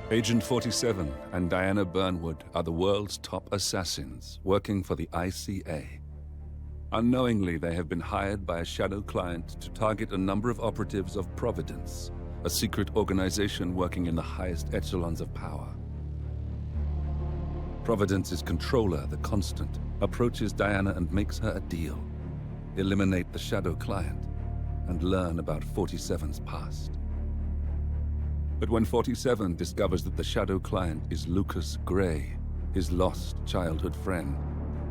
Agent 47 and Diana Burnwood are the world's top assassins working for the ICA. Unknowingly, they have been hired by a shadow client to target a number of operatives of Providence, a secret organization working in the highest echelons of power. Providence's controller, the Constant, approaches Diana and makes her a deal. Eliminate the shadow client and learn about 47's past. But when 47 discovers that the shadow client is Lucas Gray, his lost childhood friend,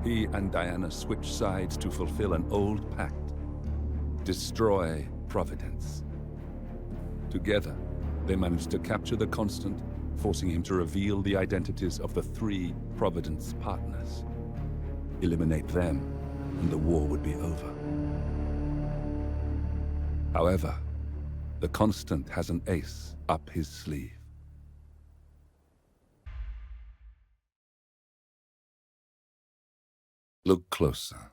he and Diana switch sides to fulfill an old pact: destroy Providence. Together, they manage to capture the Constant, forcing him to reveal the identities of the 3 Providence partners. Eliminate them, and the war would be over. However, the Constant has an ace up his sleeve. Look closer.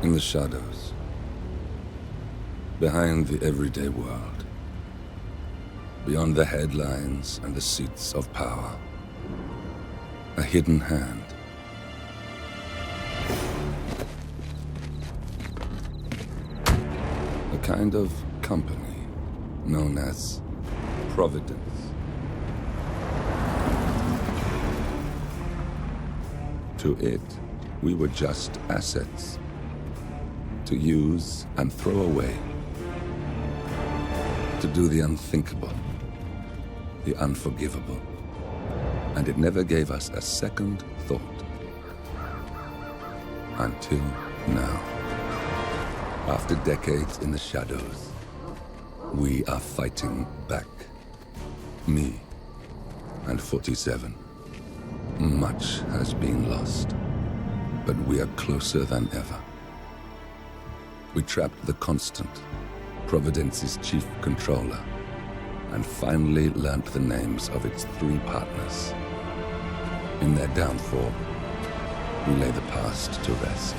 In the shadows. Behind the everyday world. Beyond the headlines and the seats of power. A hidden hand. A kind of company known as Providence. To it, we were just assets. To use and throw away. To do the unthinkable. The unforgivable. And it never gave us a second thought. Until now. After decades in the shadows, we are fighting back. Me and 47. Much has been lost, but we are closer than ever. We trapped the Constant, Providence's chief controller, and finally learnt the names of its 3 partners. In their downfall, we lay the past to rest.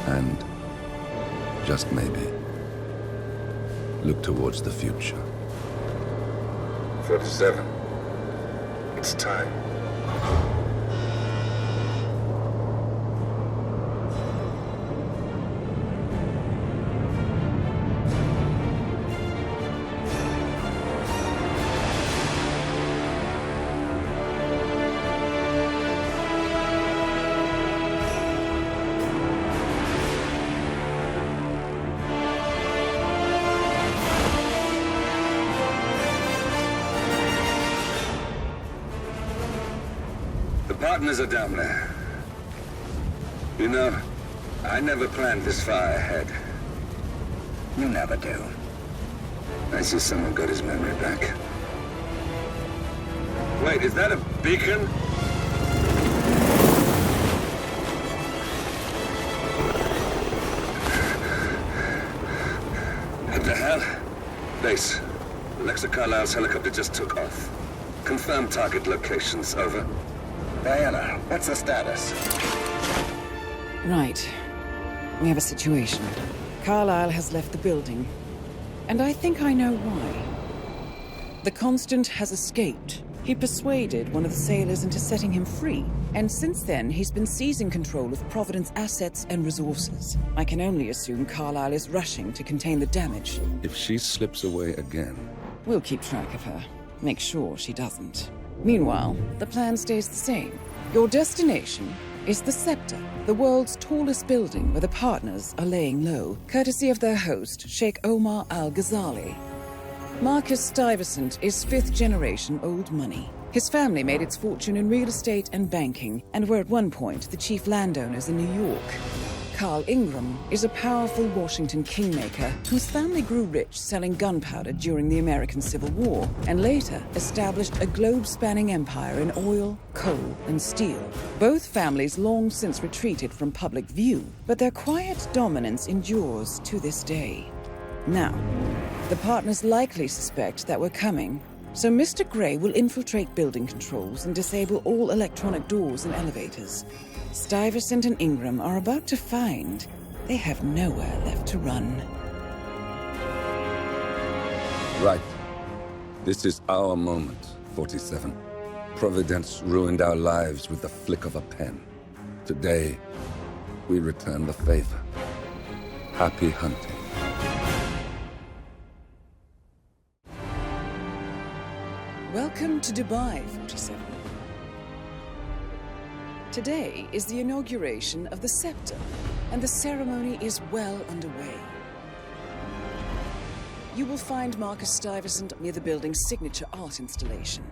And, just maybe, look towards the future. 47. It's time. Partners are down there. You know, I never planned this far ahead. You never do. I see someone got his memory back. Wait, is that a beacon? What the hell? Base. Alexa Carlisle's helicopter just took off. Confirm target locations, over. Diana, what's the status? Right. We have a situation. Carlisle has left the building. And I think I know why. The Constant has escaped. He persuaded one of the sailors into setting him free. And since then, he's been seizing control of Providence assets and resources. I can only assume Carlisle is rushing to contain the damage. If she slips away again... We'll keep track of her. Make sure she doesn't. Meanwhile, the plan stays the same. Your destination is the Scepter, the world's tallest building where the partners are laying low, courtesy of their host, Sheikh Omar Al-Ghazali. Marcus Stuyvesant is 5th-generation old money. His family made its fortune in real estate and banking, and were at one point the chief landowners in New York. Carl Ingram is a powerful Washington kingmaker whose family grew rich selling gunpowder during the American Civil War, and later established a globe-spanning empire in oil, coal, and steel. Both families long since retreated from public view, but their quiet dominance endures to this day. Now, the partners likely suspect that we're coming, so Mr. Gray will infiltrate building controls and disable all electronic doors and elevators. Stuyvesant and Ingram are about to find they have nowhere left to run. Right. This is our moment, 47. Providence ruined our lives with the flick of a pen. Today, we return the favor. Happy hunting. Welcome to Dubai, 47. Today is the inauguration of the scepter, and the ceremony is well underway. You will find Marcus Stuyvesant near the building's signature art installation.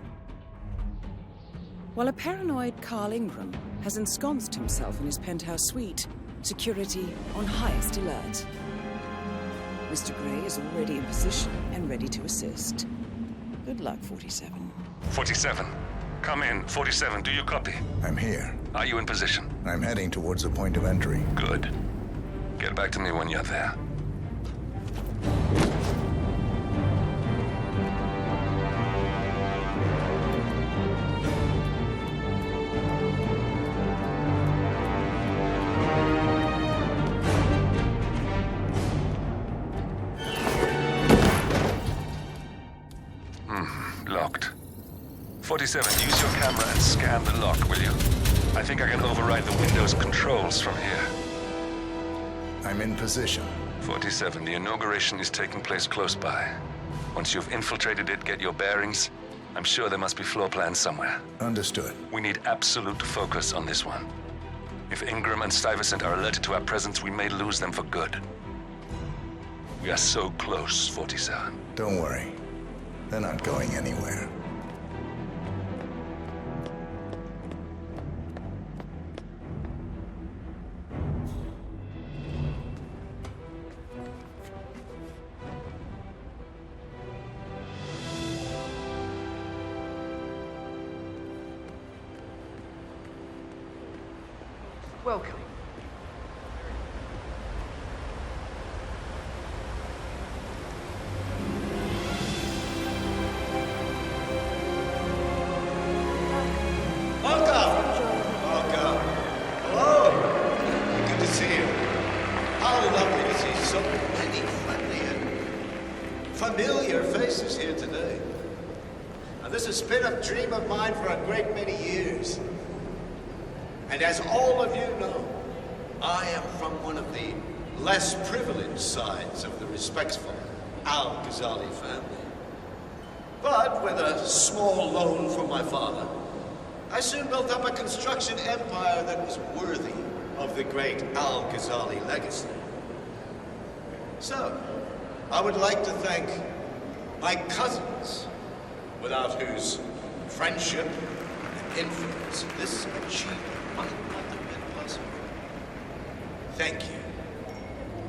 While a paranoid Carl Ingram has ensconced himself in his penthouse suite, security on highest alert. Mr. Gray is already in position and ready to assist. Good luck, 47. 47. Come in. 47, do you copy? I'm here. Are you in position? I'm heading towards the point of entry. Good. Get back to me when you're there. Locked. 47, use your camera and scan the lock, will you? I think I can override the Windows controls from here. I'm in position. 47, the inauguration is taking place close by. Once you've infiltrated it, get your bearings. I'm sure there must be floor plans somewhere. Understood. We need absolute focus on this one. If Ingram and Stuyvesant are alerted to our presence, we may lose them for good. We are so close, 47. Don't worry. They're not going anywhere. Welcome. Familiar faces here today. Now, this has been a dream of mine for a great many years. And as all of you know, I am from one of the less privileged sides of the respectful Al-Ghazali family. But with a small loan from my father, I soon built up a construction empire that was worthy of the great Al-Ghazali legacy. So, I would like to thank my cousins, without whose friendship and influence this achievement might not have been possible. Thank you.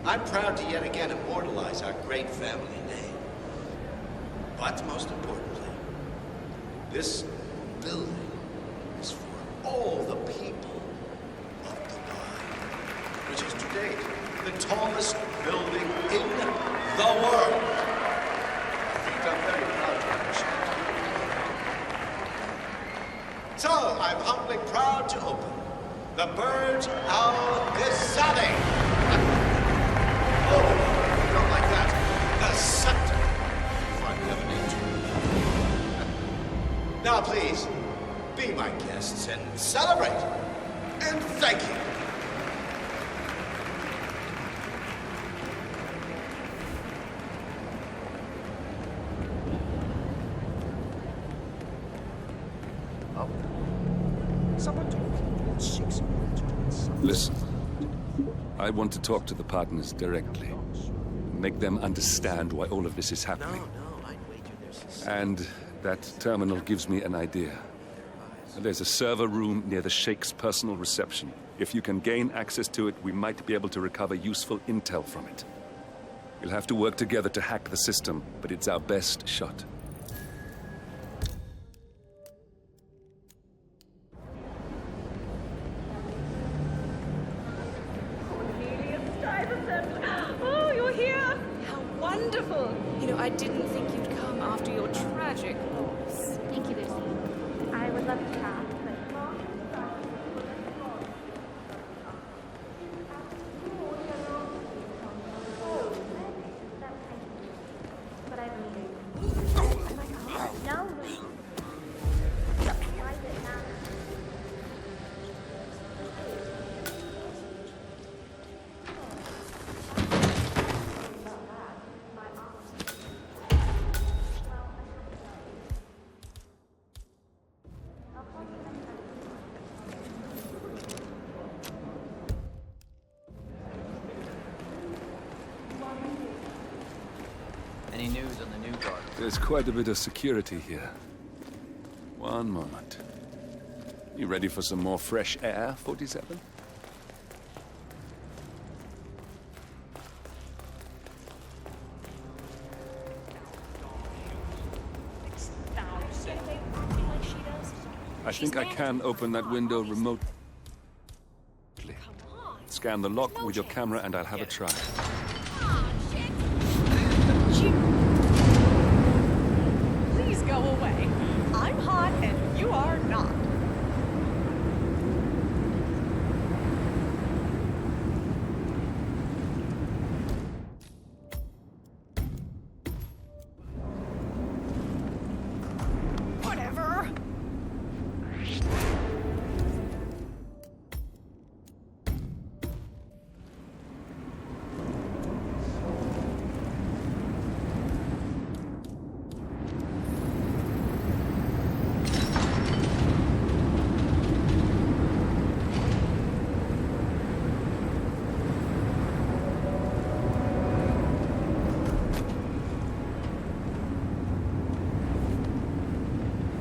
I'm proud to yet again immortalize our great family name. But most importantly, this building is for all the people of Dubai, which is to date the tallest building in the world. I think I'm very proud to understand. So, I'm humbly proud to open the Burj Al Ghazali. Oh, you don't like that? The scepter. Fun nature. Now, please, be my guests and celebrate. And thank you. Listen, I want to talk to the partners directly. Make them understand why all of this is happening. And that terminal gives me an idea. There's a server room near the Sheikh's personal reception. If you can gain access to it, we might be able to recover useful intel from it. We'll have to work together to hack the system, but it's our best shot. Oh, you're here! How wonderful! You know, I didn't think you'd come after your tragic loss. Thank you, Lucy. I would love to chat, but There's quite a bit of security here. One moment. You ready for some more fresh air, 47? I think I can open that window remotely. Scan the lock with your camera and I'll have a try. Please go away. I'm hot and you are not. Whatever.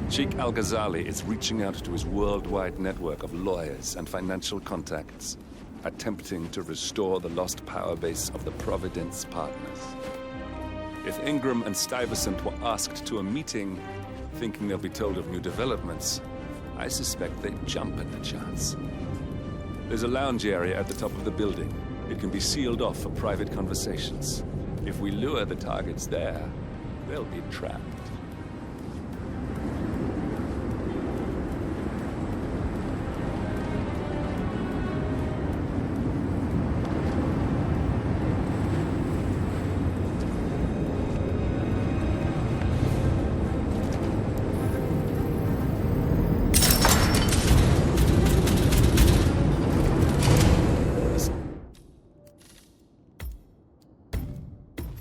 Sheikh Al-Ghazali is reaching out to his worldwide network of lawyers and financial contacts, attempting to restore the lost power base of the Providence partners. If Ingram and Stuyvesant were asked to a meeting, thinking they'll be told of new developments, I suspect they'd jump at the chance. There's a lounge area at the top of the building. It can be sealed off for private conversations. If we lure the targets there, they'll be trapped.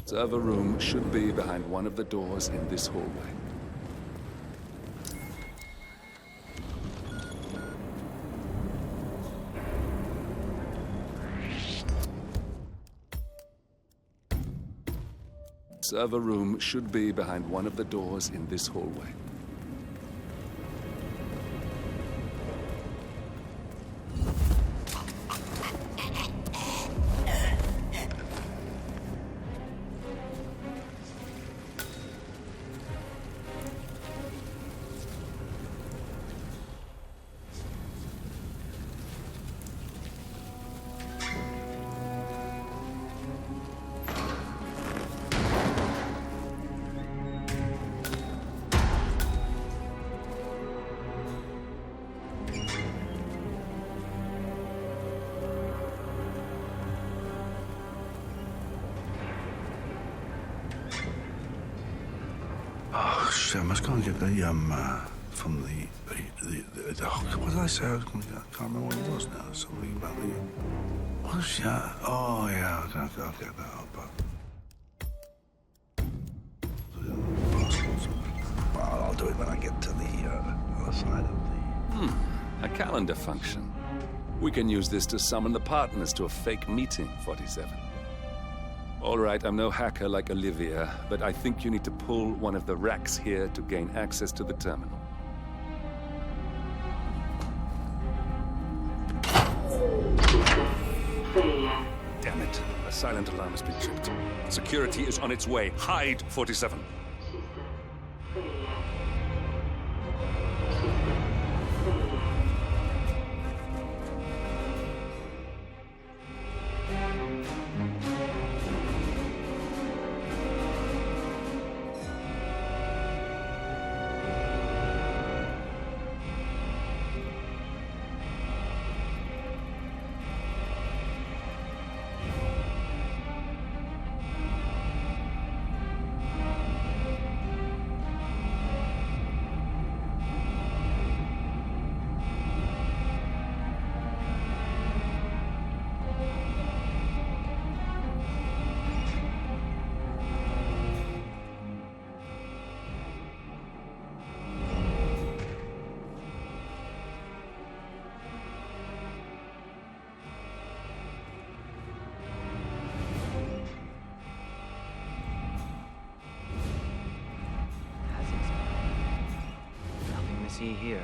Server room should be behind one of the doors in this hallway. Server room should be behind one of the doors in this hallway. I must go and get the from the what did I say? I was going to get, I can't remember what it was now. Something about the oh yeah, I'll get that up. Well, I'll do it when I get to the other side of the. A calendar function. We can use this to summon the partners to a fake meeting, 47. All right, I'm no hacker like Olivia, but I think you need to pull one of the racks here to gain access to the terminal. Damn it. A silent alarm has been tripped. Security is on its way. Hide, 47. see here.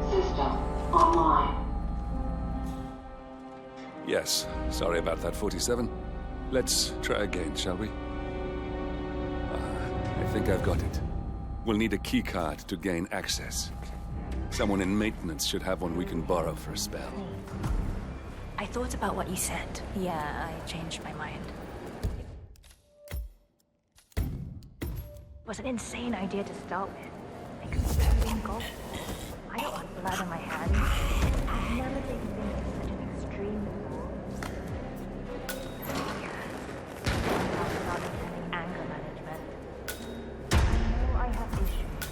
System online. Yes, sorry about that, 47. Let's try again, shall we? I think I've got it. We'll need a keycard to gain access. Someone in maintenance should have one we can borrow for a spell. I thought about what you said. Yeah, I changed my mind. It was an insane idea to start with. Like a golf ball. I don't want blood on my hands. I've never taken things to such an extreme before. Not intending anger management. I know I have issues.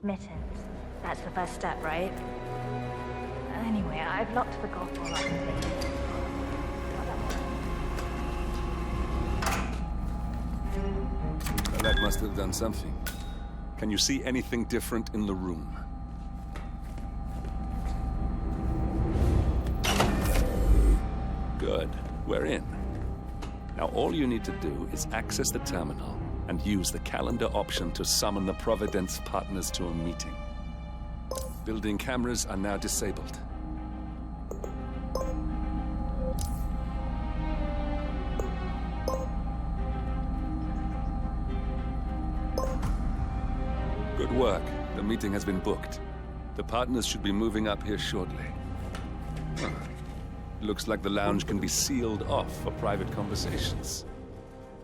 Admittance. That's the first step, right? Anyway, I've locked the golf ball up. Well, that must have done something. Can you see anything different in the room? Good. We're in. Now all you need to do is access the terminal and use the calendar option to summon the Providence partners to a meeting. Building cameras are now disabled. Good work. The meeting has been booked. The partners should be moving up here shortly. Huh. Looks like the lounge can be sealed off for private conversations.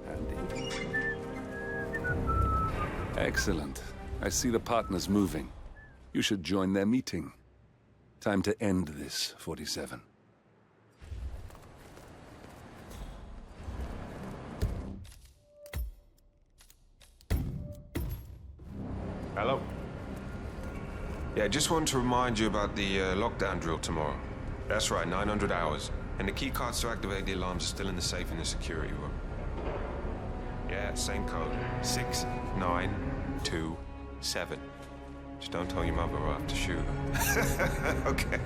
Handy. Excellent. I see the partners moving. You should join their meeting. Time to end this, 47. Hello? Yeah, just wanted to remind you about the lockdown drill tomorrow. That's right, 900 hours. And the key cards to activate the alarms are still in the safe in the security room. Yeah, same code. 6927. Just don't tell your mother or I'll have to shoot her. Okay.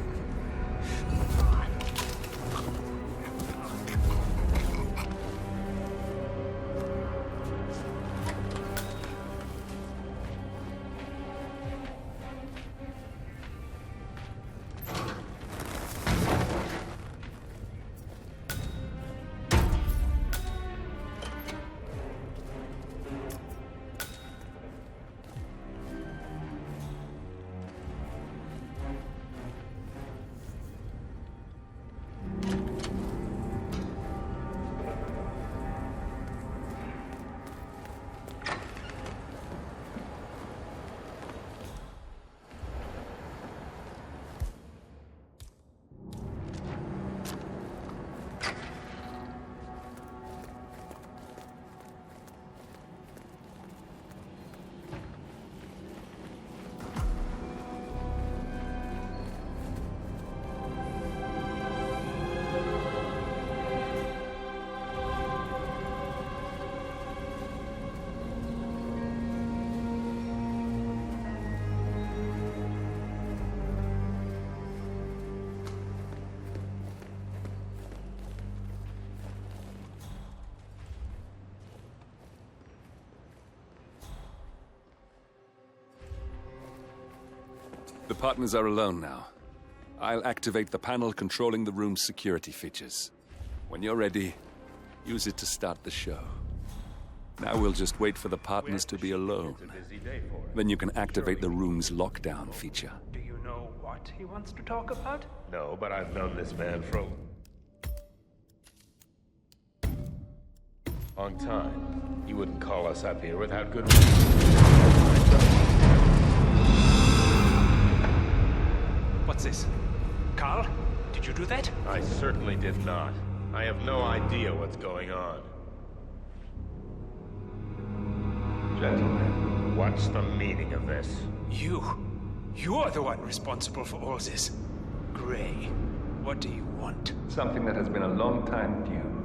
The partners are alone now. I'll activate the panel controlling the room's security features. When you're ready, use it to start the show. Now we'll just wait for the partners to be alone. Then you can activate the room's lockdown feature. Do you know what he wants to talk about? No, but I've known this man for a long time. He wouldn't call us up here without good reason. What's this? Carl? Did you do that? I certainly did not. I have no idea what's going on. Gentlemen, what's the meaning of this? You're the one responsible for all this. Gray, what do you want? Something that has been a long time due.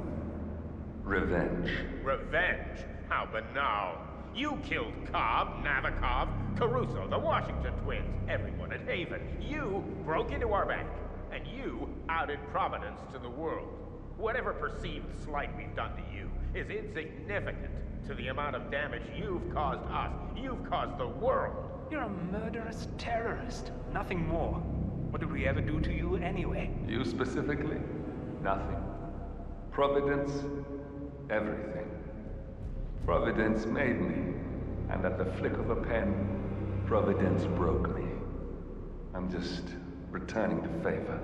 Revenge. Revenge? How banal. You killed Cobb, Nabokov, Caruso, the Washington twins, everyone at Haven. You broke into our bank, and you outed Providence to the world. Whatever perceived slight we've done to you is insignificant to the amount of damage you've caused us. You've caused the world. You're a murderous terrorist. Nothing more. What did we ever do to you anyway? You specifically? Nothing. Providence, everything. Providence made me, and at the flick of a pen, Providence broke me. I'm just returning the favor.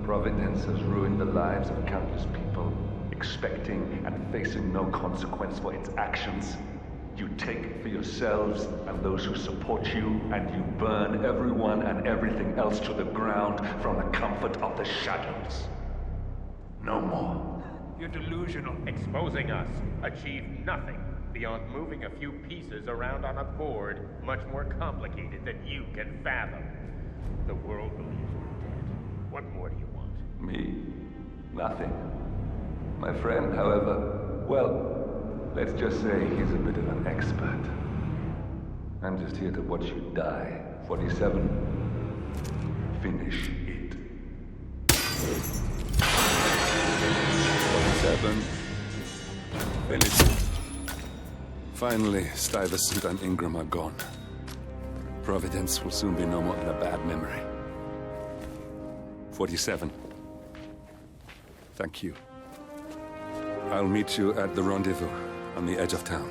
Providence has ruined the lives of countless people, expecting and facing no consequence for its actions. You take for yourselves and those who support you, and you burn everyone and everything else to the ground from the comfort of the shadows. No more. You're delusional. Exposing us achieved nothing beyond moving a few pieces around on a board much more complicated than you can fathom. The world believes we're dead. What more do you want? Me? Nothing. My friend, however, well, let's just say he's a bit of an expert. I'm just here to watch you die. 47. Finish it. 47. Finish it. Finally, Stuyvesant and Ingram are gone. Providence will soon be no more than a bad memory. 47. Thank you. I'll meet you at the rendezvous on the edge of town.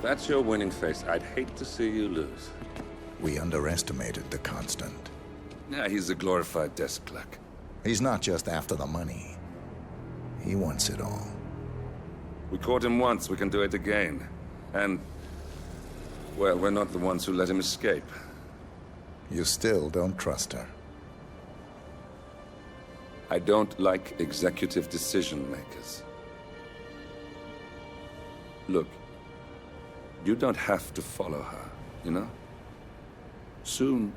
That's your winning face. I'd hate to see you lose. We underestimated the Constant. Yeah, he's a glorified desk clerk. He's not just after the money. He wants it all. We caught him once, we can do it again. And, well, we're not the ones who let him escape. You still don't trust her. I don't like executive decision makers. Look, you don't have to follow her, you know? Soon,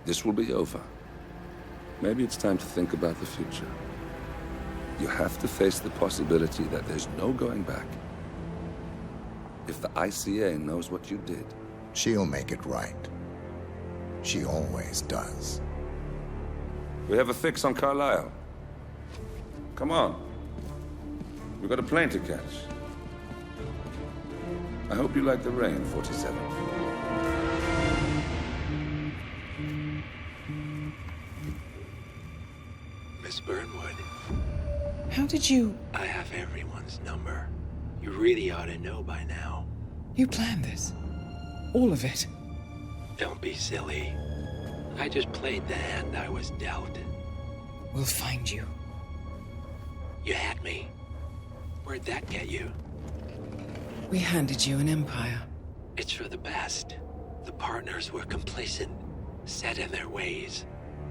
this will be over. Maybe it's time to think about the future. You have to face the possibility that there's no going back. If the ICA knows what you did, she'll make it right. She always does. We have a fix on Carlisle. Come on. We've got a plane to catch. I hope you like the rain, 47. Miss Burnwood. How did you... I have everyone's number. You really ought to know by now. You planned this? All of it? Don't be silly. I just played the hand I was dealt. We'll find you. You had me. Where'd that get you? We handed you an empire. It's for the best. The partners were complacent, set in their ways.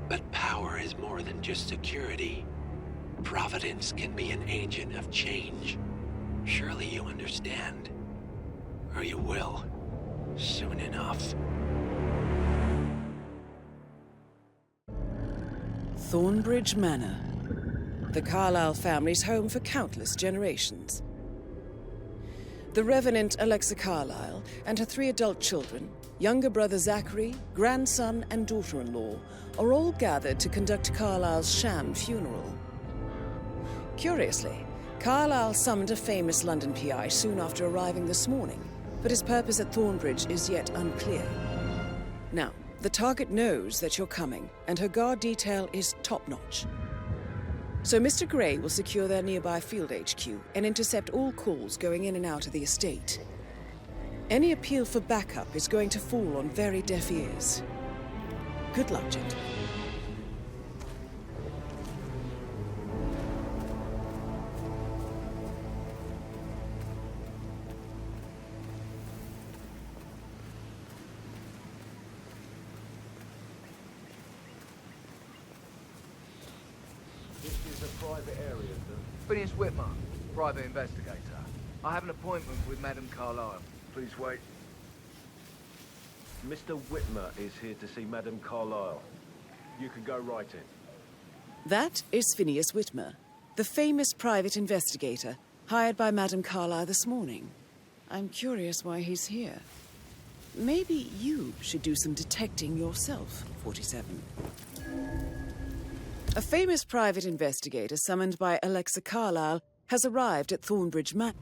But power is more than just security. Providence can be an agent of change. Surely you understand. Or you will. Soon enough. Thornbridge Manor. The Carlisle family's home for countless generations. The Revenant Alexa Carlyle and her 3 adult children, younger brother Zachary, grandson and daughter-in-law, are all gathered to conduct Carlyle's sham funeral. Curiously, Carlyle summoned a famous London PI soon after arriving this morning, but his purpose at Thornbridge is yet unclear. Now, the target knows that you're coming, and her guard detail is top-notch. So Mr. Gray will secure their nearby field HQ and intercept all calls going in and out of the estate. Any appeal for backup is going to fall on very deaf ears. Good luck, gentlemen. Private area, sir. Phineas Whitmer, private investigator. I have an appointment with Madame Carlyle. Please wait. Mr. Whitmer is here to see Madame Carlyle. You can go right in. That is Phineas Whitmer, the famous private investigator hired by Madame Carlyle this morning. I'm curious why he's here. Maybe you should do some detecting yourself, 47. A famous private investigator summoned by Alexa Carlyle has arrived at Thornbridge Manor.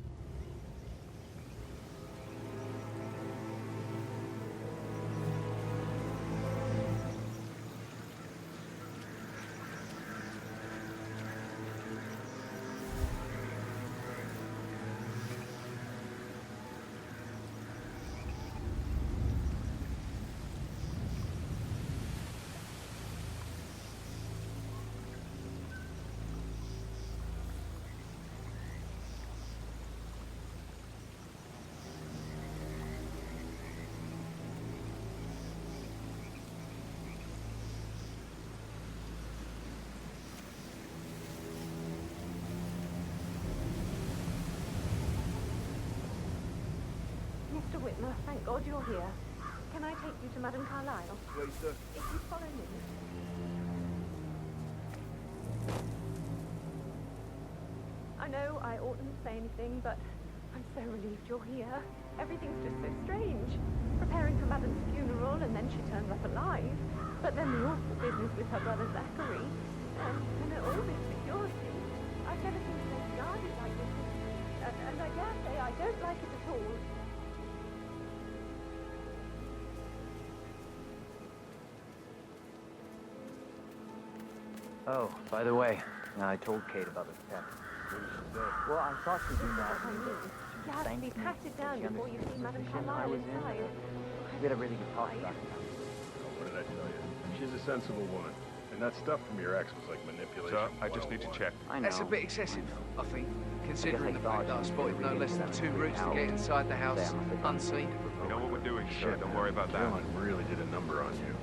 Mr. Whitmer, thank God you're here. Can I take you to Madame Carlyle? Please, sir. If you follow me. I know I oughtn't say anything, but I'm so relieved you're here. Everything's just so strange. Preparing for Madame's funeral, and then she turns up alive. But then the awful business with her brother Zachary. And all this security. I've never seen so guarded like this. And I dare say I don't like it at all. Oh, by the way, I told Kate about the theft. Well, I thought she'd do that. You have to be patted down before you see Madame Carlyle inside. We had a really good talk about it. What did I tell you? She's a sensible woman. And that stuff from your ex was like manipulation. Sir, I just need to check. That's a bit excessive, I think, considering the fact that I spotted no less than 2 routes to get inside the house unseen. You know what we're doing, sir. Don't worry about that. Dylan really did a number on you.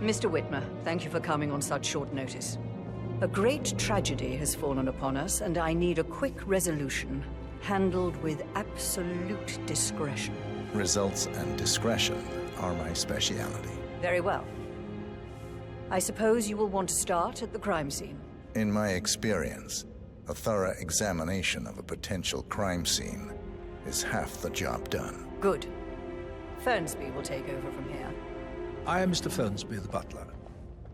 Mr. Whitmer, thank you for coming on such short notice. A great tragedy has fallen upon us, and I need a quick resolution, handled with absolute discretion. Results and discretion are my speciality. Very well. I suppose you will want to start at the crime scene. In my experience, a thorough examination of a potential crime scene is half the job done. Good. Fernsby will take over from here. I am Mr. Fernsby, the butler.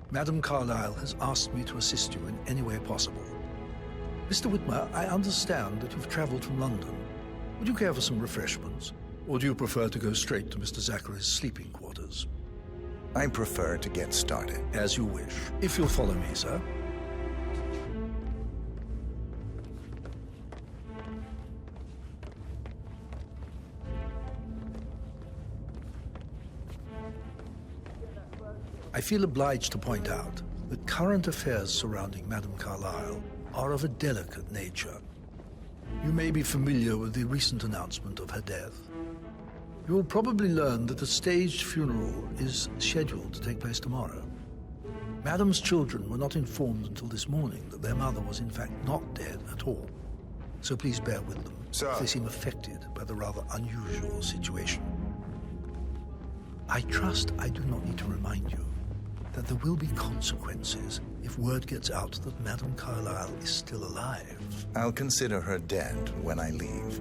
Madame Carlyle has asked me to assist you in any way possible. Mr. Whitmer, I understand that you've traveled from London. Would you care for some refreshments? Or do you prefer to go straight to Mr. Zachary's sleeping quarters? I prefer to get started. As you wish. If you'll follow me, sir. I feel obliged to point out that current affairs surrounding Madame Carlyle are of a delicate nature. You may be familiar with the recent announcement of her death. You will probably learn that a staged funeral is scheduled to take place tomorrow. Madame's children were not informed until this morning that their mother was in fact not dead at all. So please bear with them if they seem affected by the rather unusual situation. I trust I do not need to remind you that there will be consequences if word gets out that Madame Carlyle is still alive. I'll consider her dead when I leave.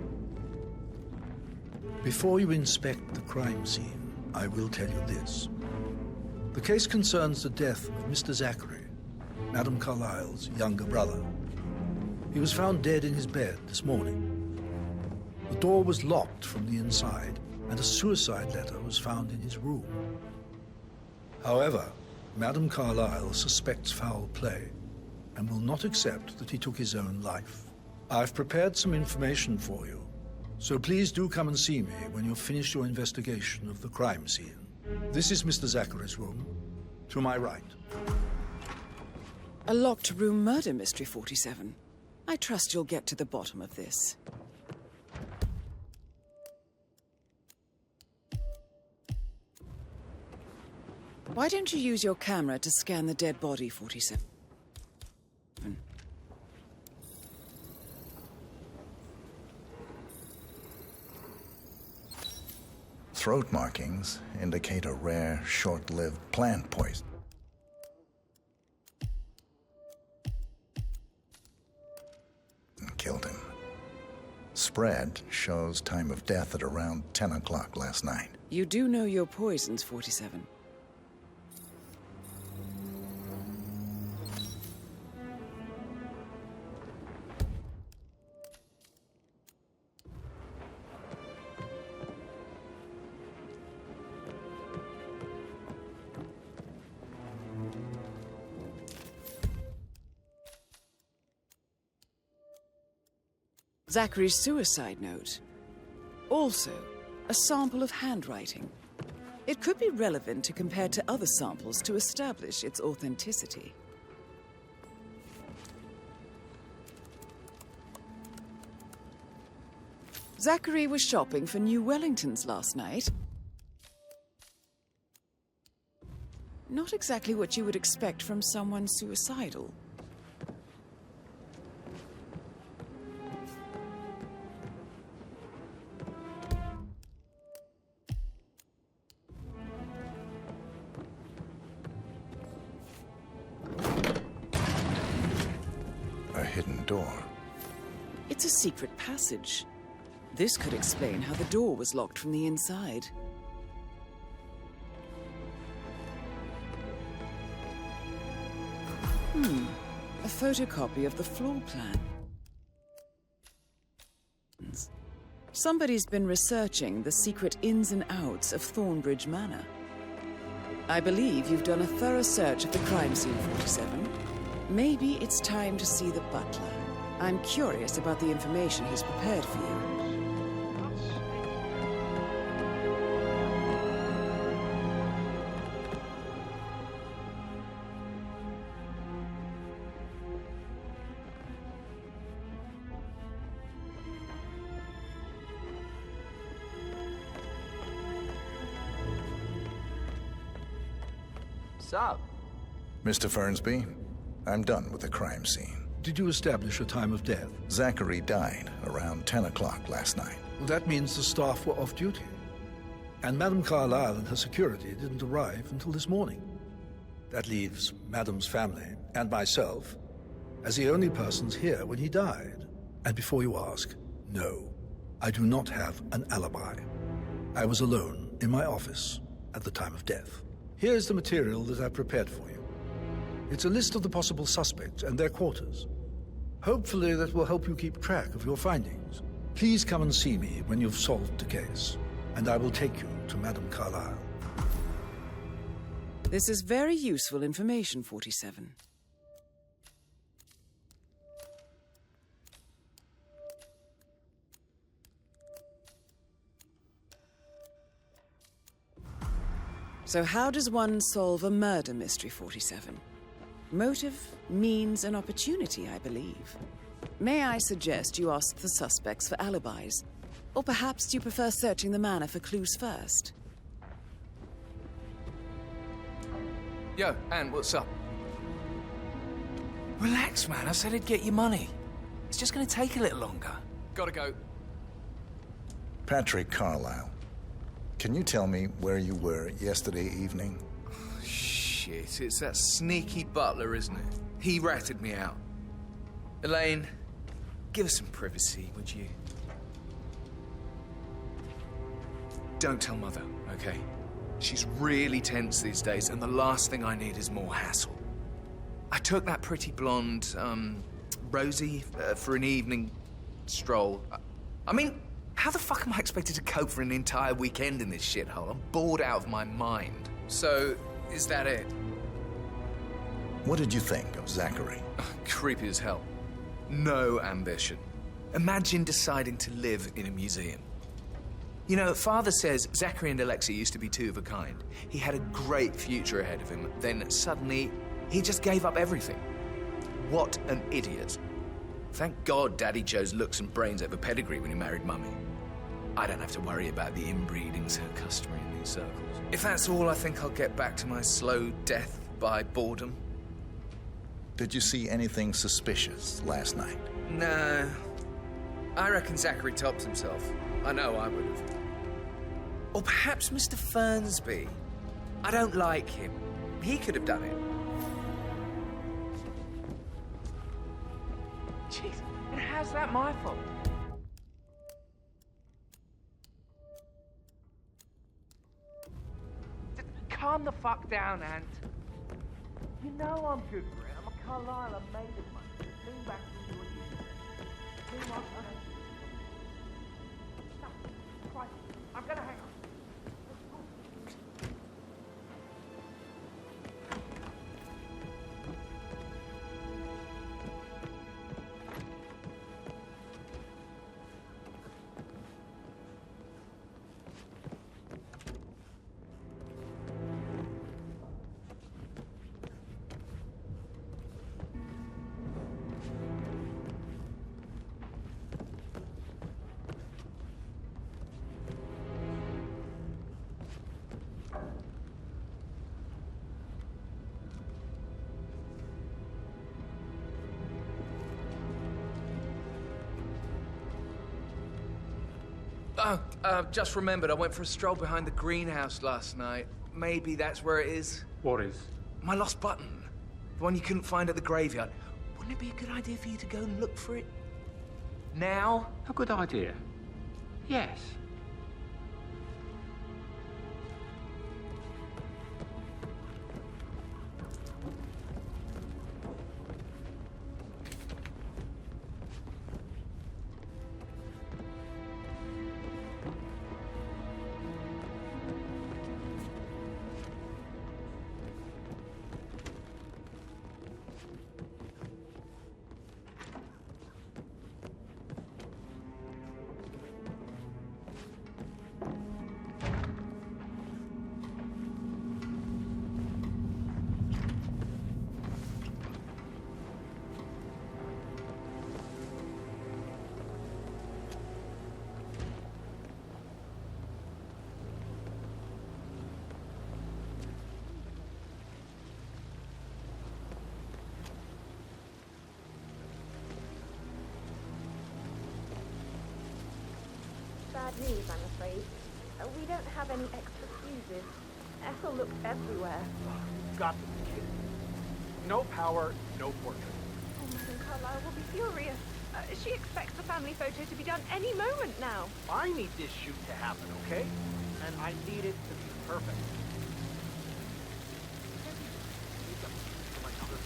Before you inspect the crime scene, I will tell you this. The case concerns the death of Mr. Zachary, Madame Carlyle's younger brother. He was found dead in his bed this morning. The door was locked from the inside, and a suicide letter was found in his room. However, Madame Carlyle suspects foul play and will not accept that he took his own life. I've prepared some information for you, so please do come and see me when you've finished your investigation of the crime scene. This is Mr. Zachary's room, to my right. A locked room murder mystery, 47. I trust you'll get to the bottom of this. Why don't you use your camera to scan the dead body, 47? Throat markings indicate a rare, short-lived plant poison. And killed him. Spread shows time of death at around 10 o'clock last night. You do know your poisons, 47. Zachary's suicide note. Also, a sample of handwriting. It could be relevant to compare to other samples to establish its authenticity. Zachary was shopping for New Wellingtons last night. Not exactly what you would expect from someone suicidal. Door. It's a secret passage. This could explain how the door was locked from the inside. A photocopy of the floor plan. Somebody's been researching the secret ins and outs of Thornbridge Manor. I believe you've done a thorough search of the crime scene, 47. Maybe it's time to see the butler. I'm curious about the information he's prepared for you. Sup? Mr. Fernsby, I'm done with the crime scene. Did you establish a time of death? Zachary died around 10 o'clock last night. Well, that means the staff were off duty. And Madame Carlyle and her security didn't arrive until this morning. That leaves Madame's family and myself as the only persons here when he died. And before you ask, no, I do not have an alibi. I was alone in my office at the time of death. Here's the material that I prepared for you. It's a list of the possible suspects and their quarters. Hopefully that will help you keep track of your findings. Please come and see me when you've solved the case, and I will take you to Madame Carlyle. This is very useful information, 47. So how does one solve a murder mystery, 47? Motive, means, and opportunity, I believe. May I suggest you ask the suspects for alibis? Or perhaps you prefer searching the manor for clues first? Yo, Anne, what's up? Relax, man. I said I'd get you money. It's just gonna take a little longer. Gotta go. Patrick Carlyle, can you tell me where you were yesterday evening? Shit, it's that sneaky butler, isn't it? He ratted me out. Elaine, give us some privacy, would you? Don't tell Mother, okay? She's really tense these days, and the last thing I need is more hassle. I took that pretty blonde, Rosie, for an evening stroll. I mean, how the fuck am I expected to cope for an entire weekend in this shithole? I'm bored out of my mind. So, is that it? What did you think of Zachary? Creepy as hell. No ambition. Imagine deciding to live in a museum. You know, Father says Zachary and Alexia used to be two of a kind. He had a great future ahead of him. Then suddenly, he just gave up everything. What an idiot. Thank God Daddy chose looks and brains over pedigree when he married Mummy. I don't have to worry about the inbreeding so customary in these circles. If that's all, I think I'll get back to my slow death by boredom. Did you see anything suspicious last night? No. I reckon Zachary tops himself. I know I would have. Or perhaps Mr. Fernsby. I don't like him. He could have done it. Jeez, and how's that my fault? Calm the fuck down, Ant. You know I'm good for it. I'm a Carlyle. I made it, man. Lean back into what you do. Lean back. Stop. Christ. I'm gonna hang up. Just remembered I went for a stroll behind the greenhouse last night. Maybe that's where it is. What is? My lost button. The one you couldn't find at the graveyard. Wouldn't it be a good idea for you to go and look for it? Now? A good idea. Yes. Bad news, I'm afraid. We don't have any extra fuses. Ethel looked everywhere. Got to be kidding. No power, no portrait. Oh, Madame Carlyle will be furious. She expects the family photo to be done any moment now. I need this shoot to happen, okay? And I need it to be perfect. For my other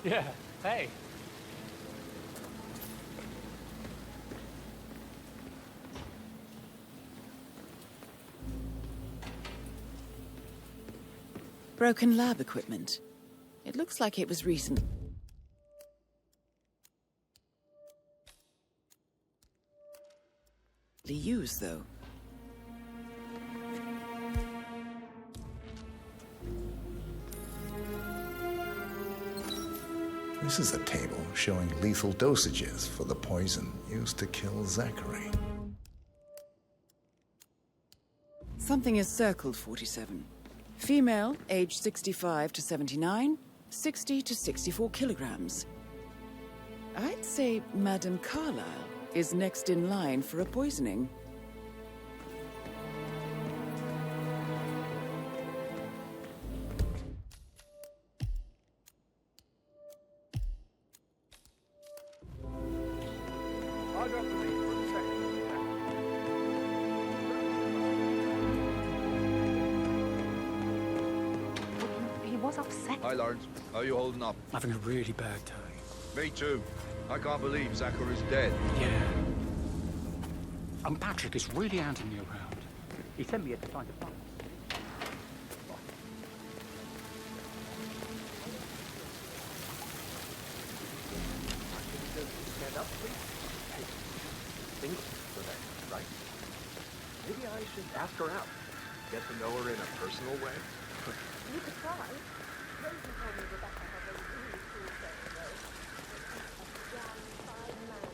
Yeah, hey. Broken lab equipment. It looks like it was recent. Used, though. This is a table showing lethal dosages for the poison used to kill Zachary. Something is circled 47. Female, age 65 to 79, 60 to 64 kilograms. I'd say Madame Carlyle is next in line for a poisoning. He was upset. Hi, Lawrence. How are you holding up? Having a really bad time. Me too. I can't believe Zachary's dead. Yeah. Patrick is really hounding me around. He sent me here to find a fight. Stand up, please. Hey, think for that, right? Maybe I should ask her out. Get to know her in a personal way. You could try. Rosie told me Rebecca has a really cool saying, though. A young, fine man.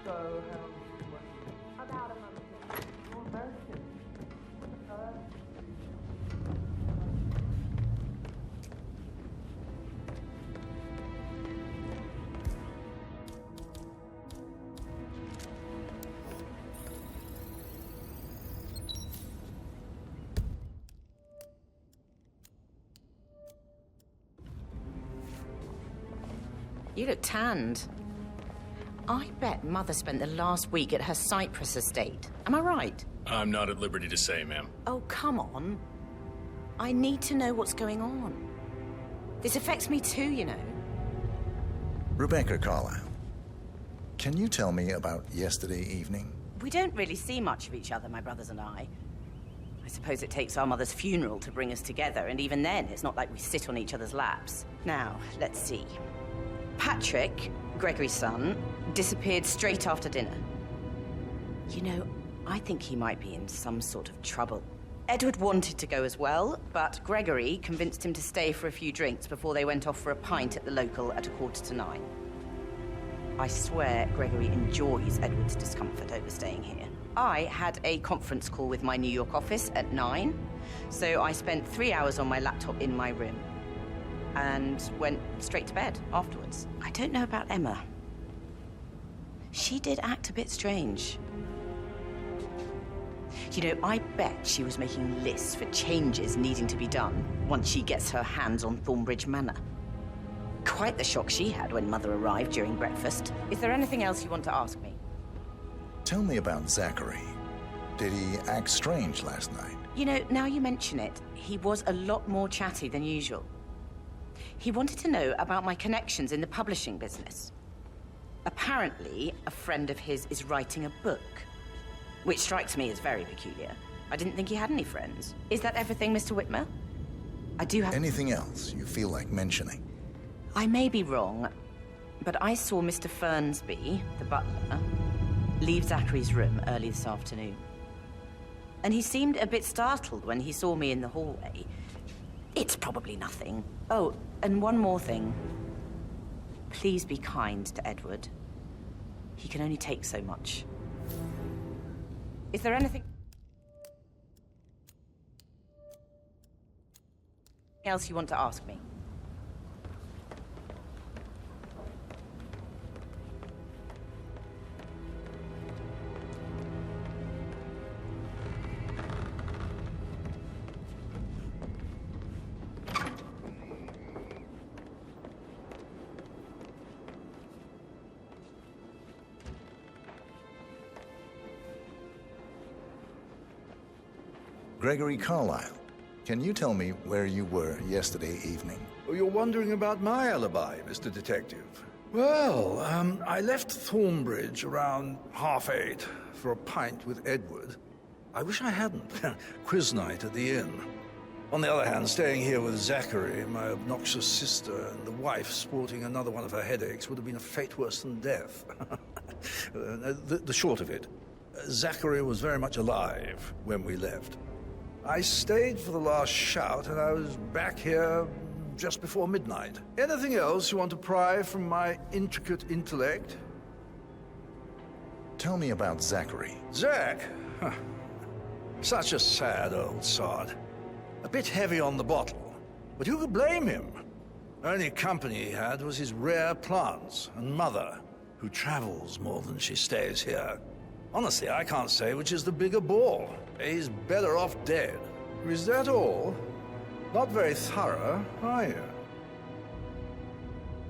So, About a month. you're American. You look tanned. I bet Mother spent the last week at her Cyprus estate. Am I right? I'm not at liberty to say, ma'am. Oh, come on. I need to know what's going on. This affects me too, you know. Rebecca Carlyle, can you tell me about yesterday evening? We don't really see much of each other, my brothers and I. I suppose it takes our mother's funeral to bring us together, and even then, it's not like we sit on each other's laps. Now, let's see. Patrick, Gregory's son, disappeared straight after dinner. You know, I think he might be in some sort of trouble. Edward wanted to go as well, but Gregory convinced him to stay for a few drinks before they went off for a pint at the local at 8:45. I swear Gregory enjoys Edward's discomfort over staying here. I had a conference call with my New York office at 9, so I spent 3 hours on my laptop in my room and went straight to bed afterwards. I don't know about Emma. She did act a bit strange. You know, I bet she was making lists for changes needing to be done once she gets her hands on Thornbridge Manor. Quite the shock she had when Mother arrived during breakfast. Is there anything else you want to ask me? Tell me about Zachary. Did he act strange last night? You know, now you mention it, he was a lot more chatty than usual. He wanted to know about my connections in the publishing business. Apparently, a friend of his is writing a book, which strikes me as very peculiar. I didn't think he had any friends. Is that everything, Mr. Whitmer? I do have... Anything else you feel like mentioning? I may be wrong, but I saw Mr. Fernsby, the butler, leave Zachary's room early this afternoon. And he seemed a bit startled when he saw me in the hallway. It's probably nothing. Oh, and one more thing. Please be kind to Edward. He can only take so much. Is there anything else you want to ask me? Gregory Carlyle, can you tell me where you were yesterday evening? Oh, you're wondering about my alibi, Mr. Detective. Well, I left Thornbridge around 8:30 for a pint with Edward. I wish I hadn't. Quiz night at the inn. On the other hand, staying here with Zachary, my obnoxious sister, and the wife sporting another one of her headaches would have been a fate worse than death. The short of it, Zachary was very much alive when we left. I stayed for the last shout, and I was back here just before midnight. Anything else you want to pry from my intricate intellect? Tell me about Zachary. Zach? Huh. Such a sad old sod. A bit heavy on the bottle, but who could blame him? Only company he had was his rare plants and mother, who travels more than she stays here. Honestly, I can't say which is the bigger ball. He's better off dead. Is that all? Not very thorough, are you?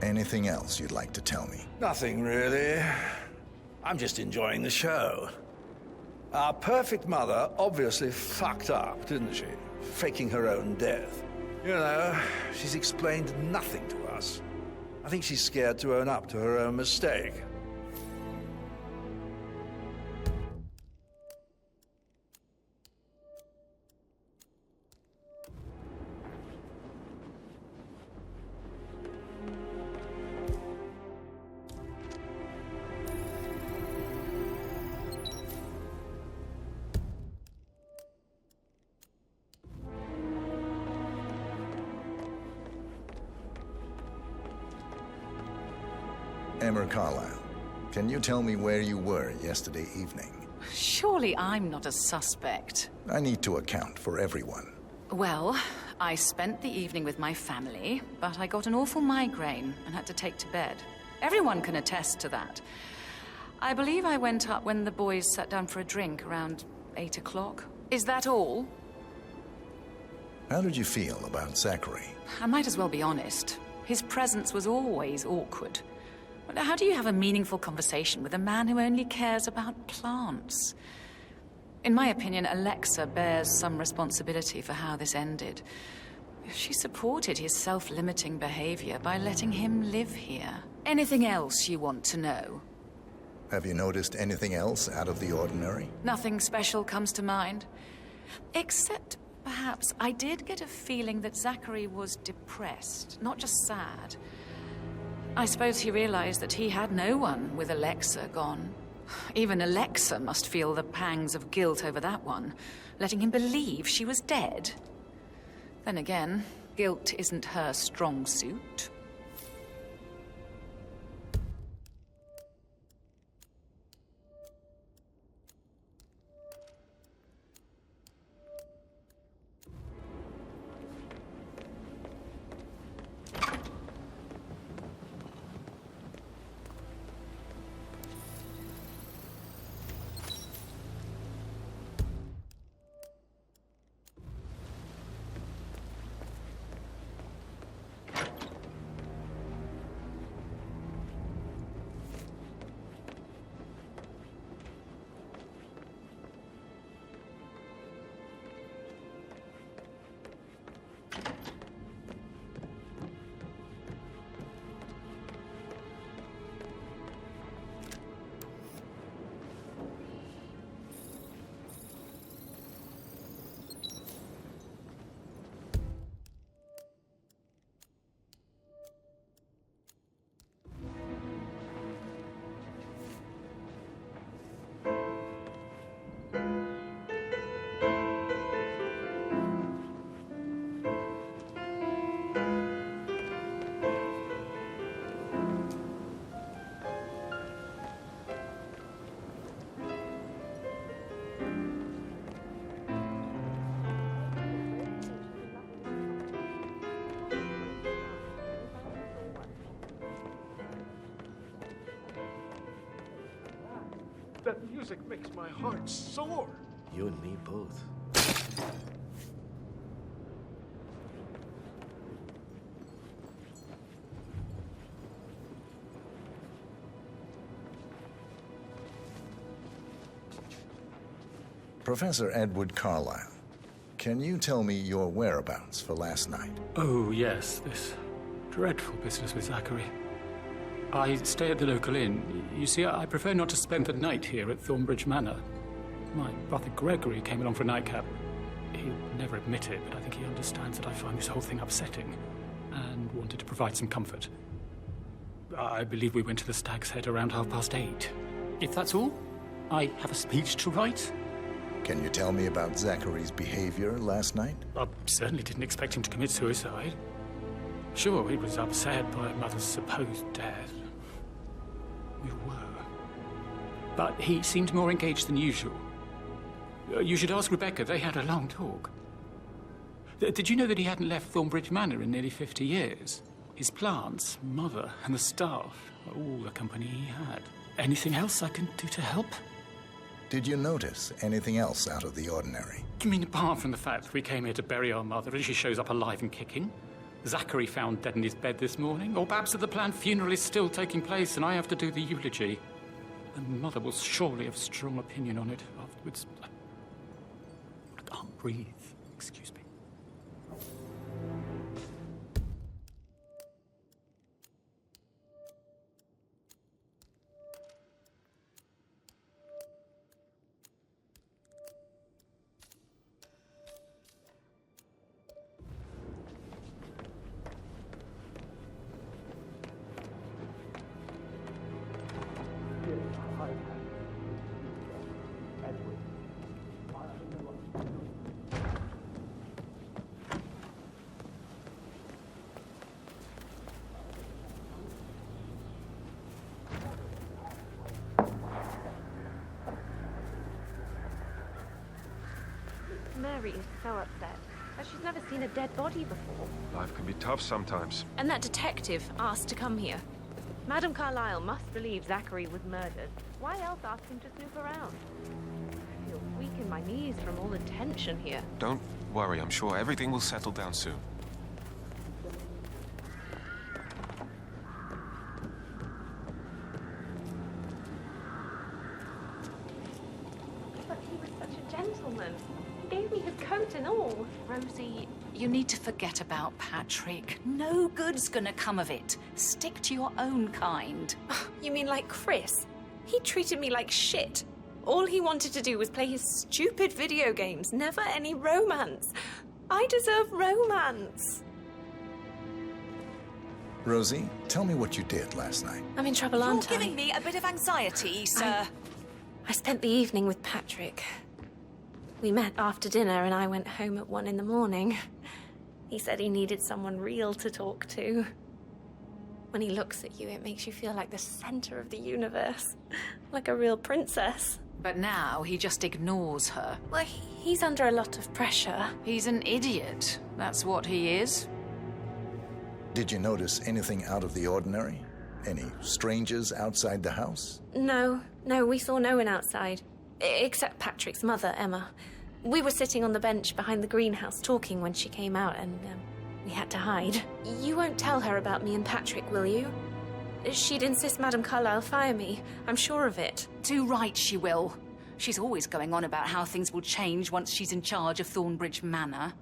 Anything else you'd like to tell me? Nothing, really. I'm just enjoying the show. Our perfect mother obviously fucked up, didn't she? Faking her own death. You know, she's explained nothing to us. I think she's scared to own up to her own mistake. Emma Carlyle, can you tell me where you were yesterday evening? Surely I'm not a suspect. I need to account for everyone. Well, I spent the evening with my family, but I got an awful migraine and had to take to bed. Everyone can attest to that. I believe I went up when the boys sat down for a drink around 8 o'clock. Is that all? How did you feel about Zachary? I might as well be honest. His presence was always awkward. How do you have a meaningful conversation with a man who only cares about plants? In my opinion, Alexa bears some responsibility for how this ended. She supported his self-limiting behavior by letting him live here. Anything else you want to know? Have you noticed anything else out of the ordinary? Nothing special comes to mind. Except, perhaps, I did get a feeling that Zachary was depressed, not just sad. I suppose he realized that he had no one with Alexa gone. Even Alexa must feel the pangs of guilt over that one, letting him believe she was dead. Then again, guilt isn't her strong suit. That music makes my heart soar. You and me both. Professor Edward Carlyle, can you tell me your whereabouts for last night? Oh, yes, this dreadful business with Zachary. I stay at the local inn. You see, I prefer not to spend the night here at Thornbridge Manor. My brother Gregory came along for a nightcap. He'll never admit it, but I think he understands that I find this whole thing upsetting and wanted to provide some comfort. I believe we went to the Stag's Head around 8:30. If that's all, I have a speech to write. Can you tell me about Zachary's behavior last night? I certainly didn't expect him to commit suicide. Sure, he was upset by Mother's supposed death. We were. But he seemed more engaged than usual. You should ask Rebecca. They had a long talk. Did you know that he hadn't left Thornbridge Manor in nearly 50 years? His plants, Mother, and the staff are all the company he had. Anything else I can do to help? Did you notice anything else out of the ordinary? You mean apart from the fact that we came here to bury our mother and she shows up alive and kicking? Zachary found dead in his bed this morning? Or perhaps that the planned funeral is still taking place and I have to do the eulogy? And Mother will surely have a strong opinion on it afterwards. I can't breathe. Excuse me. Mary is so upset. She's never seen a dead body before. Life can be tough sometimes. And that detective asked to come here. Madame Carlyle must believe Zachary was murdered. Why else ask him to snoop around? I feel weak in my knees from all the tension here. Don't worry, I'm sure everything will settle down soon. But he was such a gentleman. He gave me his coat and all. Rosie, you need to forget about Patrick. No good's gonna come of it. Stick to your own kind. You mean like Chris? He treated me like shit. All he wanted to do was play his stupid video games, never any romance. I deserve romance. Rosie, tell me what you did last night. I'm in trouble, aren't I? You're giving me a bit of anxiety, sir. I spent the evening with Patrick. We met after dinner and I went home at 1 in the morning. He said he needed someone real to talk to. When he looks at you, it makes you feel like the center of the universe. Like a real princess. But now he just ignores her. Well, he's under a lot of pressure. He's an idiot. That's what he is. Did you notice anything out of the ordinary? Any strangers outside the house? No, we saw no one outside. Except Patrick's mother, Emma. We were sitting on the bench behind the greenhouse talking when she came out and we had to hide. You won't tell her about me and Patrick, will you? She'd insist Madame Carlyle fire me. I'm sure of it. Too right she will. She's always going on about how things will change once she's in charge of Thornbridge Manor.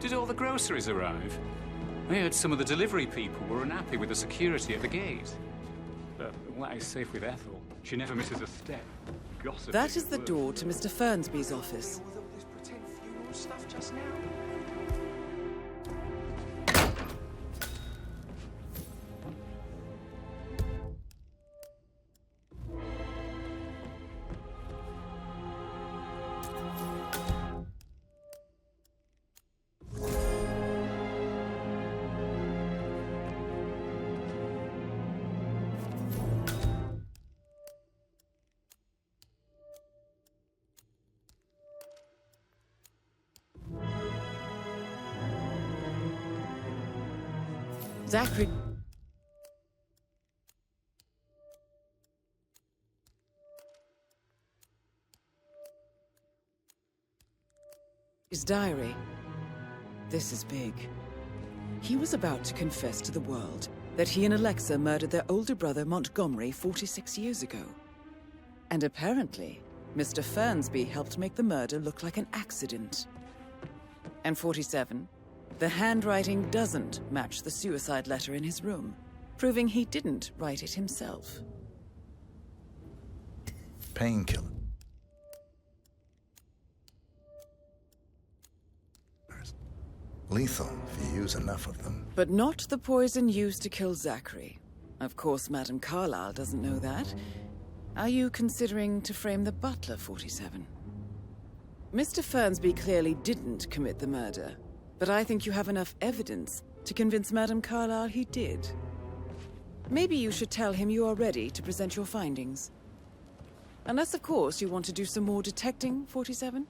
Did all the groceries arrive? I heard some of the delivery people were unhappy with the security at the gate. But all that is safe with Ethel. She never misses a step. Gossiping That is the door to Mr. Fernsby's office. Stuff just now. Zachary... His diary. This is big. He was about to confess to the world that he and Alexa murdered their older brother Montgomery 46 years ago. And apparently, Mr. Fernsby helped make the murder look like an accident. And 47, the handwriting doesn't match the suicide letter in his room, proving he didn't write it himself. Painkiller. Lethal if you use enough of them. But not the poison used to kill Zachary. Of course, Madame Carlyle doesn't know that. Are you considering to frame the butler, 47? Mr. Fernsby clearly didn't commit the murder, but I think you have enough evidence to convince Madame Carlyle he did. Maybe you should tell him you are ready to present your findings. Unless, of course, you want to do some more detecting, 47?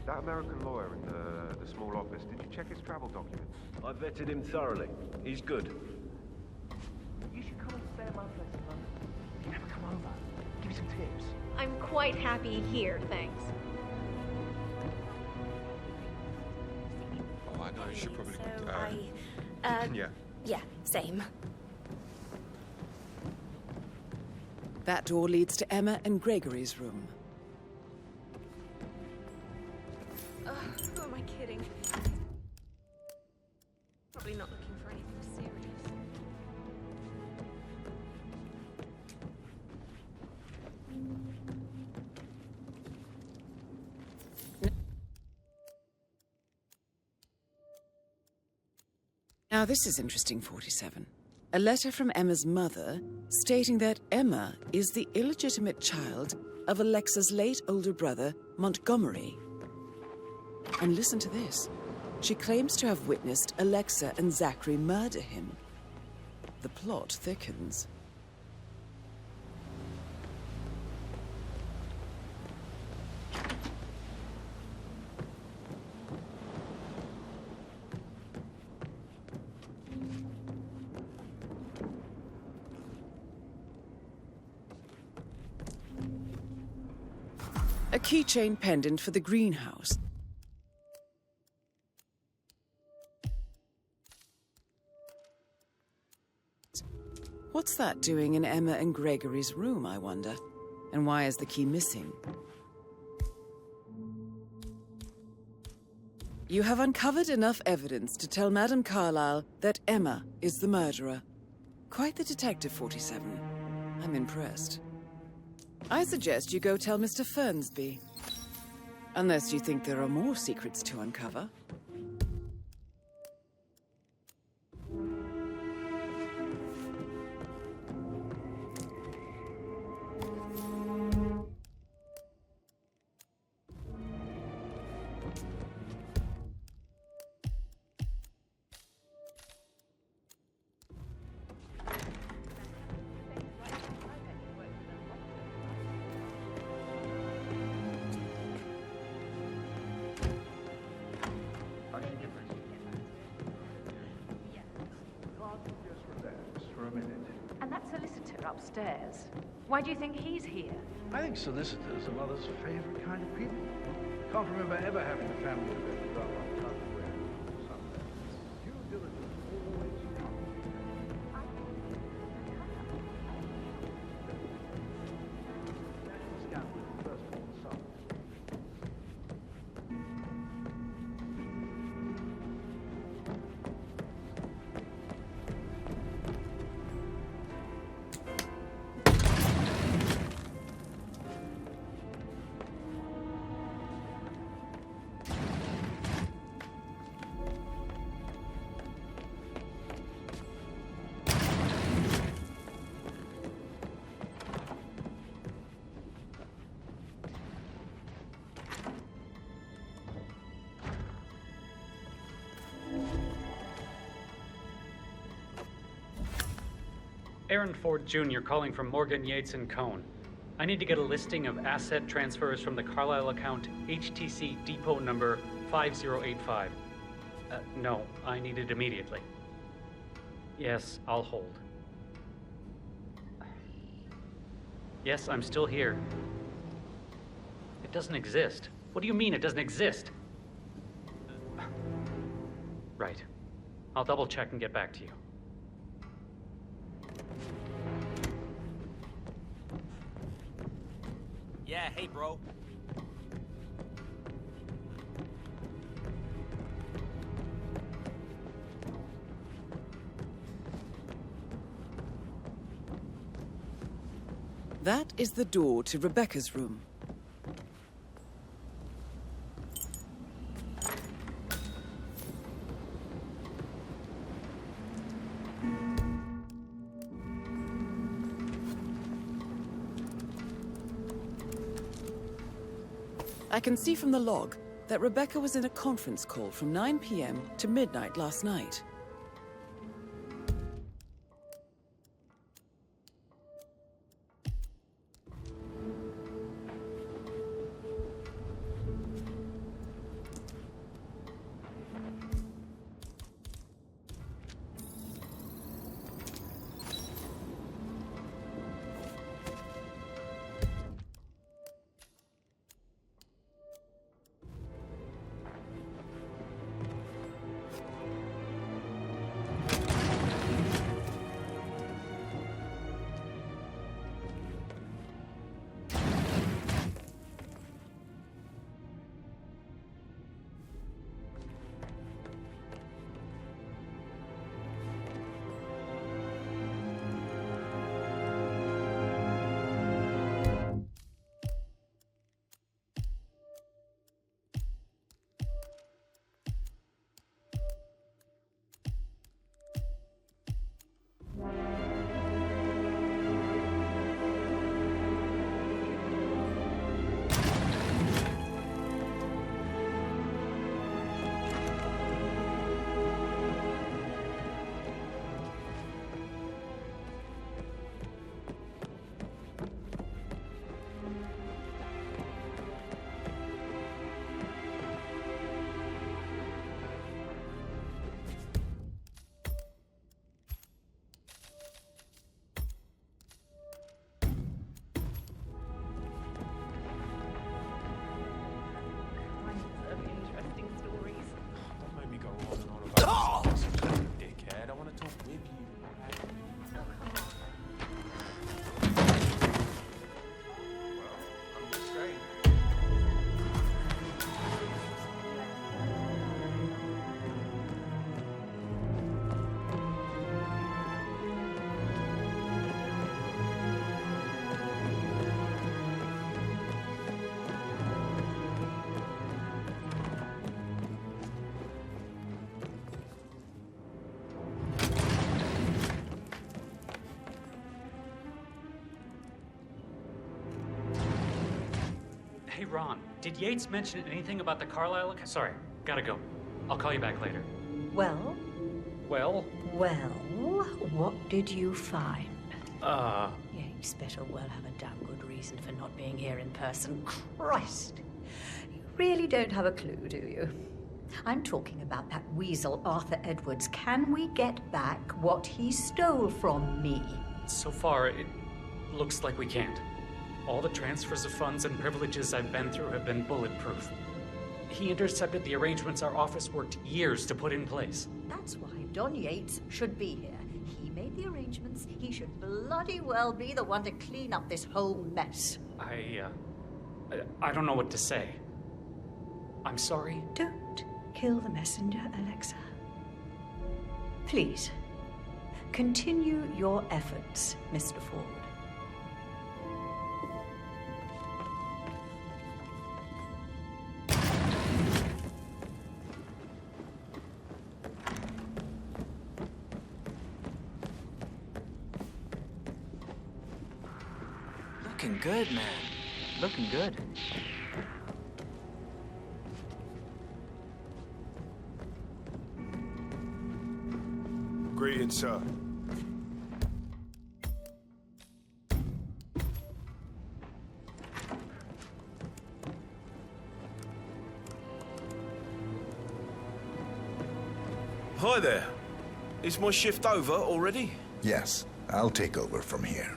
That American lawyer in the small office, did you check his travel documents? I vetted him thoroughly. He's good. You should come and stay at my place in London. You never come over. Give me some tips. I'm quite happy here, thanks. Oh, I know. You should probably. Yeah. Yeah, same. That door leads to Emma and Gregory's room. Who am I kidding? Probably not looking for anything serious. Now this is interesting, 47. A letter from Emma's mother stating that Emma is the illegitimate child of Alexa's late older brother, Montgomery. And listen to this. She claims to have witnessed Alexa and Zachary murder him. The plot thickens. A keychain pendant for the greenhouse. What's that doing in Emma and Gregory's room, I wonder? And why is the key missing? You have uncovered enough evidence to tell Madame Carlyle that Emma is the murderer. Quite the detective, 47. I'm impressed. I suggest you go tell Mr. Fernsby. Unless you think there are more secrets to uncover. Upstairs. Why do you think he's here? I think solicitors are mother's favorite kind of people. Can't remember ever having a family event without one cousin wearing something. Due diligence always counts. Aaron Ford Jr. calling from Morgan, Yates & Cohn. I need to get a listing of asset transfers from the Carlisle account HTC depot number 5085. No, I need it immediately. Yes, I'll hold. Yes, I'm still here. It doesn't exist. What do you mean it doesn't exist? Right. I'll double check and get back to you. Yeah, hey, bro. That is the door to Rebecca's room. I can see from the log that Rebecca was in a conference call from 9 p.m. to midnight last night. Hey, Ron, did Yates mention anything about the Carlisle account? Sorry, gotta go. I'll call you back later. Well? Well? Well, what did you find? Yates better well have a damn good reason for not being here in person. Christ! You really don't have a clue, do you? I'm talking about that weasel, Arthur Edwards. Can we get back what he stole from me? So far, it looks like we can't. All the transfers of funds and privileges I've been through have been bulletproof. He intercepted the arrangements our office worked years to put in place. That's why Don Yates should be here. He made the arrangements. He should bloody well be the one to clean up this whole mess. I don't know what to say. I'm sorry. Don't kill the messenger, Alexa. Please, continue your efforts, Mr. Ford. Looking good, man. Looking good. Greetings, sir. Hi there. Is my shift over already? Yes, I'll take over from here.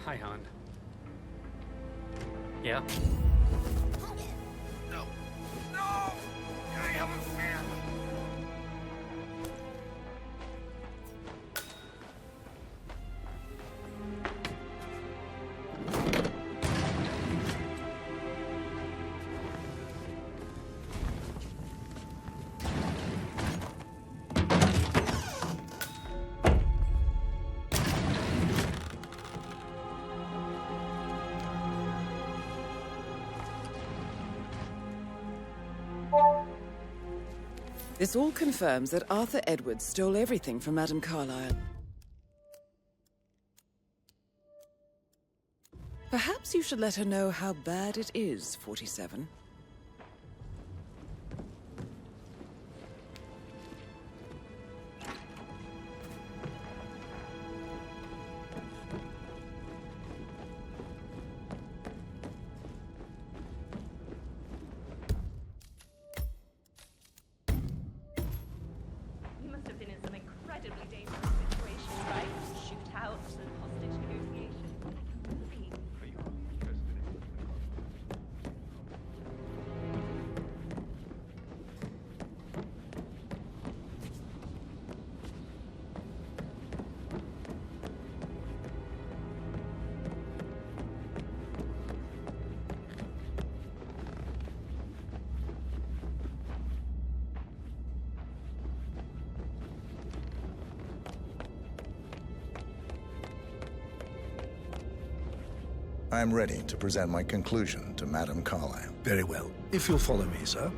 Hi, Han. Yeah? No! No! I have a fan! This all confirms that Arthur Edwards stole everything from Madame Carlyle. Perhaps you should let her know how bad it is, 47. I'm ready to present my conclusion to Madame Carlyle. Very well. If you'll follow me, sir.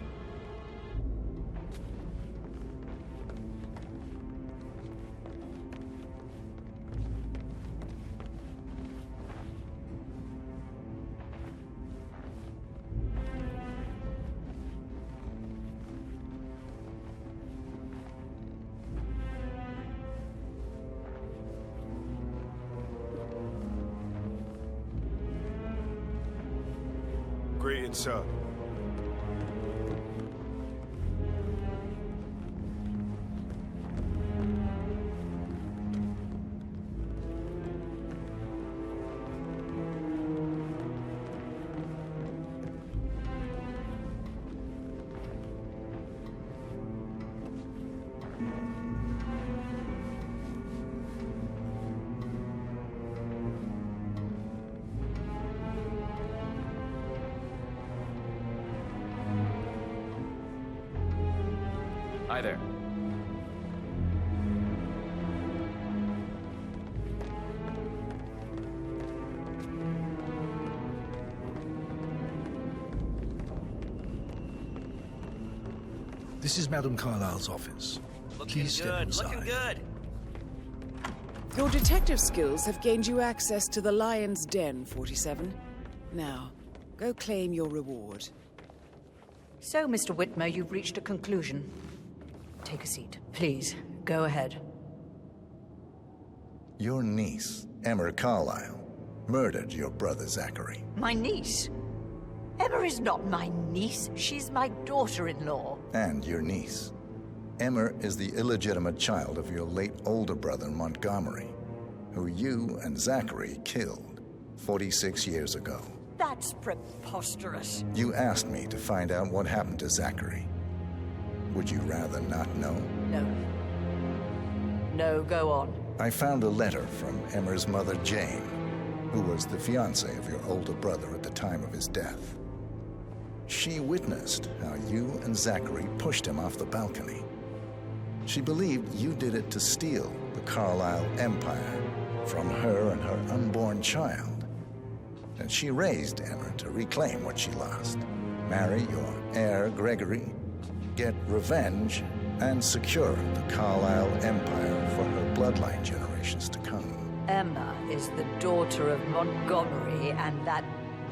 Greetings, sir. Hi there. This is Madame Carlyle's office. Please step inside. Looking good. Your detective skills have gained you access to the Lion's Den, 47. Now, go claim your reward. So, Mr. Whitmer, you've reached a conclusion. Take a seat. Please, go ahead. Your niece, Emma Carlyle, murdered your brother Zachary. My niece? Emma is not my niece. She's my daughter-in-law. And your niece. Emma is the illegitimate child of your late older brother Montgomery, who you and Zachary killed 46 years ago. That's preposterous. You asked me to find out what happened to Zachary. Would you rather not know? No. No, go on. I found a letter from Emma's mother, Jane, who was the fiancée of your older brother at the time of his death. She witnessed how you and Zachary pushed him off the balcony. She believed you did it to steal the Carlyle empire from her and her unborn child. And she raised Emma to reclaim what she lost, marry your heir, Gregory, get revenge, and secure the Carlyle empire for her bloodline generations to come. Emma is the daughter of Montgomery and that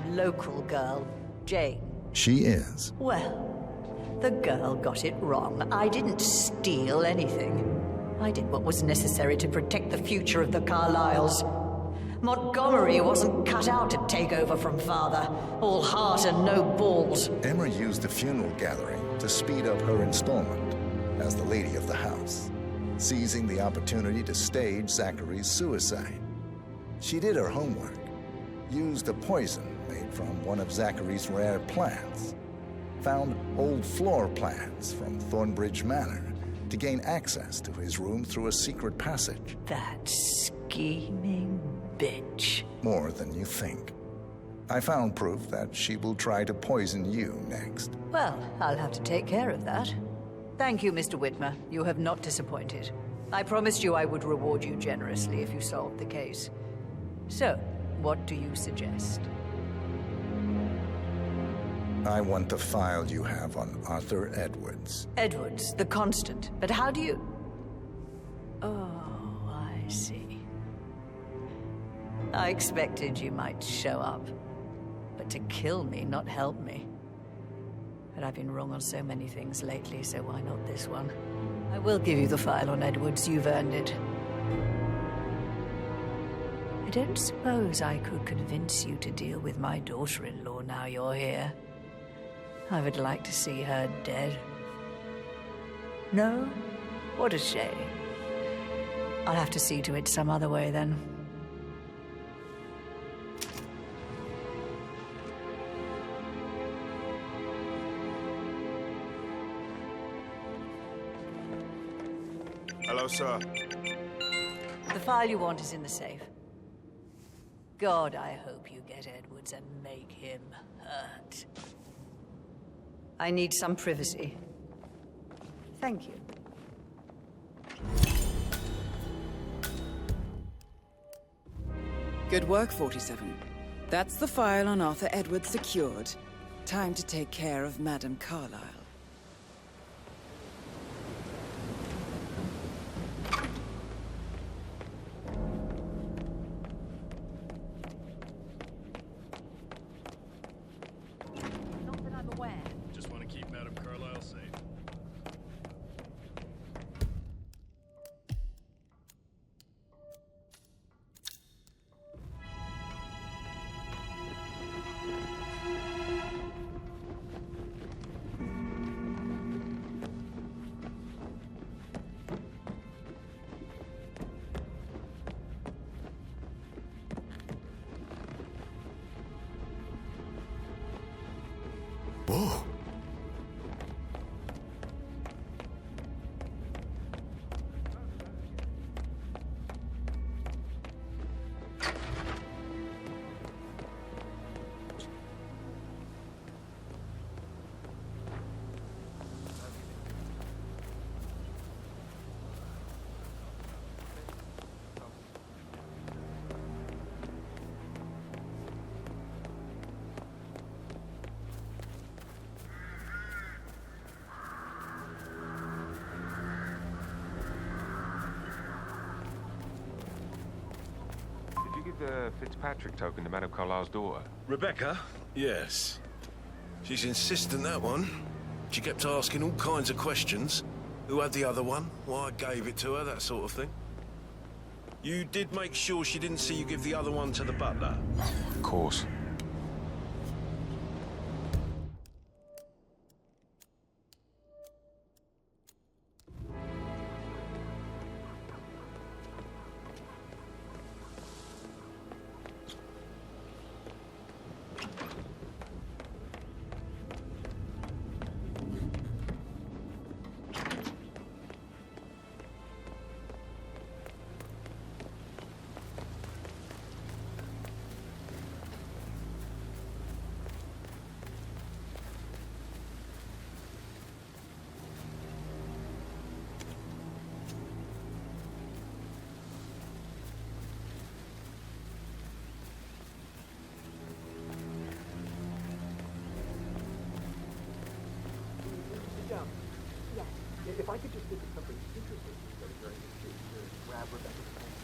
local girl, Jane. She is. Well, the girl got it wrong. I didn't steal anything. I did what was necessary to protect the future of the Carlyles. Montgomery wasn't cut out to take over from Father. All heart and no balls. Emma used the funeral gathering to speed up her installment as the lady of the house, seizing the opportunity to stage Zachary's suicide. She did her homework, used a poison made from one of Zachary's rare plants, found old floor plans from Thornbridge Manor to gain access to his room through a secret passage. That scheming bitch. More than you think. I found proof that she will try to poison you next. Well, I'll have to take care of that. Thank you, Mr. Whitmer. You have not disappointed. I promised you I would reward you generously if you solved the case. So, what do you suggest? I want the file you have on Arthur Edwards. Edwards, the constant. But how do you... Oh, I see. I expected you might show up. But to kill me, not help me. But I've been wrong on so many things lately, so why not this one? I will give you the file on Edwards. You've earned it. I don't suppose I could convince you to deal with my daughter-in-law now you're here. I would like to see her dead. No? What a shame. I'll have to see to it some other way then. Hello, sir. The file you want is in the safe. God, I hope you get Edwards and make him hurt. I need some privacy. Thank you. Good work, 47. That's the file on Arthur Edwards secured. Time to take care of Madame Carlyle. Whoa. The Fitzpatrick token to Madame Carlyle's daughter. Rebecca? Yes. She's insistent, that one. She kept asking all kinds of questions. Who had the other one? Why I gave it to her, that sort of thing. You did make sure she didn't see you give the other one to the butler? Of course. If I could just think of something interesting during this to grab Rebecca's attention.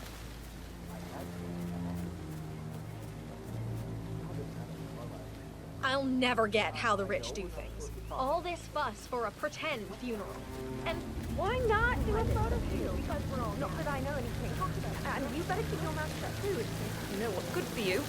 I'll never get how the rich do things. All this fuss for a pretend funeral. And why not do a photo shoot? Because we're all not that I know anything. And you better keep your mouth shut too. You know what's good for you.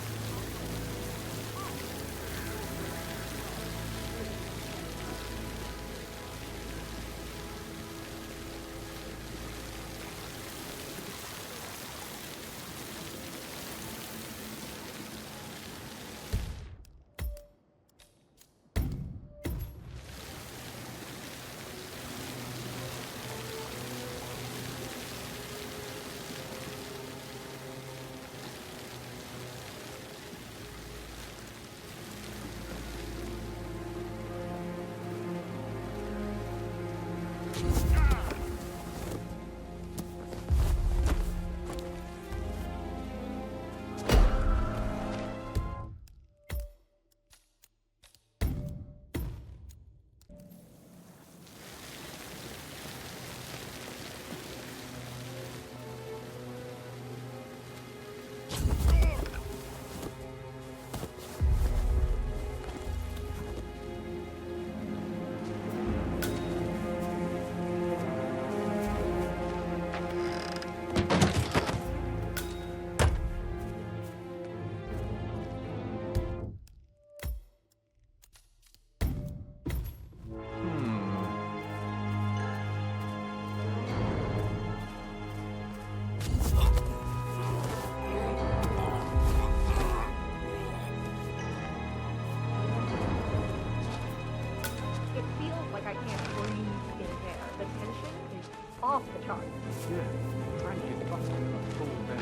Off the charts. Yeah, trying to get busted on full bench.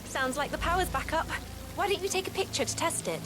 Sounds like the power's back up. Why don't you take a picture to test it?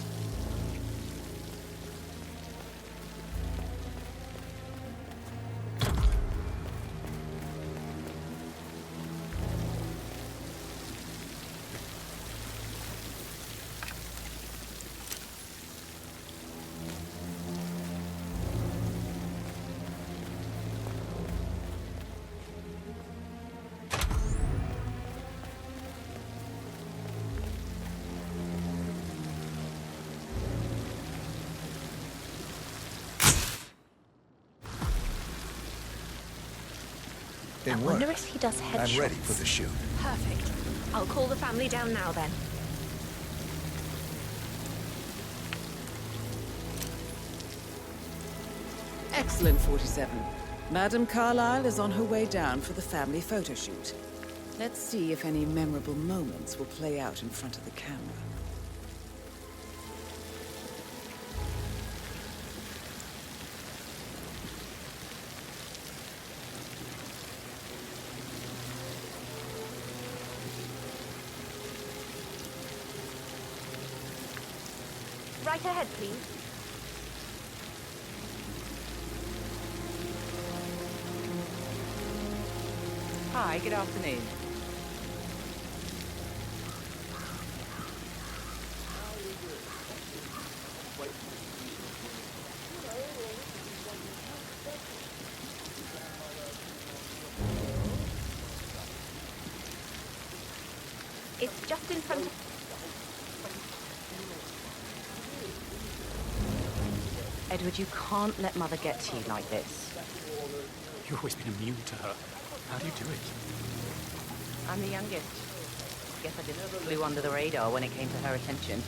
It I worked. wonder if he does headshots. I'm ready for the shoot. Perfect. I'll call the family down now then. Excellent, 47. Madame Carlyle is on her way down for the family photo shoot. Let's see if any memorable moments will play out in front of the camera. Right ahead, please. Hi, good afternoon. It's just in front of... Edward, you can't let Mother get to you like this. You've always been immune to her. How do you do it? I'm the youngest. Guess I just flew under the radar when it came to her attention.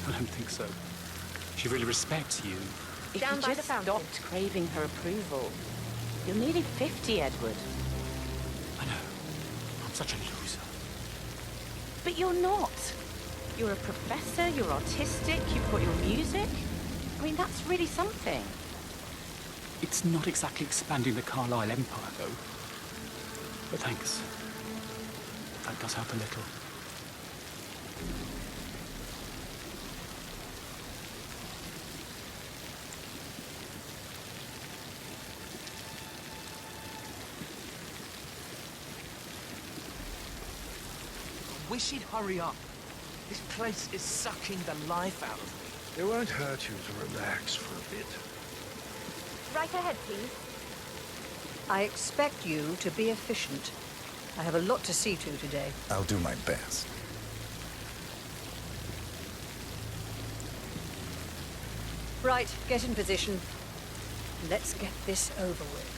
I don't think so. She really respects you. If Down you by just the fountain. stopped craving her approval, you're nearly 50, Edward. I know. I'm such a loser. But you're not. You're a professor, you're artistic, you've got your music. I mean, that's really something. It's not exactly expanding the Carlisle Empire, though. But thanks. That does help a little. I wish he'd hurry up. This place is sucking the life out of me. It won't hurt you to relax for a bit. Right ahead, please. I expect you to be efficient. I have a lot to see to today. I'll do my best. Right, get in position. Let's get this over with.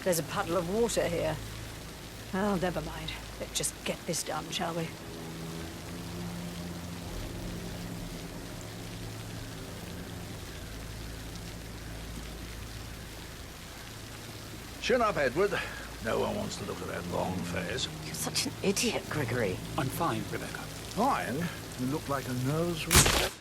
There's a puddle of water here. Oh, never mind. Let's just get this done, shall we? Chin up, Edward. No one wants to look at that long face. You're such an idiot, Gregory. I'm fine, Rebecca. Fine? You look like a nervous wreck.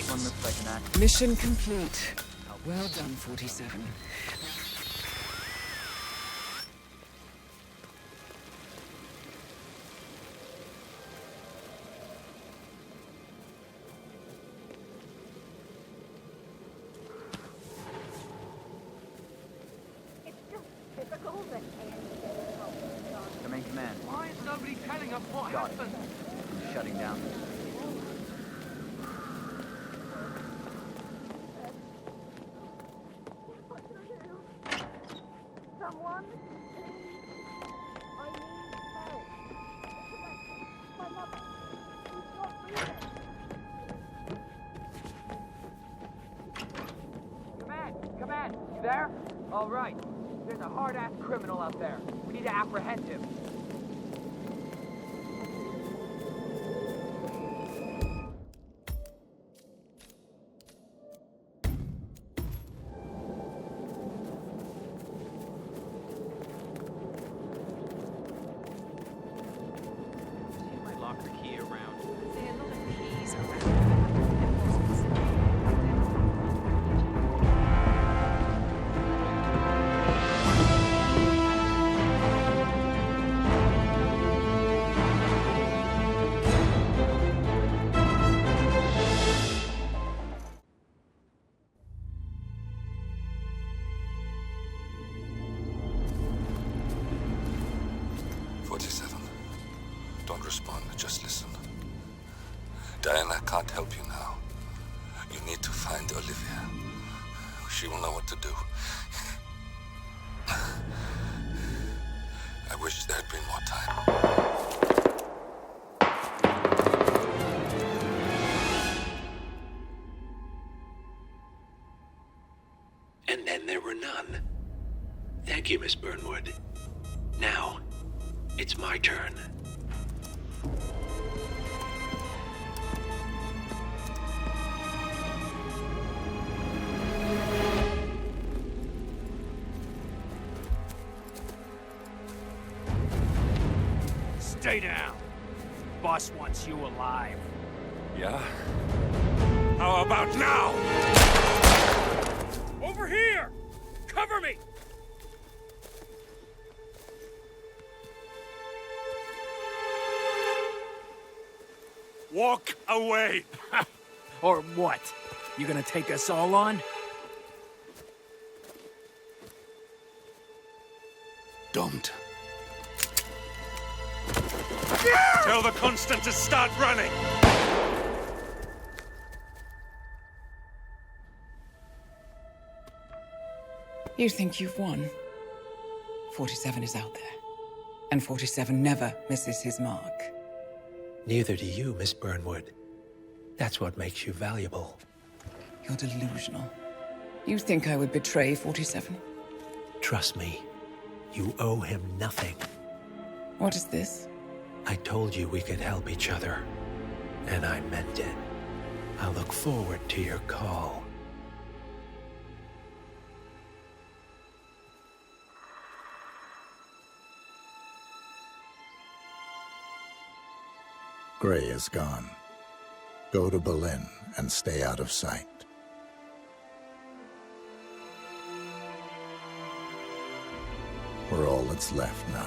One looks like an act. Mission complete. Well done, 47. It's just typical that Come in, command. Why is nobody telling us what Got it. happened? I'm shutting down. Someone, I need help. My mother, she's not breathing. Command, you there? All right. There's a hard-ass criminal out there. We need to apprehend him. My locker key around. There are a lot of keys around. Don't respond, just listen. Diana can't help you now. You need to find Olivia. She will know what to do. I wish there had been more time. And then there were none. Thank you, Miss Burnwood. Now, it's my turn. Stay down. Boss wants you alive. Yeah? How about now? Over here! Cover me! Walk away! Or what? You gonna take us all on? Don't. Tell the Constant to start running! You think you've won? 47 is out there. And 47 never misses his mark. Neither do you, Miss Burnwood. That's what makes you valuable. You're delusional. You think I would betray 47? Trust me, you owe him nothing. What is this? I told you we could help each other, and I meant it. I look forward to your call. Gray is gone. Go to Berlin and stay out of sight. We're all that's left now.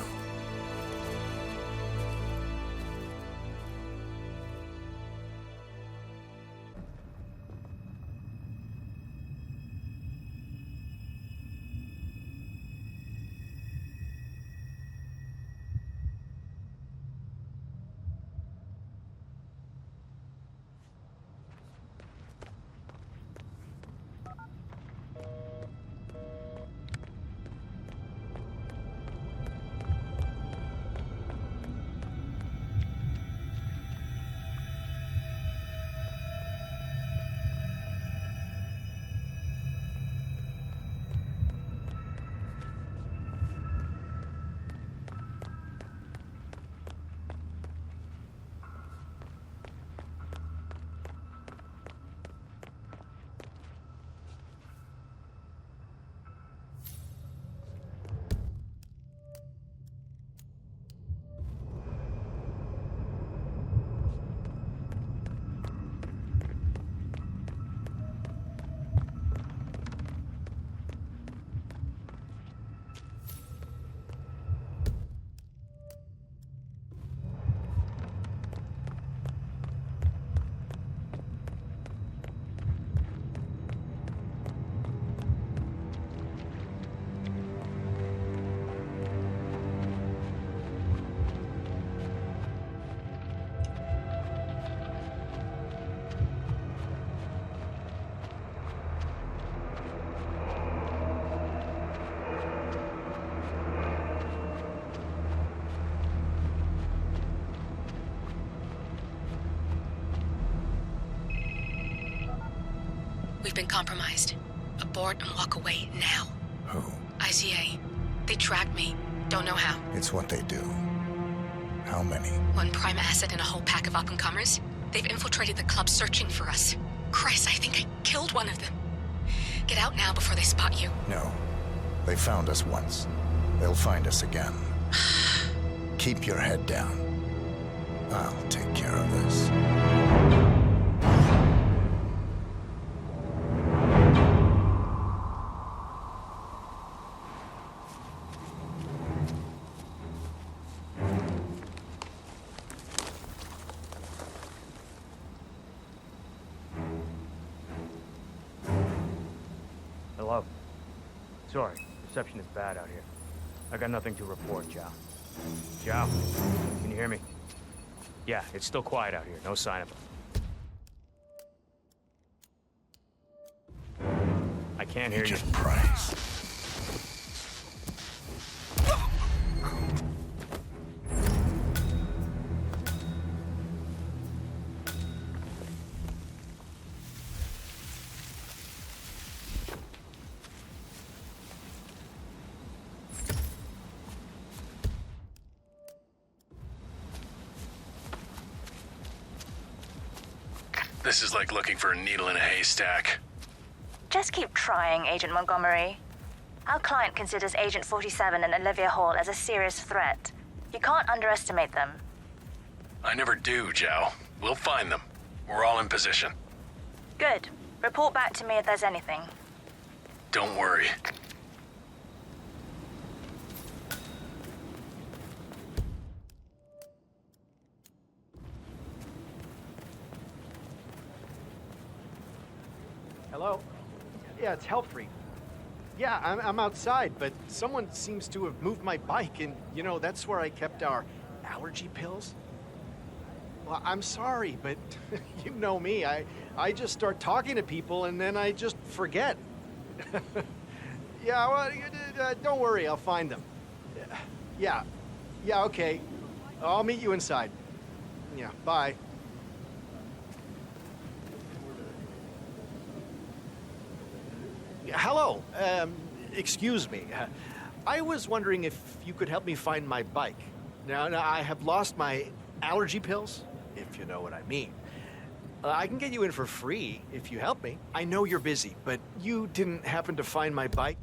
We've been compromised. Abort and walk away now. Who? ICA. They tracked me. Don't know how. It's what they do. How many? One prime asset and a whole pack of up-and-comers. They've infiltrated the club searching for us. Christ, I think I killed one of them. Get out now before they spot you. No. They found us once. They'll find us again. Keep your head down. I'll take care of this. Hello. Sorry, reception is bad out here. I got nothing to report, Zhao. Zhao, can you hear me? Yeah, it's still quiet out here. No sign of him. I can't hear you. Price. This is like looking for a needle in a haystack. Just keep trying, Agent Montgomery. Our client considers Agent 47 and Olivia Hall as a serious threat. You can't underestimate them. I never do, Zhao. We'll find them. We're all in position. Good. Report back to me if there's anything. Don't worry. Hello? Yeah, it's Hellfree. Yeah, I'm outside, but someone seems to have moved my bike, and, you know, that's where I kept our allergy pills. Well, I'm sorry, but you know me. I just start talking to people, and then I just forget. Yeah, well, don't worry, I'll find them. Yeah, okay. I'll meet you inside. Yeah, bye. hello. Excuse me. I was wondering if you could help me find my bike. Now, I have lost my allergy pills, if you know what I mean. I can get you in for free if you help me. I know you're busy, but you didn't happen to find my bike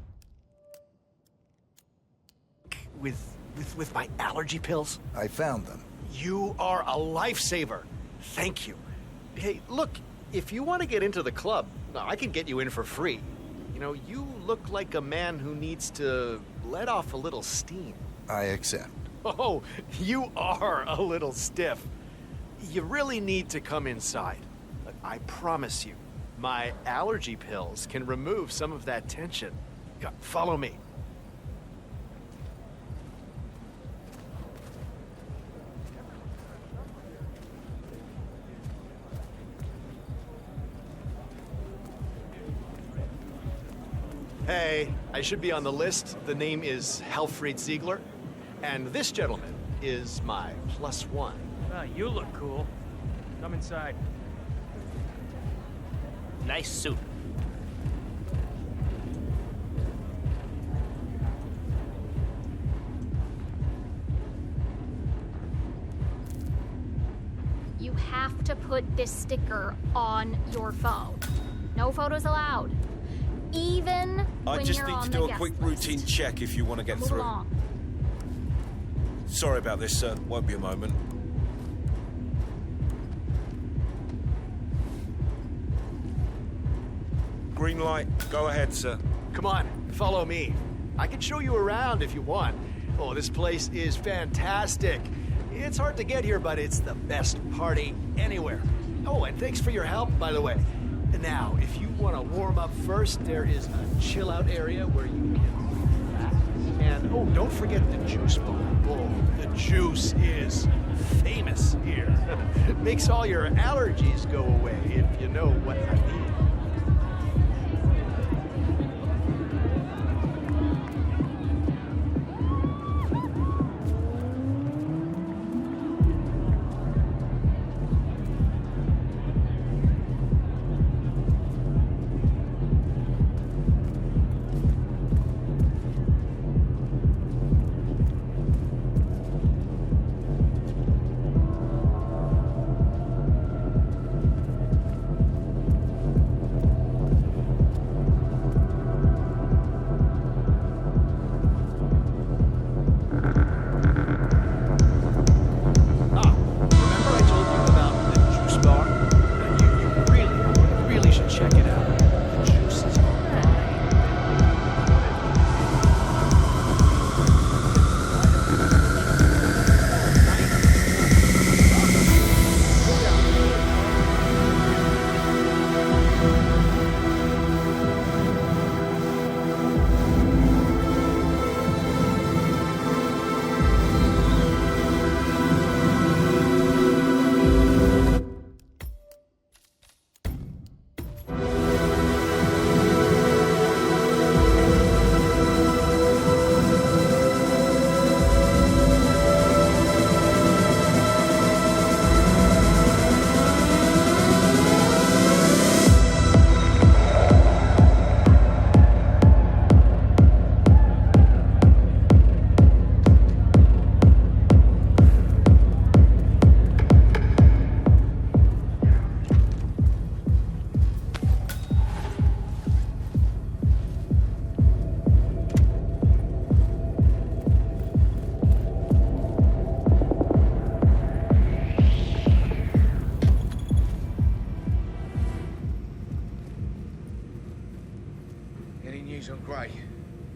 with my allergy pills? I found them. You are a lifesaver. Thank you. Hey, look, if you want to get into the club, I can get you in for free. You know, you look like a man who needs to let off a little steam. I accept. Oh, you are a little stiff. You really need to come inside. I promise you, my allergy pills can remove some of that tension. Follow me. Hey, I should be on the list. The name is Helfried Ziegler, and this gentleman is my +1. You look cool. Come inside. Nice suit. You have to put this sticker on your phone. No photos allowed. Even I when just you're need on to the do a guest quick list. routine check if you want to get Move through. along. Sorry about this, sir. Won't be a moment. Green light. Go ahead, sir. Come on, follow me. I can show you around if you want. Oh, this place is fantastic. It's hard to get here, but it's the best party anywhere. Oh, and thanks for your help, by the way. And now, if you want to warm up first, there is a chill-out area where you can relax. And, oh, don't forget the juice bar. Oh, the juice is famous here. It makes all your allergies go away, if you know what I mean.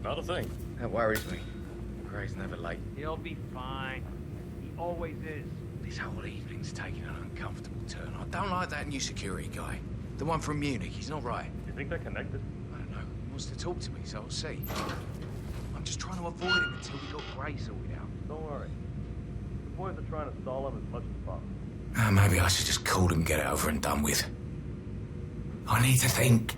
Not a thing. That worries me. Gray's never late. He'll be fine. He always is. This whole evening's taking an uncomfortable turn. I don't like that new security guy. The one from Munich. He's not right. You think they're connected? I don't know. He wants to talk to me, so I'll see. I'm just trying to avoid him until we got Gray sorted out. Don't worry. The boys are trying to stall him as much as possible. Maybe I should just call him and get it over and done with. I need to think.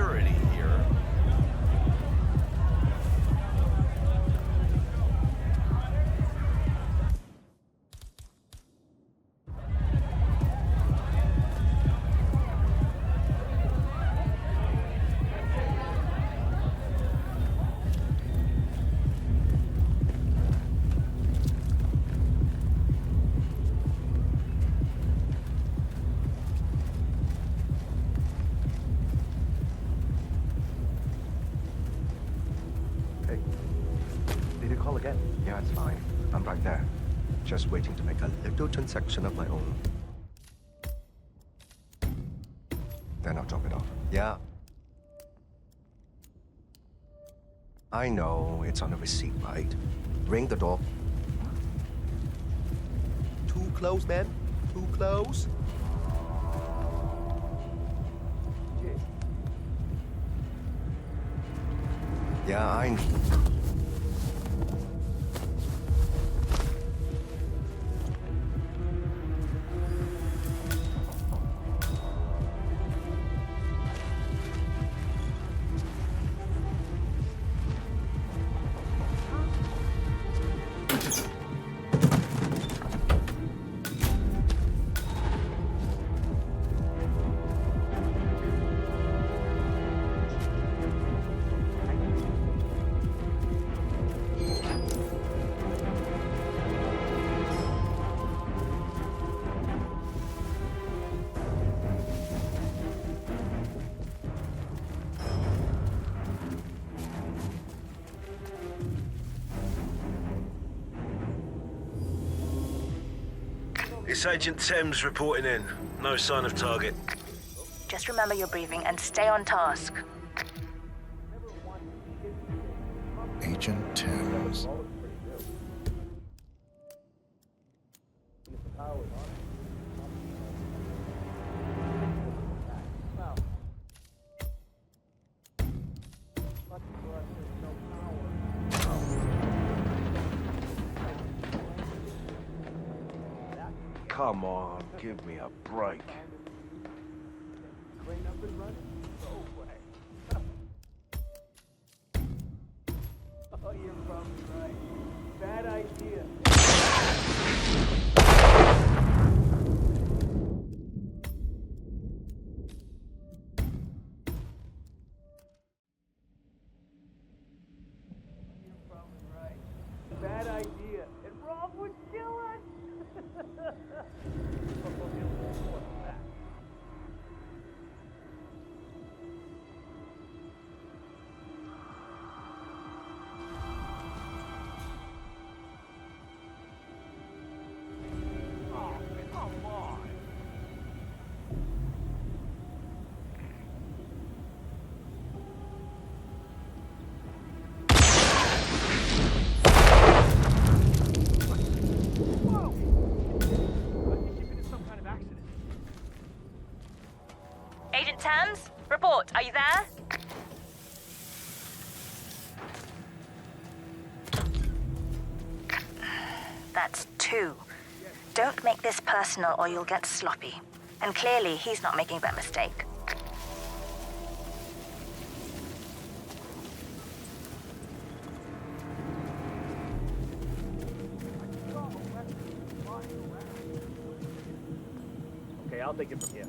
security here. Yeah, it's fine. I'm right there. Just waiting to make a little transaction of my own. Then I'll drop it off. Yeah. I know, it's on the receipt, right? Ring the door. Too close, man. Too close. Yeah, I... It's Agent Thames reporting in. No sign of target. Just remember your briefing and stay on task. Agent Thames. Come on, give me a break. Oh, you're probably right. Bad idea. You're probably right. Bad idea. And Rob would kill us. Agent Thames, report. Are you there? That's 2. Don't make this personal or you'll get sloppy. And clearly, he's not making that mistake. Okay, I'll take it from here.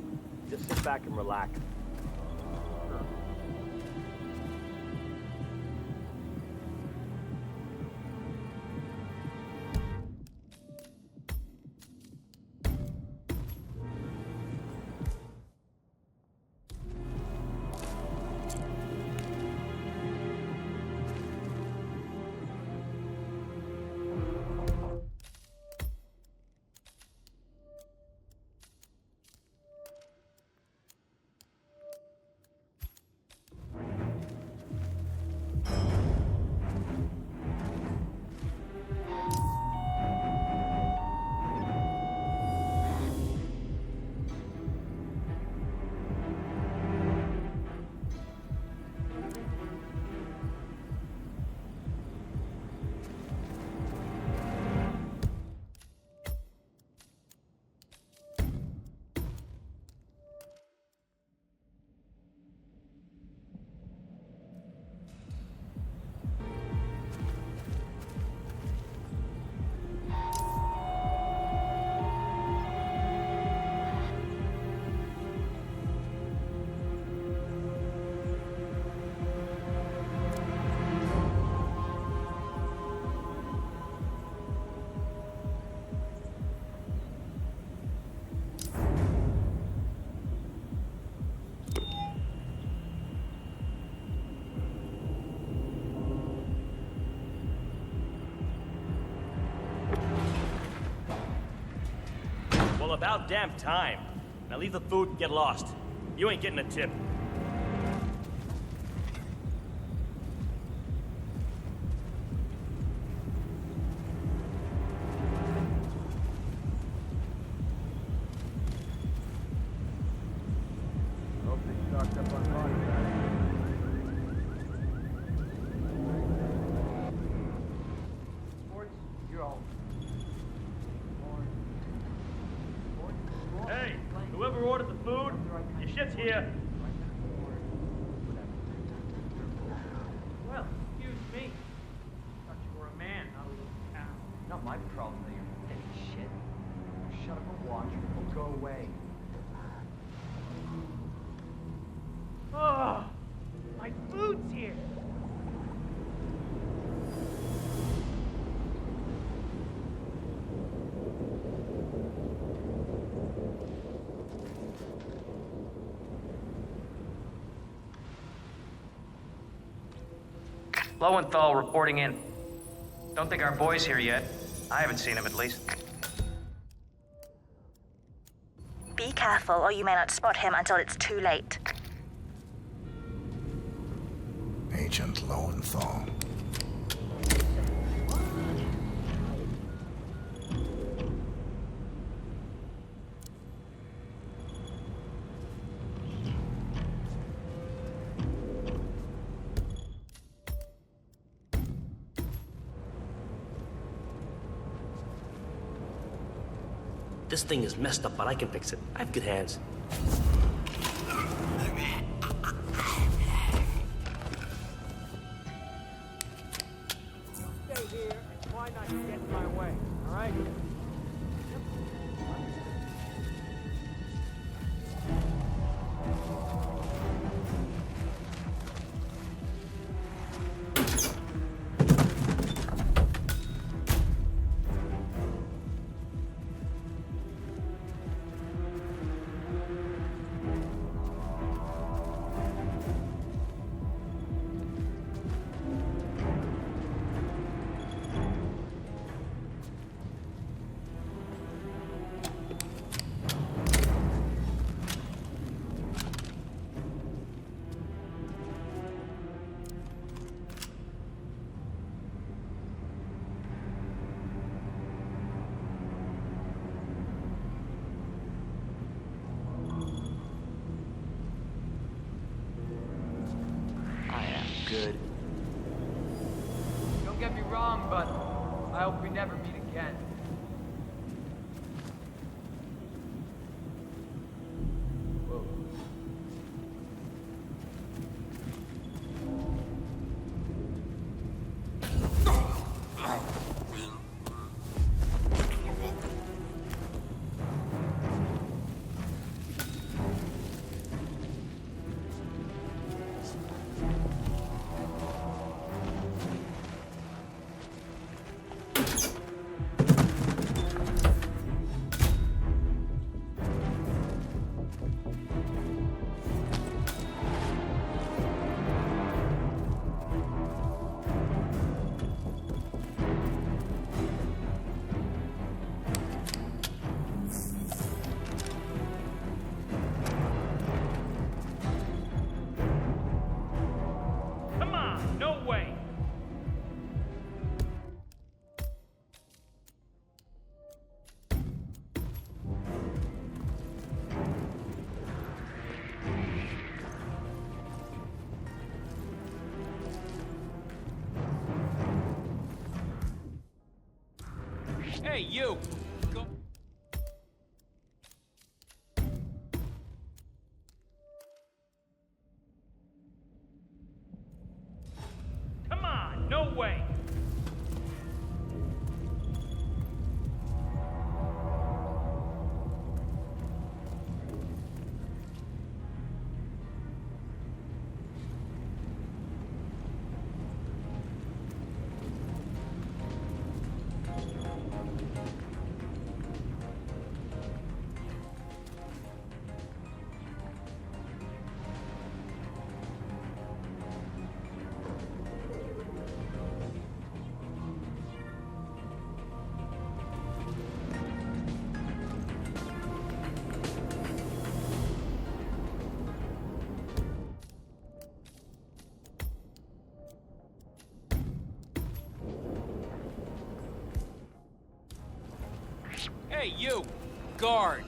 Just sit back and relax. Well, about damn time. Now leave the food and get lost. You ain't getting a tip. Hey, whoever ordered the food, your shit's here. Well, excuse me. Thought you were a man, not a little cow. Not my problem that you're petty shit. Shut up and watch, or go away. Oh, my food's here. Lowenthal reporting in. Don't think our boy's here yet. I haven't seen him, at least. Be careful, or you may not spot him until it's too late. Agent Lowenthal. This thing is messed up, but I can fix it. I have good hands. Stay here and try not to get in my way, all right? Good. Don't get me wrong, but I hope we never meet again. Whoa. Hey, you! Go. Come on, no way! guard.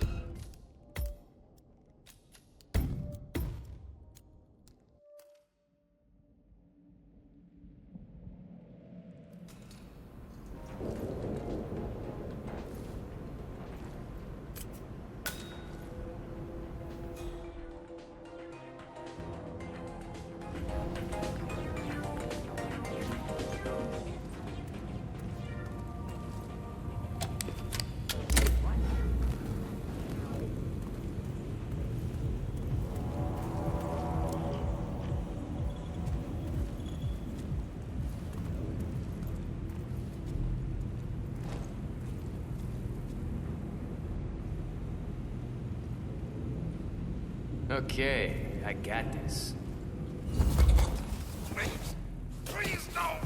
Okay, I got this. Please, no!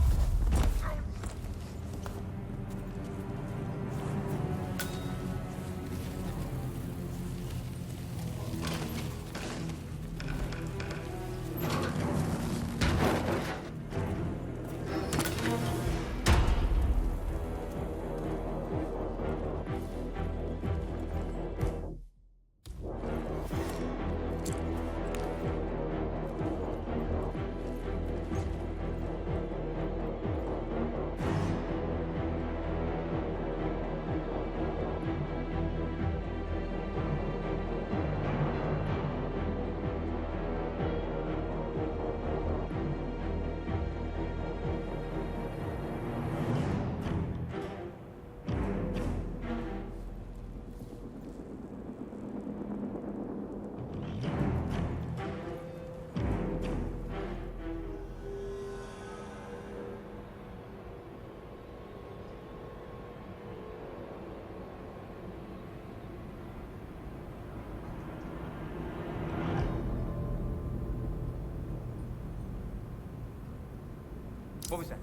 What was that?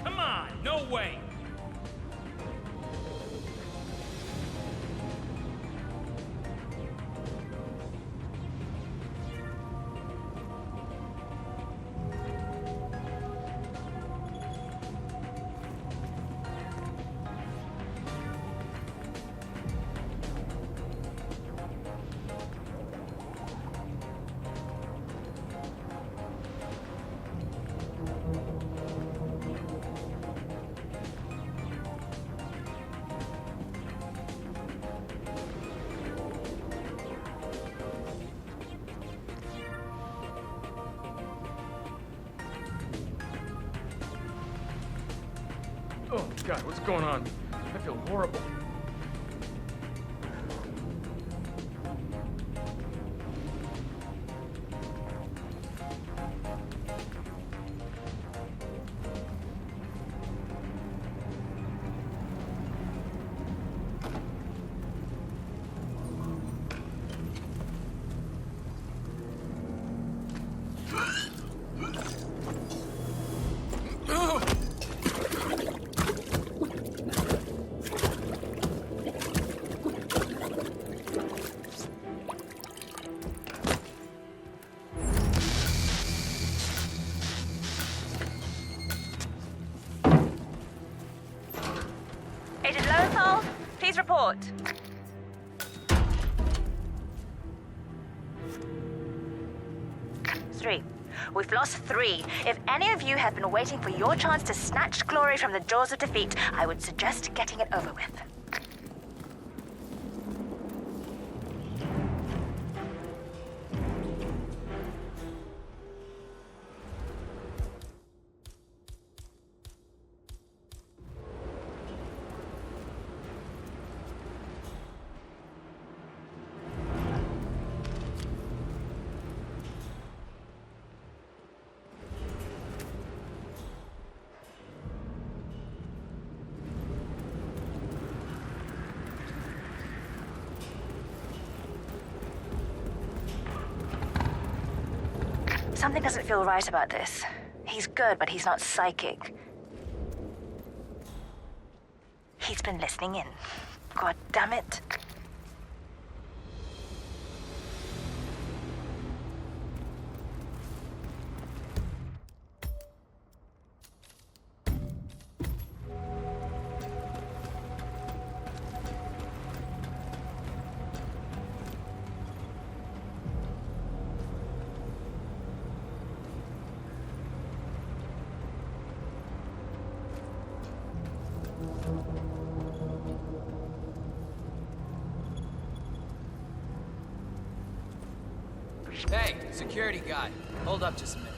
Come on, no way. Oh, God, what's going on? I feel horrible. Please report. Three. We've lost 3. If any of you have been waiting for your chance to snatch glory from the jaws of defeat, I would suggest getting it over with. Something doesn't feel right about this. He's good, but he's not psychic. He's been listening in. God damn it. Hey, security guy. Hold up just a minute.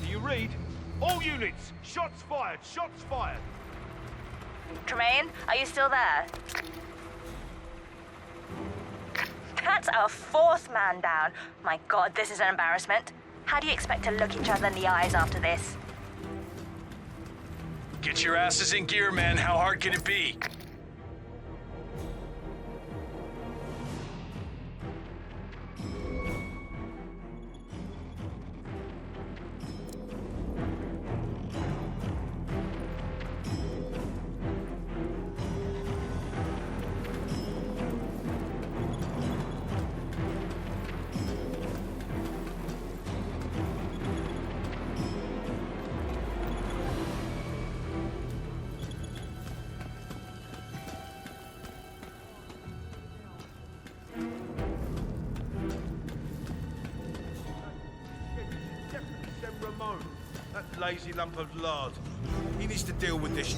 Do you read? All units! Shots fired! Shots fired! Tremaine, are you still there? That's our fourth man down. My God, this is an embarrassment. How do you expect to look each other in the eyes after this? Get your asses in gear, men. How hard can it be? That lazy lump of lard. He needs to deal with this.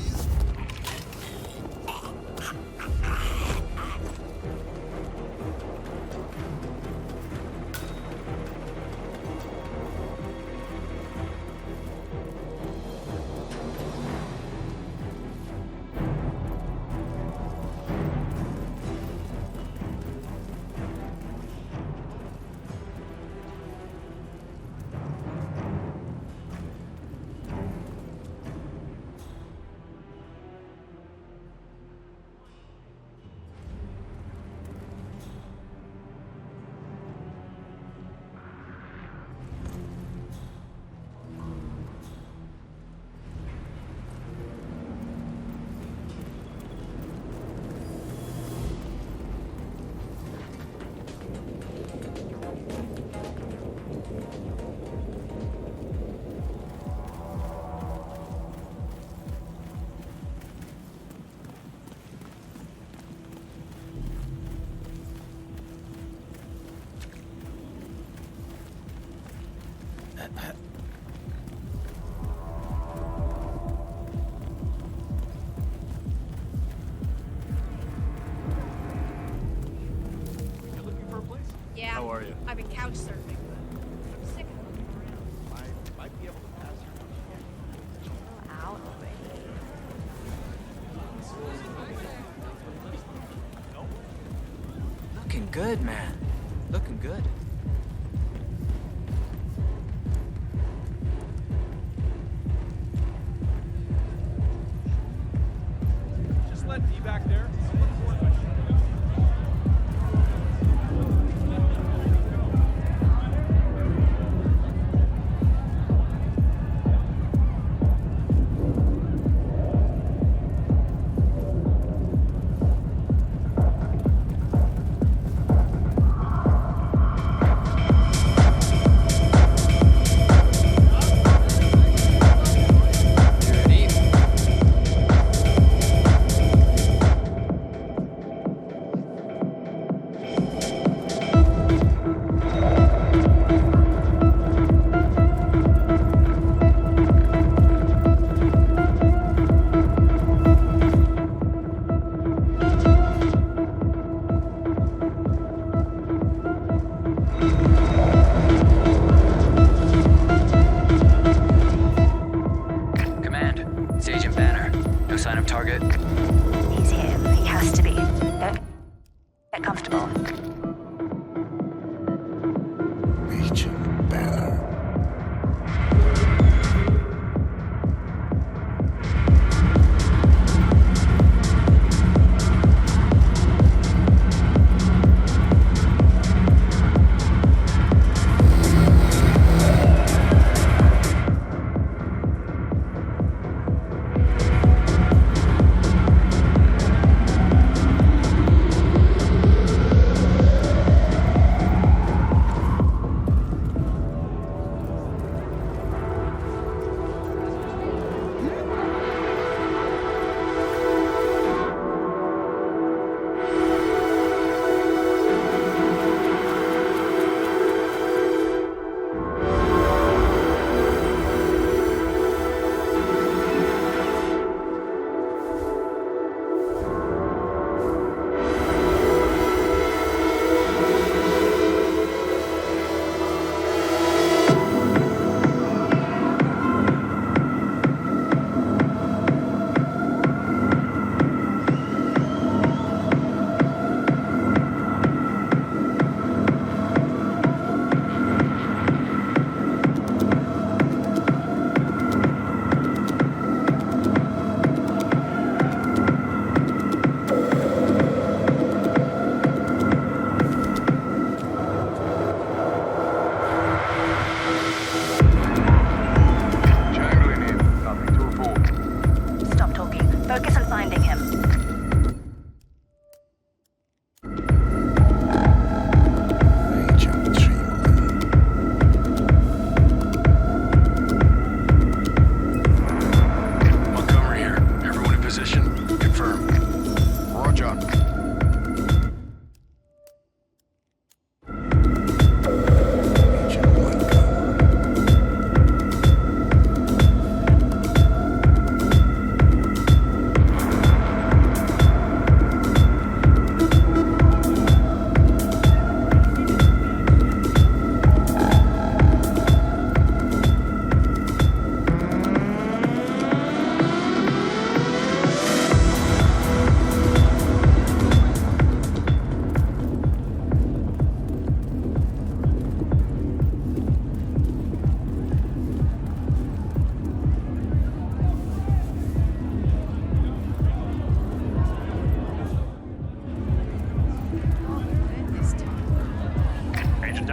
Yeah. How are you? I've been couch surfing, but I'm sick of looking around. I might be able to pass you. Chill out, baby. Looking good, man. Looking good. Just let D back there.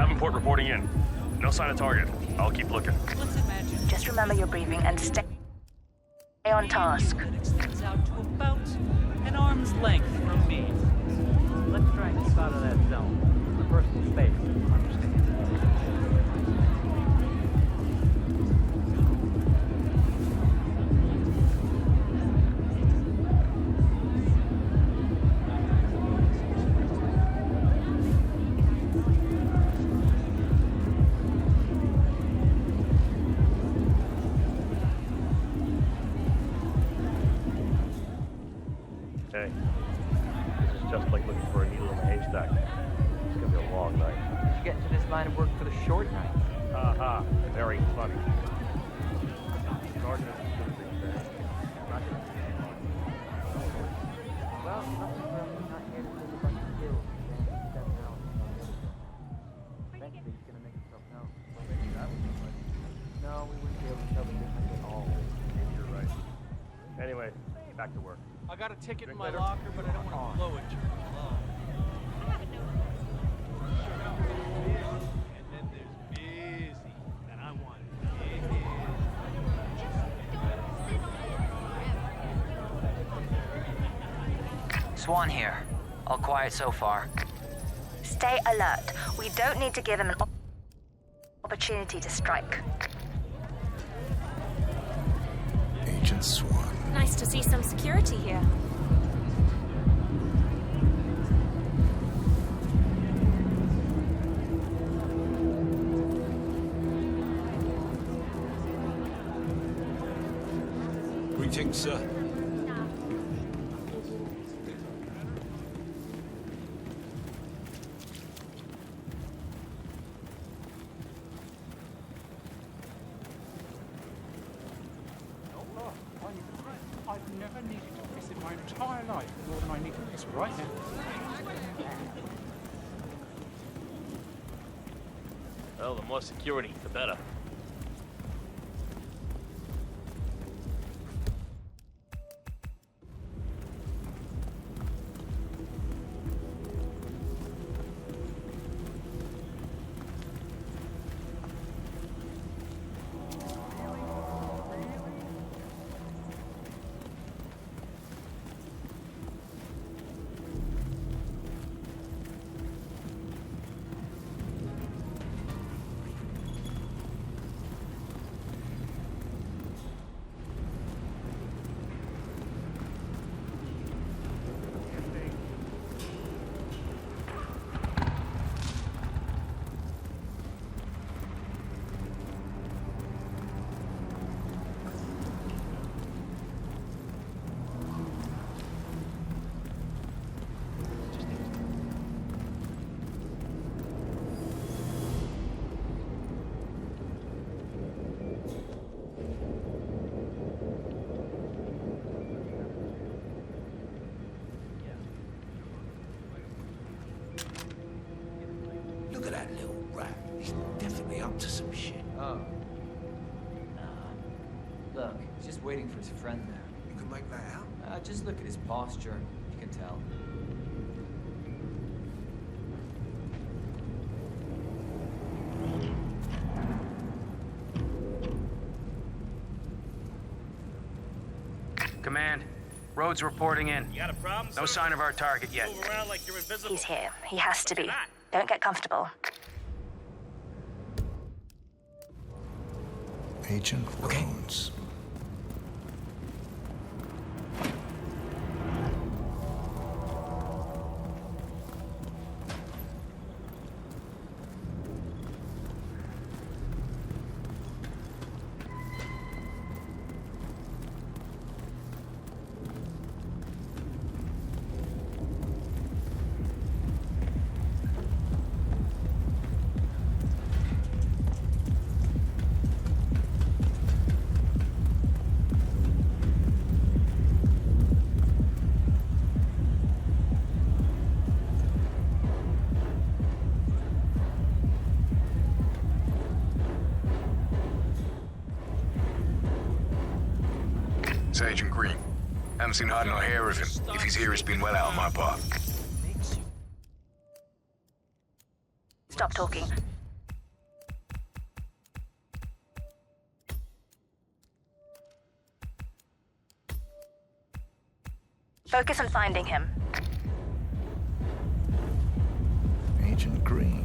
Davenport reporting in. No sign of target. I'll keep looking. Let's imagine. Just remember your briefing and stay on task. That extends out to about an arm's length from me. Let's try and keep out of that zone. Personal space. Understand? Hey, this is just like looking for a needle in a haystack. It's gonna be a long night. You get into this line of work for the short night. Haha, very funny. Target is a good thing, man. Not gonna be fun. Well, nothing really not yet. There's a bunch of skills. Then 7 hours. Eventually, he's gonna make himself known. Well, maybe that would be right. No, we wouldn't be able to tell the difference at all. Maybe you're right. Anyway, back to work. I got a ticket in my locker, but I don't want to blow it. And then there's busy, and I want it. Swan here. All quiet so far. Stay alert. We don't need to give him an opportunity to strike. Agent Swan. Nice to see some security here. Greetings, sir. I've never needed to piss in my entire life more than I need to piss right now. Well, the more security, the better. Look at that little rat. He's definitely up to some shit. Oh. Look, he's just waiting for his friend there. You can make that out? Just look at his posture. You can tell. Command, Rhodes reporting in. You got a problem, No sir? sign of our target yet. Move around like you're invisible. He's here. He has to be. Don't get comfortable. Agent Rhodes. It's Agent Green. Haven't seen hide nor hair of him. If he's here, it's been well out on my part. Stop talking. Focus on finding him. Agent Green.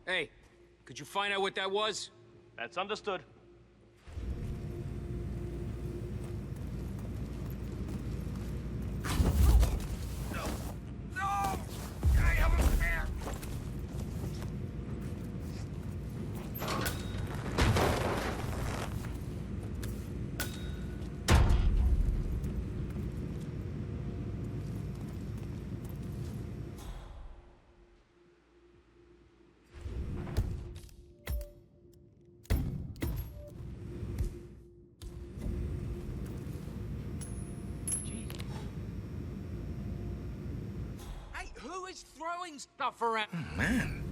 Hey, could you find out what that was? That's understood. Who is throwing stuff around? Oh, man.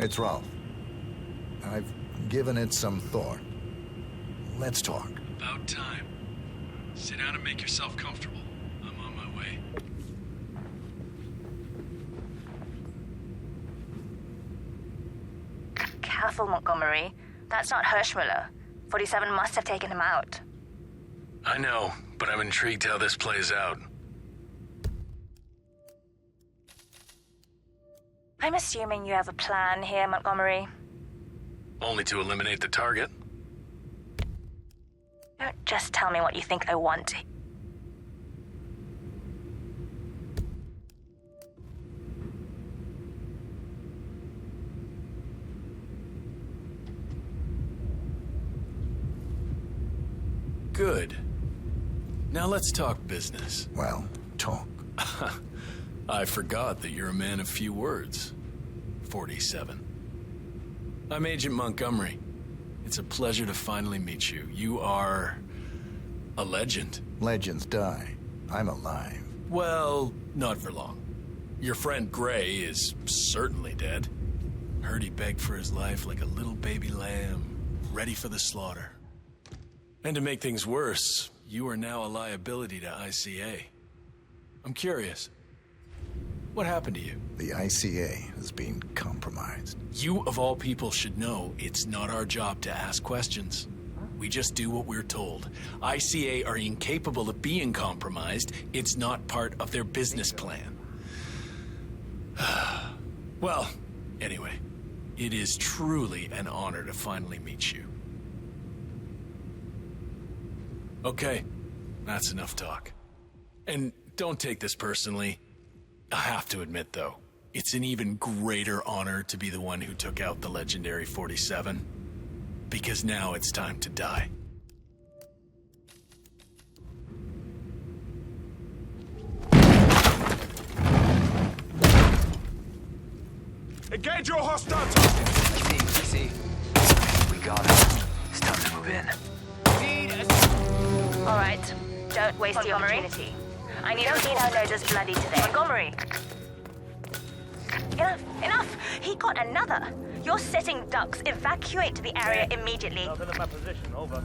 It's Ralph. I've given it some thought. Let's talk. About time. Sit down and make yourself comfortable. I'm on my way. Careful, Montgomery. That's not Hirschmuller. 47 must have taken him out. I know, but I'm intrigued how this plays out. I'm assuming you have a plan here, Montgomery. Only to eliminate the target. Don't just tell me what you think I want. Good. Now let's talk business. Well, talk. I forgot that you're a man of few words. 47. I'm Agent Montgomery. It's a pleasure to finally meet you. You are a legend. Legends die. I'm alive. Well, not for long. Your friend Gray is certainly dead. Heard he begged for his life like a little baby lamb, ready for the slaughter. And to make things worse, you are now a liability to ICA. I'm curious. What happened to you? The ICA has been compromised. You, of all people, should know it's not our job to ask questions. We just do what we're told. ICA are incapable of being compromised. It's not part of their business plan. Well, anyway, it is truly an honor to finally meet you. Okay, that's enough talk. And don't take this personally. I have to admit, though, it's an even greater honor to be the one who took out the legendary 47. Because now it's time to die. Engage your hostile target! See. We got it. It's time to move in. All right, don't waste the opportunity. I need our noses bloody today. Montgomery! Enough! He got another! You're sitting ducks. Evacuate to the area immediately. Nothing in my position, over.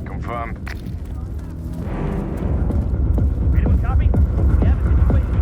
Confirmed. Anyone copy? We have a situation.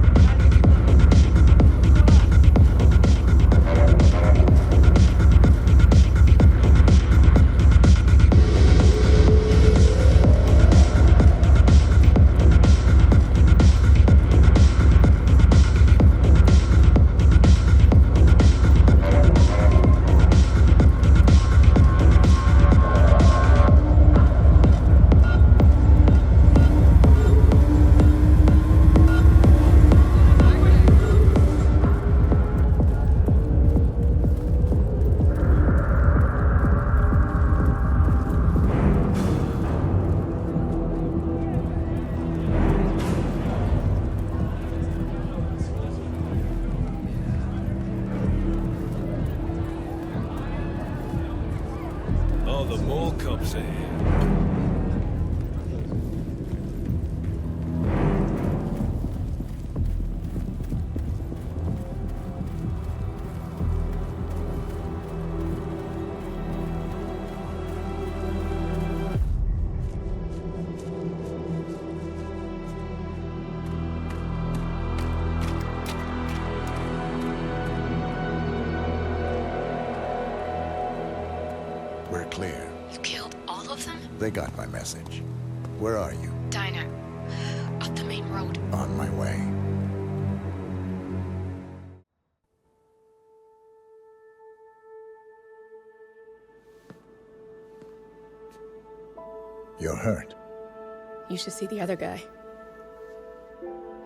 The mole cups ahead. We're clear. You killed all of them? They got my message. Where are you? Diner. Up the main road. On my way. You're hurt. You should see the other guy.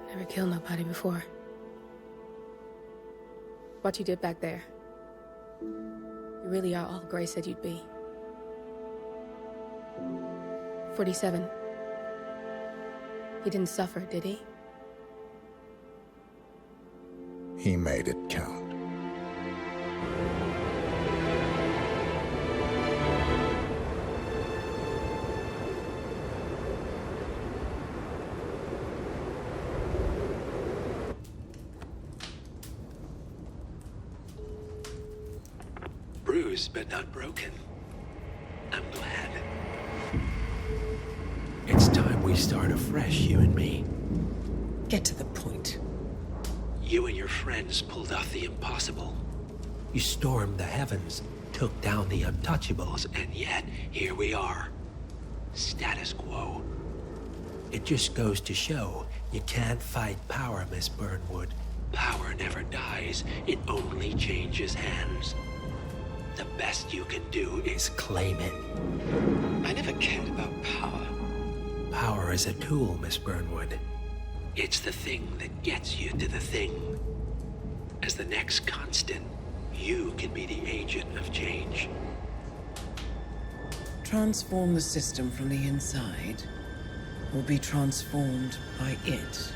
Never killed nobody before. What you did back there. You really are all Gray said you'd be. 47. He didn't suffer, did he? He made it count. Bruised but not broken. I'm glad. It's time we start afresh, you and me. Get to the point. You and your friends pulled off the impossible. You stormed the heavens, took down the untouchables, and yet here we are. Status quo. It just goes to show you can't fight power, Miss Burnwood. Power never dies, it only changes hands. The best you can do is claim it. I never cared about power. Power is a tool, Miss Burnwood. It's the thing that gets you to the thing. As the next constant, you can be the agent of change. Transform the system from the inside, or be transformed by it.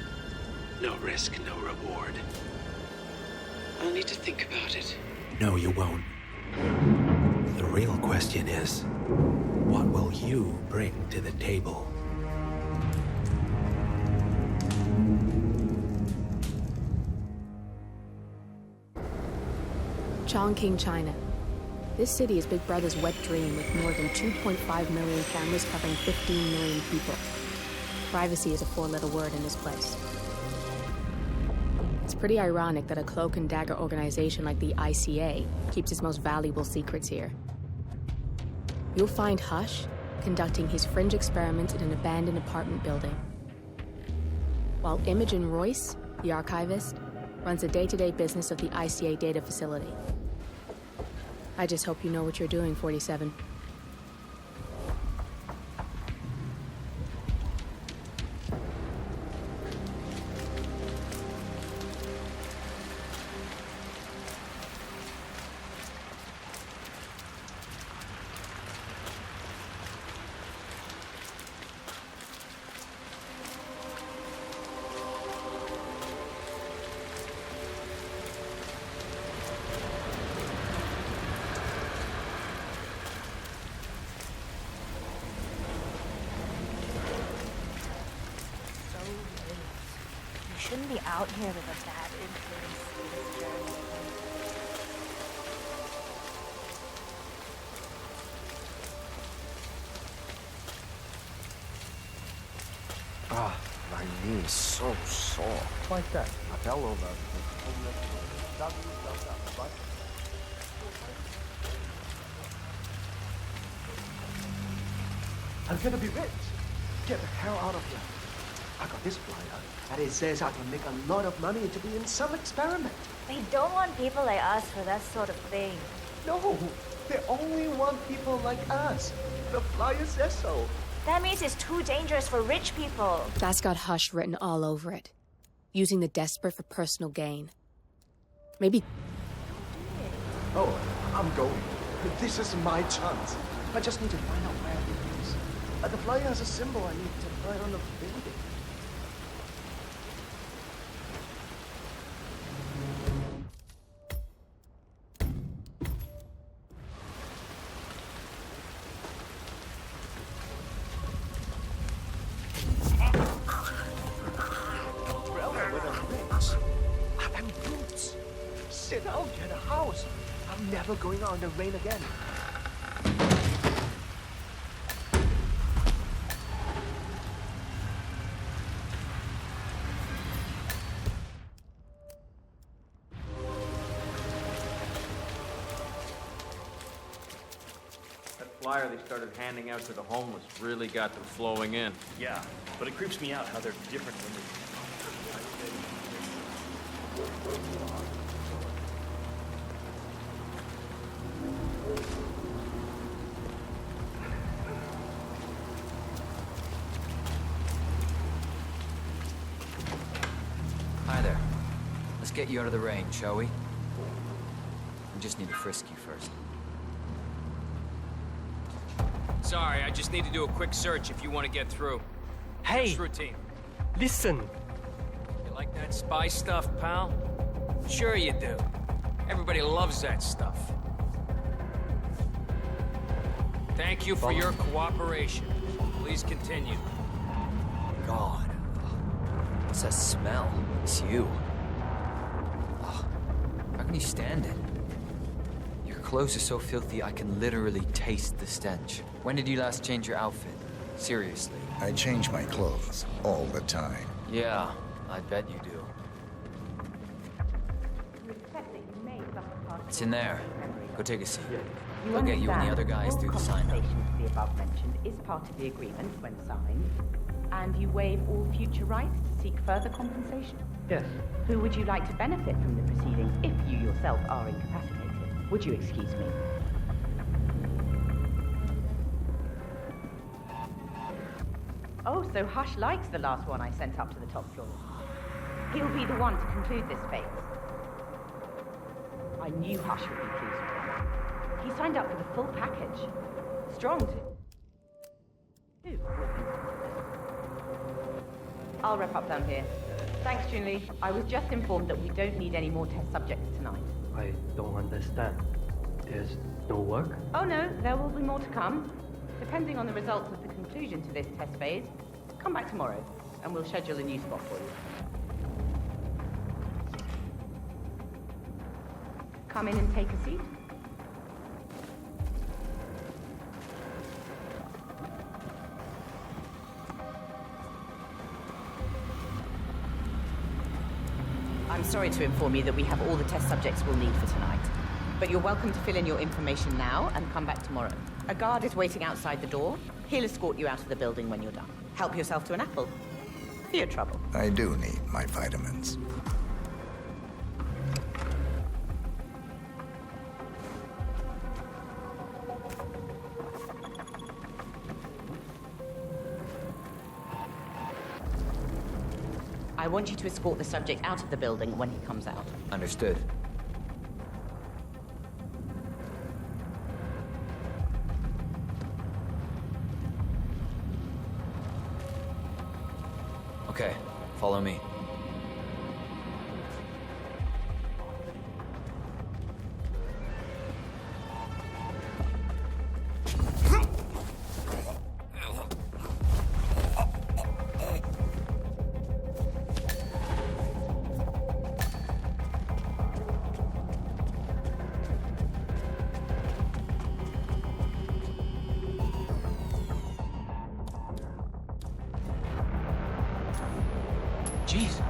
No risk, no reward. I'll need to think about it. No, you won't. The real question is, what will you bring to the table? Chongqing, China. This city is Big Brother's wet dream with more than 2.5 million cameras covering 15 million people. Privacy is a four-letter word in this place. It's pretty ironic that a cloak and dagger organization like the ICA keeps its most valuable secrets here. You'll find Hush conducting his fringe experiments in an abandoned apartment building, while Imogen Royce, the archivist, runs the day-to-day business of the ICA data facility. I just hope you know what you're doing, 47. Shouldn't be out here with a bad influence in this journey. Ah, my knee is so sore. Like that. I fell over. I'm gonna be rich. Get the hell out of here. I got this flyer, and it says I can make a lot of money to be in some experiment. They don't want people like us for that sort of thing. No, they only want people like us. The flyer says so. That means it's too dangerous for rich people. That's got Hush written all over it. Using the desperate for personal gain. Maybe... Oh, I'm going. This is my chance. I just need to find out where it is. The flyer has a symbol I need to find on the building. Sit out at the house. I'm never going out in the rain again. That flyer they started handing out to the homeless really got them flowing in. Yeah, but it creeps me out how they're different when they... Hi there. Let's get you out of the rain, shall we? We just need to frisk you first. Sorry, I just need to do a quick search if you want to get through. Hey! Just routine. Listen! You like that spy stuff, pal? Sure you do. Everybody loves that stuff. Thank you for your cooperation. Please continue. God. What's that smell? It's you. Oh, how can you stand it? You're clothes are so filthy I can literally taste the stench. When did you last change your outfit? Seriously. I change my clothes all the time. Yeah, I bet you do. It's in there. Go take a seat. I'll get you and the other guys through the sign-up. The above mentioned is part of the agreement when signed, and you waive all future rights to seek further compensation? Yes. Who would you like to benefit from the proceedings if you yourself are incapacitated? Would you excuse me? Oh, so Hush likes the last one I sent up to the top floor. He'll be the one to conclude this phase. I knew Hush would be pleased with that. He signed up for the full package. Strong, too. I'll wrap up down here. Thanks, Junli. I was just informed that we don't need any more test subjects tonight. I don't understand. There's no work? Oh no, there will be more to come. Depending on the results of the conclusion to this test phase, come back tomorrow, and we'll schedule a new spot for you. Come in and take a seat. I'm sorry to inform you that we have all the test subjects we'll need for tonight. But you're welcome to fill in your information now and come back tomorrow. A guard is waiting outside the door. He'll escort you out of the building when you're done. Help yourself to an apple. For your trouble. I do need my vitamins. I want you to escort the subject out of the building when he comes out. Understood. Okay, follow me. Jeez.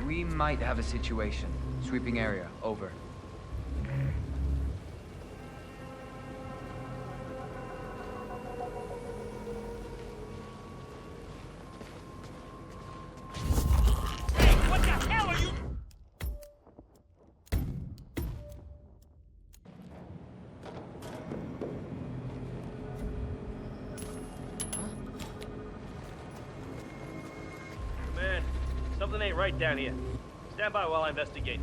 We might have a situation. Sweeping area, over. What the hell are you? Man, something ain't right down here. Stand by while I investigate.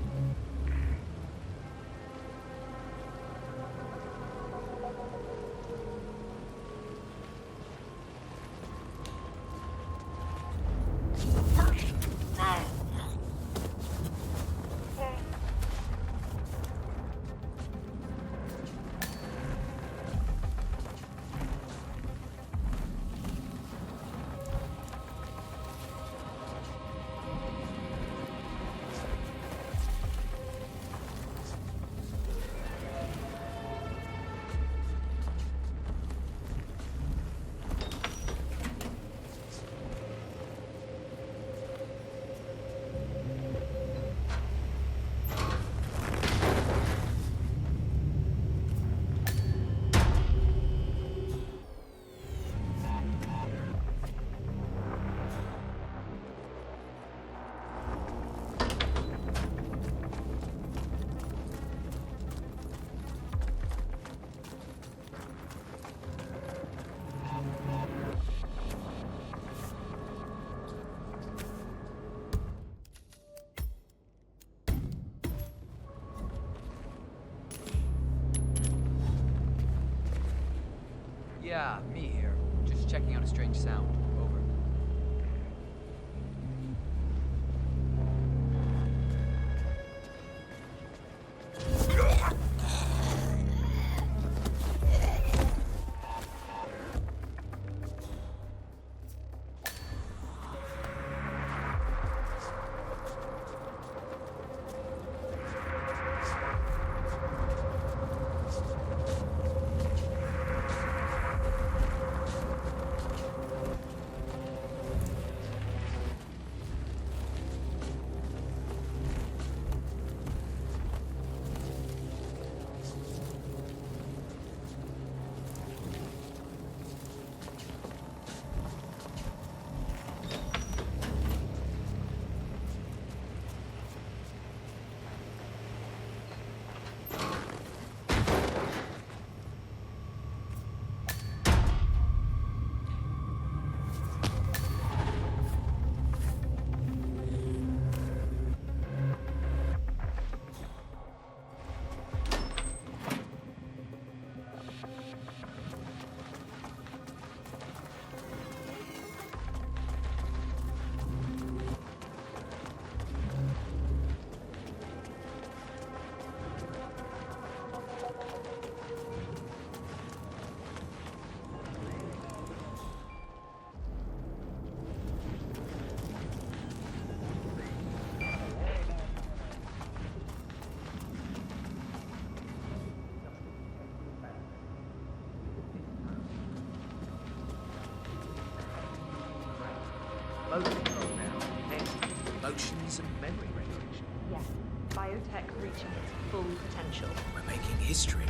Yeah, me here. Just checking out a strange sound. Over. Motion control now. Next, emotions and memory regulation. Yes, biotech reaching its full potential. We're making history.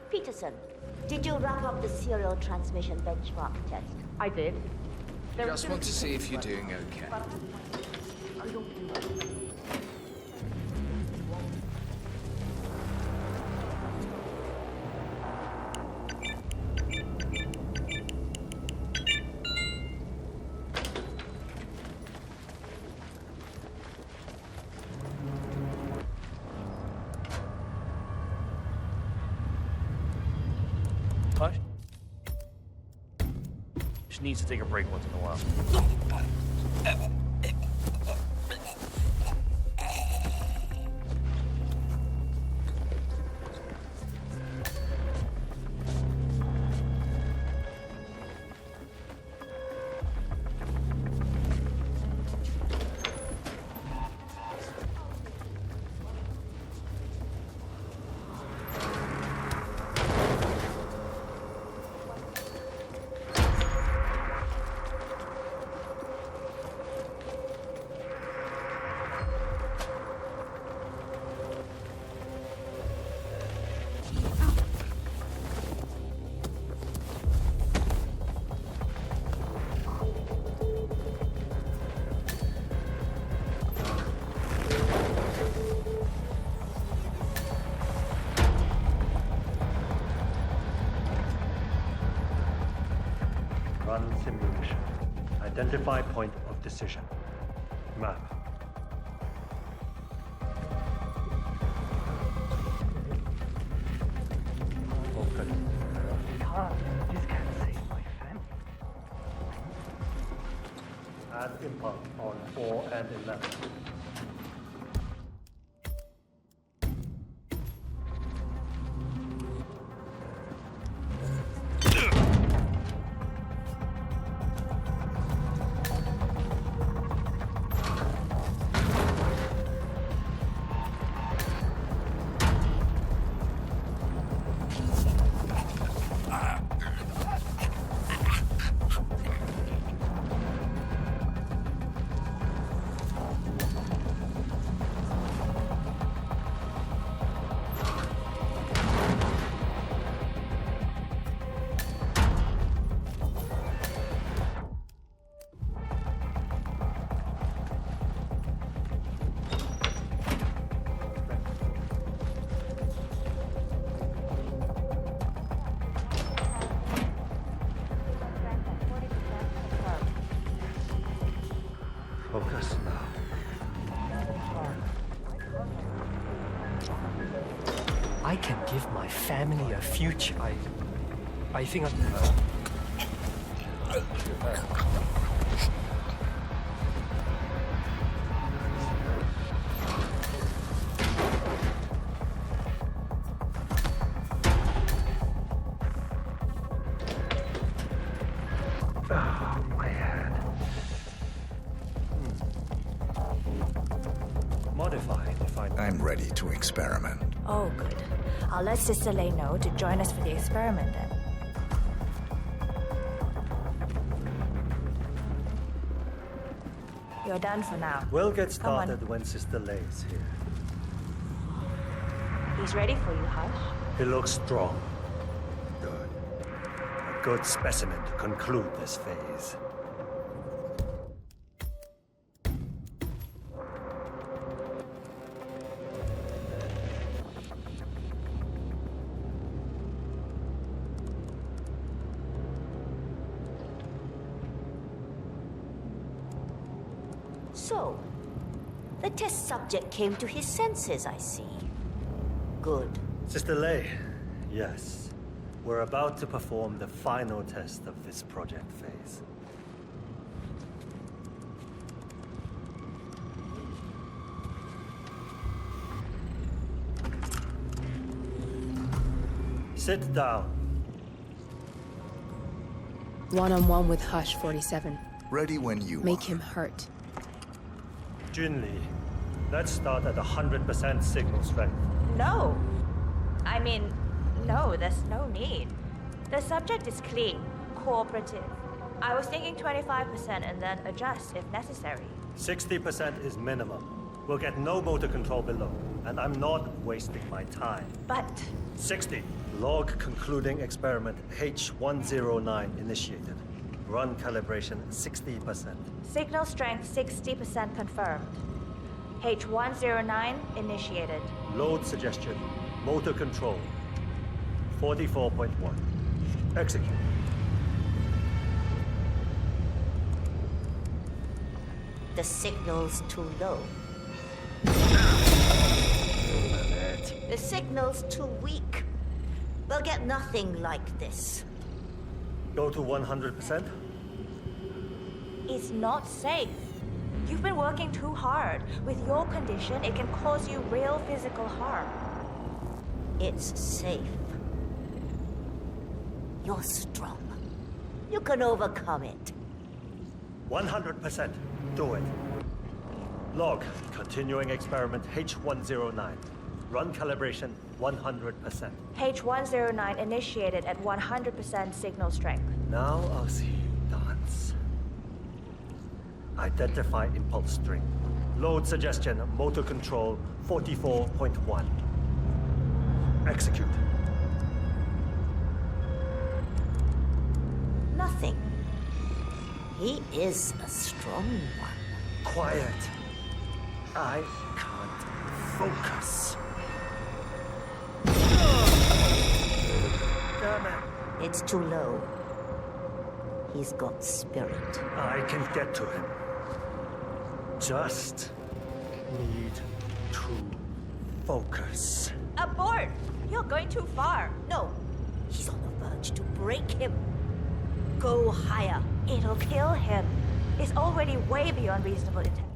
Peterson, did you wrap up the serial transmission benchmark test? I did. Just want to see if you're doing okay. Hush. She needs to take a break once in a while. Run simulation. Identify point of decision. Map. Focus. This can't save my family. Add impulse on 4 and 11. I can give my family a future. I think my head. Modified if I'm ready to experiment. Oh, good. I'll let Sister Lei know to join us for the experiment then. You're done for now. We'll get Come on. started when Sister Lei's here. He's ready for you, Hush. He looks strong. Good. A good specimen to conclude this phase. So, the test subject came to his senses, I see. Good. Sister Lei, yes. We're about to perform the final test of this project phase. Sit down. One-on-one with Hush 47. Ready when you Make him hurt. Junli, let's start at 100% signal strength. No. I mean, no, there's no need. The subject is clean, cooperative. I was thinking 25% and then adjust if necessary. 60% is minimum. We'll get no motor control below, and I'm not wasting my time. But 60. Log concluding experiment H109 initiated. Run calibration 60%. signal strength 60% confirmed. H109 initiated. Load suggestion. Motor control 44.1. Execute. The signal's too low. The signal's too weak. We'll get nothing like this. Go to 100%? It's not safe. You've been working too hard. With your condition, it can cause you real physical harm. It's safe. You're strong. You can overcome it. 100%. Do it. Log continuing experiment H109. Run calibration 100%. H109 initiated at 100% signal strength. Now I'll see you dance. Identify impulse string. Load suggestion, motor control 44.1. Execute. Nothing. He is a strong one. Quiet. I can't focus. Damn it. It's too low. He's got spirit. I can get to him. Just need to focus. Abort! You're going too far. No. He's on the verge to break him. Go higher. It'll kill him. It's already way beyond reasonable intent.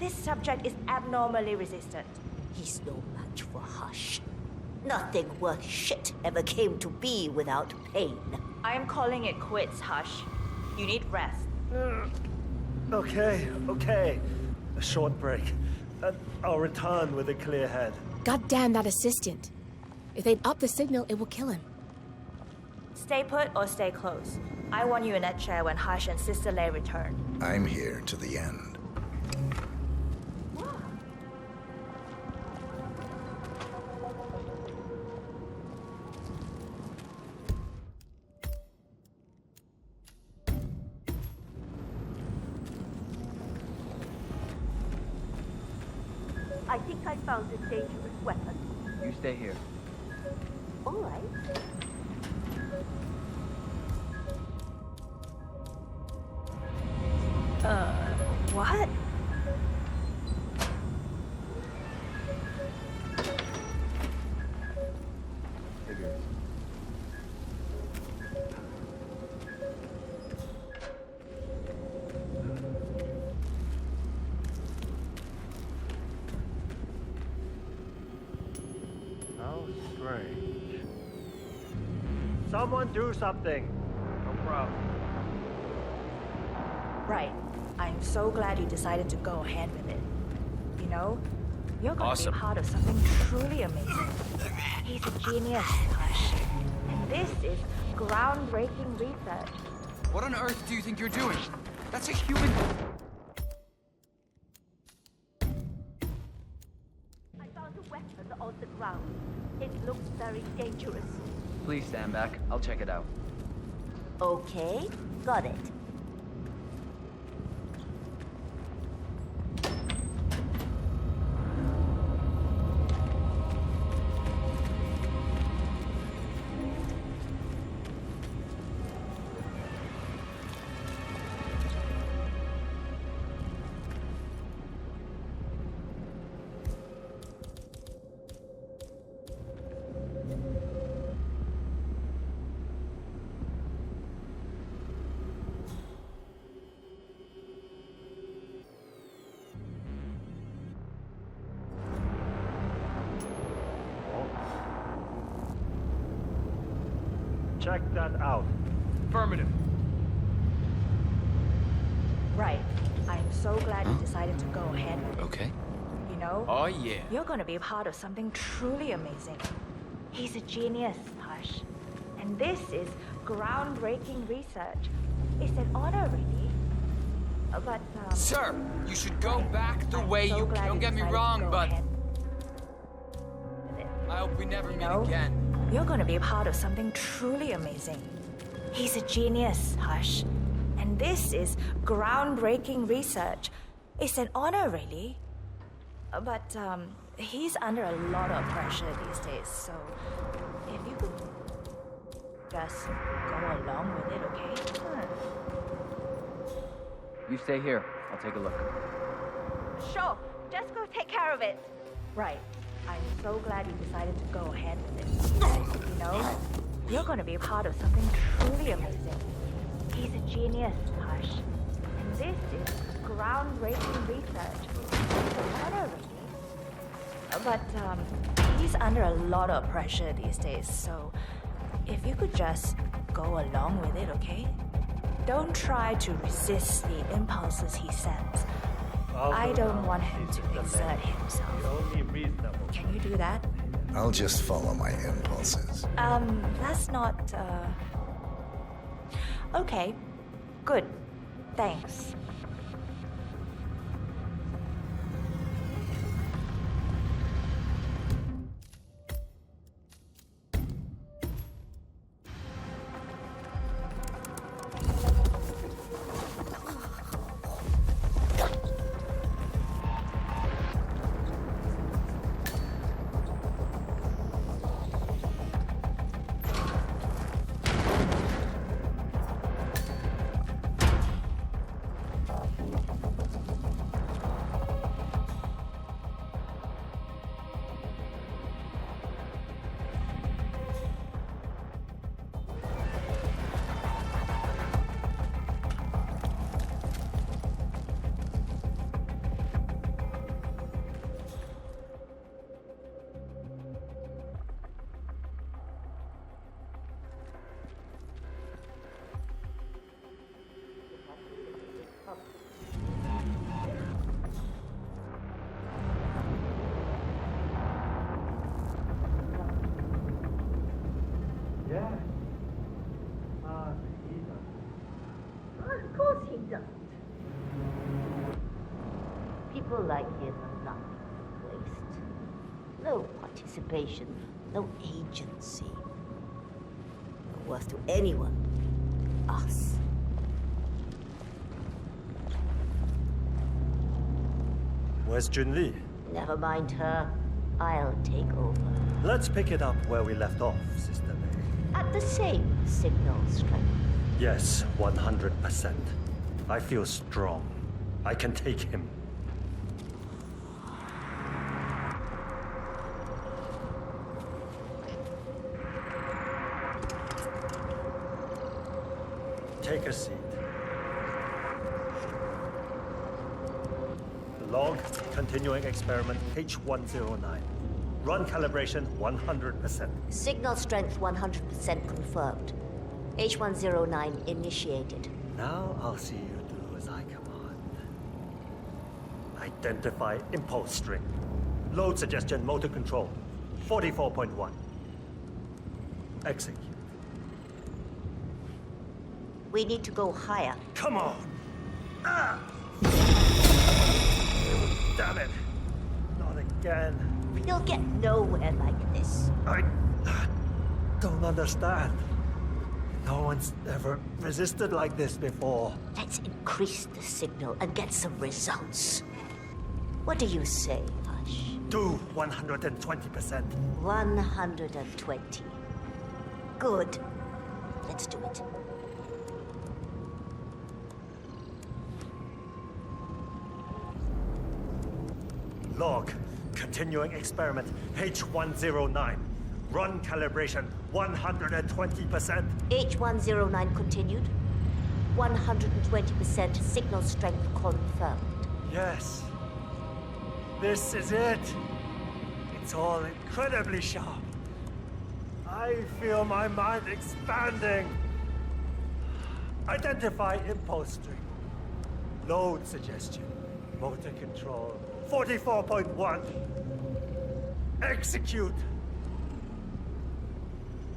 This subject is abnormally resistant. He's no match for Hush. Nothing worth shit ever came to be without pain. I am calling it quits, Hush. You need rest. Okay. A short break. I'll return with a clear head. God damn that assistant. If they'd up the signal, it will kill him. Stay put or stay close. I want you in that chair when Hush and Sister Lei return. I'm here to the end. I think I found a dangerous weapon. You stay here. All right. What? strange. Someone do something. No problem. Right. I'm so glad you decided to go ahead with it. You know, you're going to be part of something truly amazing. He's a genius, Hush. And this is groundbreaking research. What on earth do you think you're doing? That's a human... I found a weapon on the ground. It looks very dangerous. Please stand back. I'll check it out. Okay, got it. Check that out. Affirmative. Right. I'm so glad you decided to go ahead with it. Okay. You know? Oh, yeah. You're going to be a part of something truly amazing. He's a genius, Hush. And this is groundbreaking research. It's an honor, really. But, Sir, you should go back the way you... Don't get me wrong, but... I hope we never meet again. You're going to be a part of something truly amazing. He's a genius, Hush. And this is groundbreaking research. It's an honor, really. But, he's under a lot of pressure these days, so if you could just go along with it, okay? You stay here. I'll take a look. Sure. Just go take care of it. Right. I'm so glad you decided to go ahead with it. You know, you're going to be a part of something truly amazing. He's a genius, Hush. And this is groundbreaking research. It's an honor, really. But, he's under a lot of pressure these days, so if you could just go along with it, okay? Don't try to resist the impulses he sends. I don't want him to exert himself. Can you do that? I'll just follow my impulses. That's not, Okay. Good. Thanks. Of course he doesn't. People like him are nothing to waste. No participation, no agency. No worth to anyone. Us. Where's Junli? Never mind her. I'll take over. Let's pick it up where we left off, Sister May. At the same signal strength. Yes, 100%. I feel strong. I can take him. Take a seat. Log, continuing experiment H109. Run calibration 100%. Signal strength 100% confirmed. H109 initiated. Now I'll see you do as I command. Identify impulse string. Load suggestion motor control 44.1. Execute. We need to go higher. Come on! Ah! Damn it! Not again. You'll get nowhere like this. I don't understand. No one's ever resisted like this before. Let's increase the signal and get some results. What do you say, Hush? Do 120%. 120. Good. Let's do it. Log. Continuing experiment H109. Run calibration 120%. H109 continued. 120% signal strength confirmed. Yes. This is it. It's all incredibly sharp. I feel my mind expanding. Identify impulse string. Load suggestion. Motor control 44.1. Execute.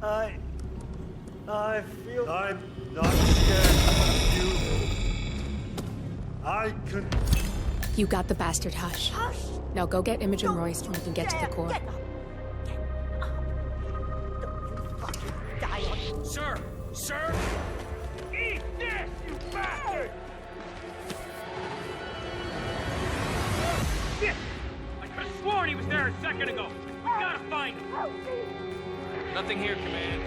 I feel I'm not scared of you. I can. You got the bastard, Hush. Hush! Now go get Imogen Royce and we can get to the core. Get up. Don't you fucking die on. Sir! Sir! Eat this, you bastard! Shit! I could have sworn he was there a second ago. We gotta find him. Nothing here, Command.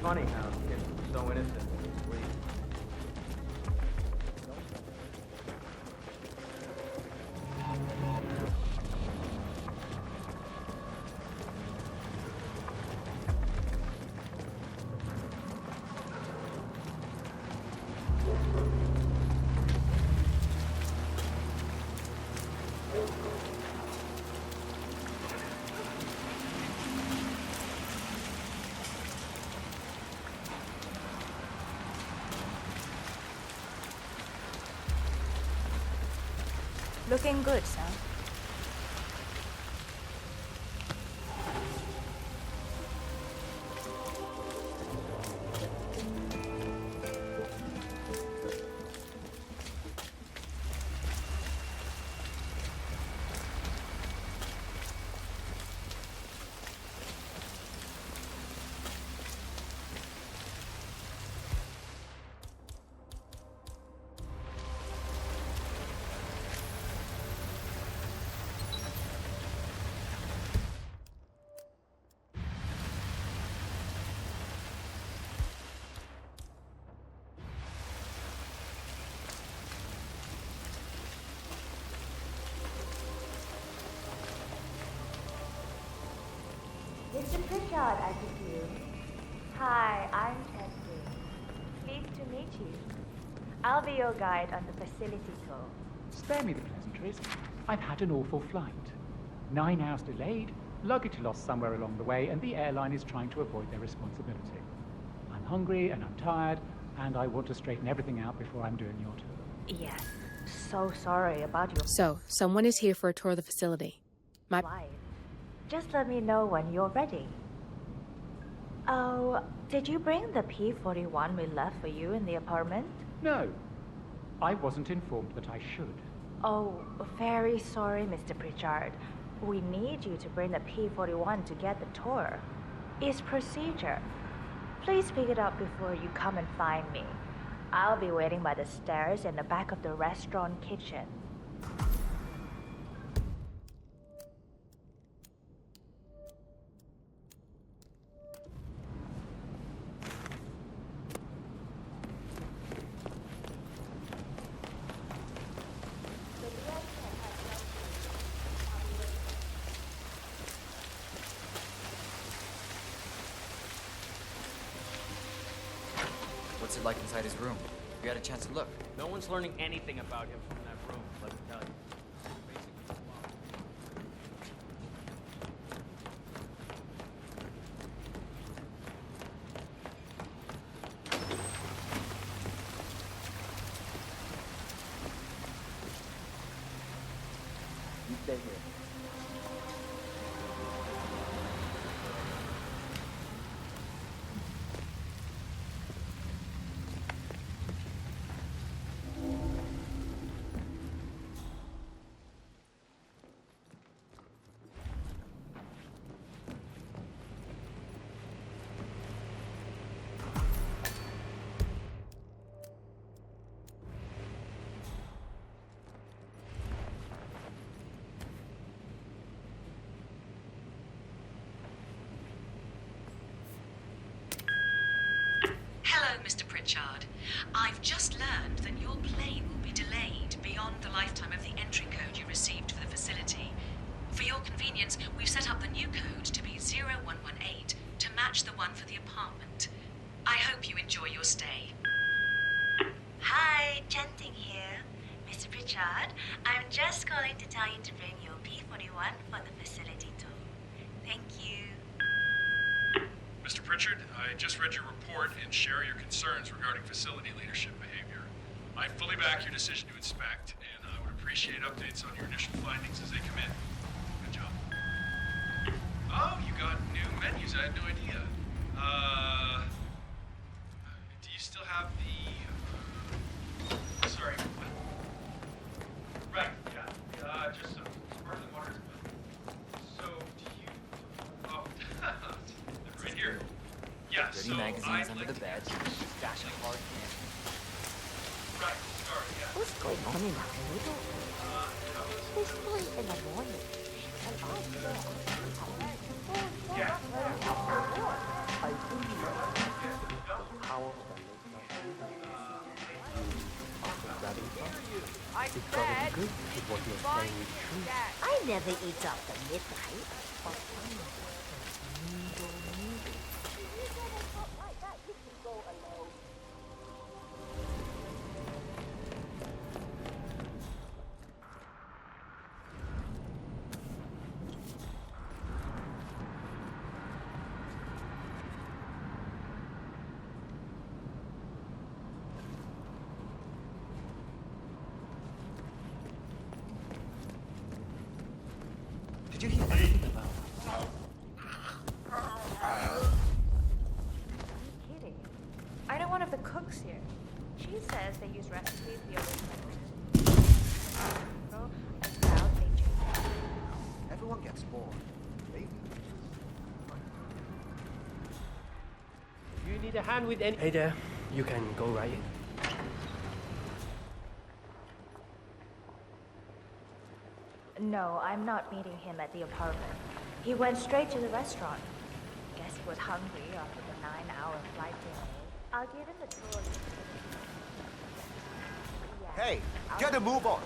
Funny how kids are so innocent and sweet. Looking good, sir. Mr. Pritchard, I presume. Hi, I'm Chelsea. Pleased to meet you. I'll be your guide on the facility tour. Spare me the pleasantries. I've had an awful flight. 9 hours delayed, luggage lost somewhere along the way, and the airline is trying to avoid their responsibility. I'm hungry and I'm tired, and I want to straighten everything out before I'm doing your tour. Yes, so sorry about your So, someone is here for a tour of the facility. My wife. Just let me know when you're ready. Oh, did you bring the P-41 we left for you in the apartment? No. I wasn't informed that I should. Oh, very sorry, Mr. Pritchard. We need you to bring the P-41 to get the tour. It's procedure. Please pick it up before you come and find me. I'll be waiting by the stairs in the back of the restaurant kitchen. What's it like inside his room? You had a chance to look. No one's learning anything about him from that room, let me tell you. You stay here. Hello, Mr. Pritchard. I've just learned that your plane will be delayed beyond the lifetime of the entry code you received for the facility. For your convenience, we've set up the new code to be 0118 to match the one for the apartment. I hope you enjoy your stay. Hi, Chanting here. Mr. Pritchard, I'm just calling to tell you to bring your P-41 for the facility tour. Thank you. Mr. Pritchard, I just read your report and share your concerns regarding facility leadership behavior. I fully back your decision to inspect, and I would appreciate updates on your initial findings as they come in. Good job. Oh, you got new menus. I had no idea. Do you still have the... sorry, what? Right, yeah. Just some sparkling water. So, do you... Oh, right here. Yeah, Dirty so magazines I'd under like the bed. Stash of hard candy. Right, sorry, yeah. What's going on in that middle? It's 3 in the morning, and I'm there. Yeah. I think you know the power that makes us after grabbing from. It's probably good if what you're saying is true. I never eat after midnight. But like that, you can go alone. Did you hear anything about Kidding. I know one of the cooks here. She says they use recipes the original. I doubt they change. everyone gets bored? Maybe. You need a hand with any... Hey there, you can go right in. No, I'm not meeting him at the apartment. He went straight to the restaurant. Guess he was hungry after the 9-hour flight delay. I'll give him the tour. Hey, get a move on.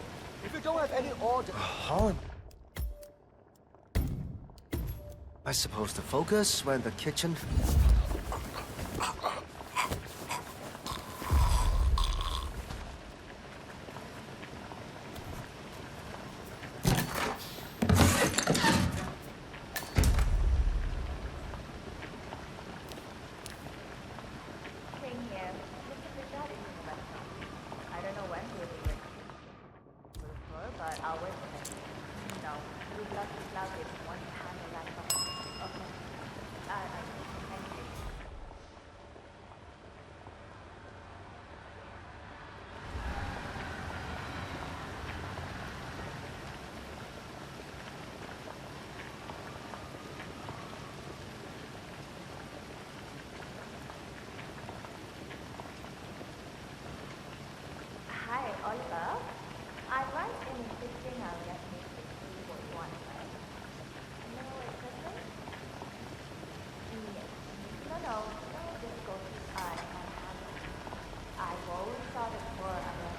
If you don't have any order... How? I supposed to focus when the kitchen... No, know. We'd love to love it once you handle that problem. Okay. Thank you. Hi, Oliver. I write in existing let me see what you want first. No equipment? Yes. No, difficulties I can handle. I will start it for a process.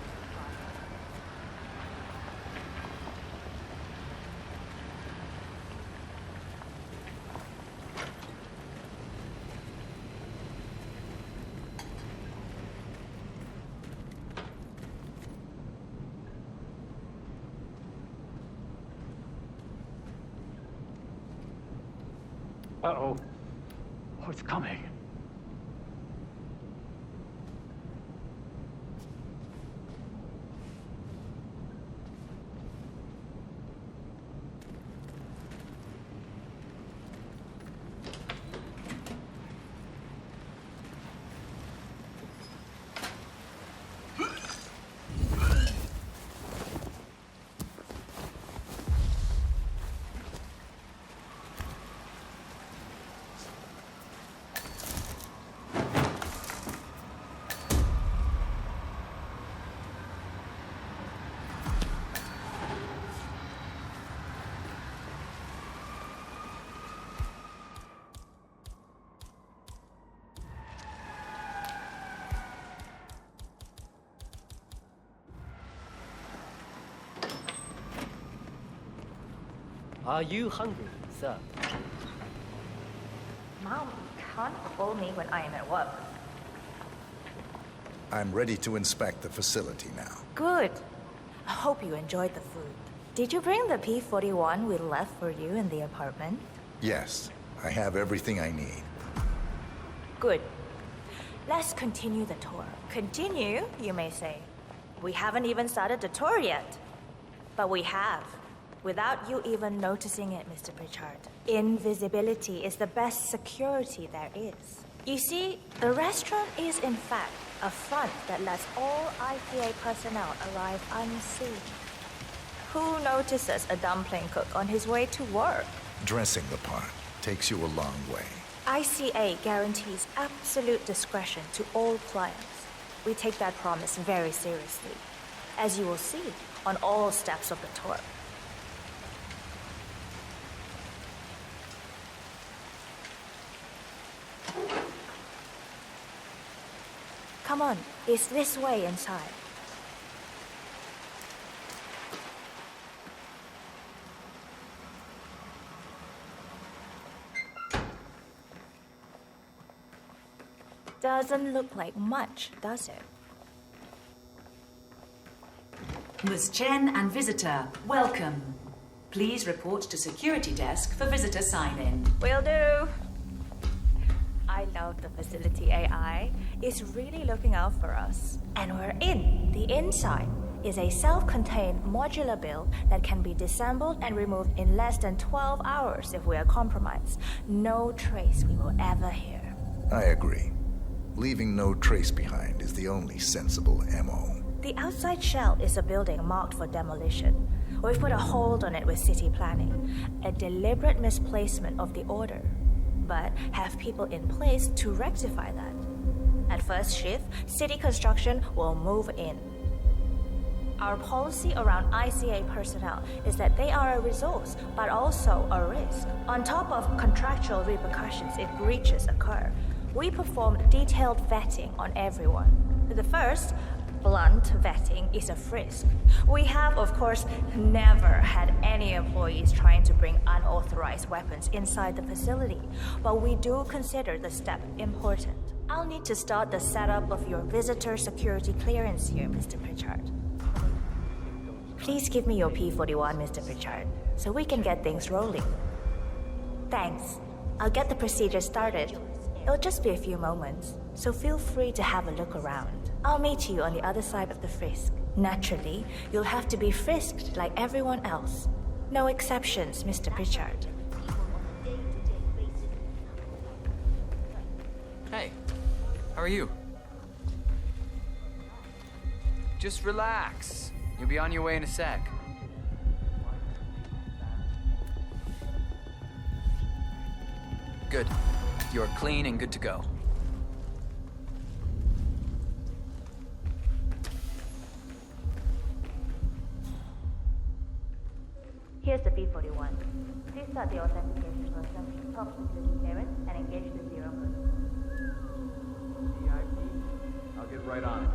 Uh-oh. Oh, it's coming. Are you hungry, sir? Mom, can't call me when I am at work. I'm ready to inspect the facility now. Good. I hope you enjoyed the food. Did you bring the P-41 we left for you in the apartment? Yes, I have everything I need. Good. Let's continue the tour. Continue, you may say. We haven't even started the tour yet. But we have. Without you even noticing it, Mr. Pritchard. Invisibility is the best security there is. You see, the restaurant is in fact a front that lets all IPA personnel arrive unseen. Who notices a dumpling cook on his way to work? Dressing the part takes you a long way. ICA guarantees absolute discretion to all clients. We take that promise very seriously, as you will see on all steps of the tour. Come on, it's this way inside. Doesn't look like much, does it? Ms. Chen and visitor, welcome. Please report to security desk for visitor sign-in. Will do. I love the facility AI. It's really looking out for us. And we're in. The inside is a self-contained modular build that can be disassembled and removed in less than 12 hours if we are compromised. No trace we will ever hear. I agree. Leaving no trace behind is the only sensible MO. The outside shell is a building marked for demolition. We've put a hold on it with city planning. A deliberate misplacement of the order. But have people in place to rectify that. At first shift, city construction will move in. Our policy around ICA personnel is that they are a resource, but also a risk. On top of contractual repercussions if breaches occur, we perform detailed vetting on everyone. The first, blunt vetting, is a frisk. We have, of course, never had any employees trying to bring unauthorized weapons inside the facility, but we do consider the step important. I'll need to start the setup of your visitor security clearance here, Mr. Pritchard. Please give me your P-41, Mr. Pritchard, so we can get things rolling. Thanks. I'll get the procedure started. It'll just be a few moments, so feel free to have a look around. I'll meet you on the other side of the frisk. Naturally, you'll have to be frisked like everyone else. No exceptions, Mr. Pritchard. Hey, how are you? Just relax. You'll be on your way in a sec. Good. You're clean and good to go. Here's the B41. Please start the authentication process, top security clearance, and engage the zero protocol. I'll get right on it.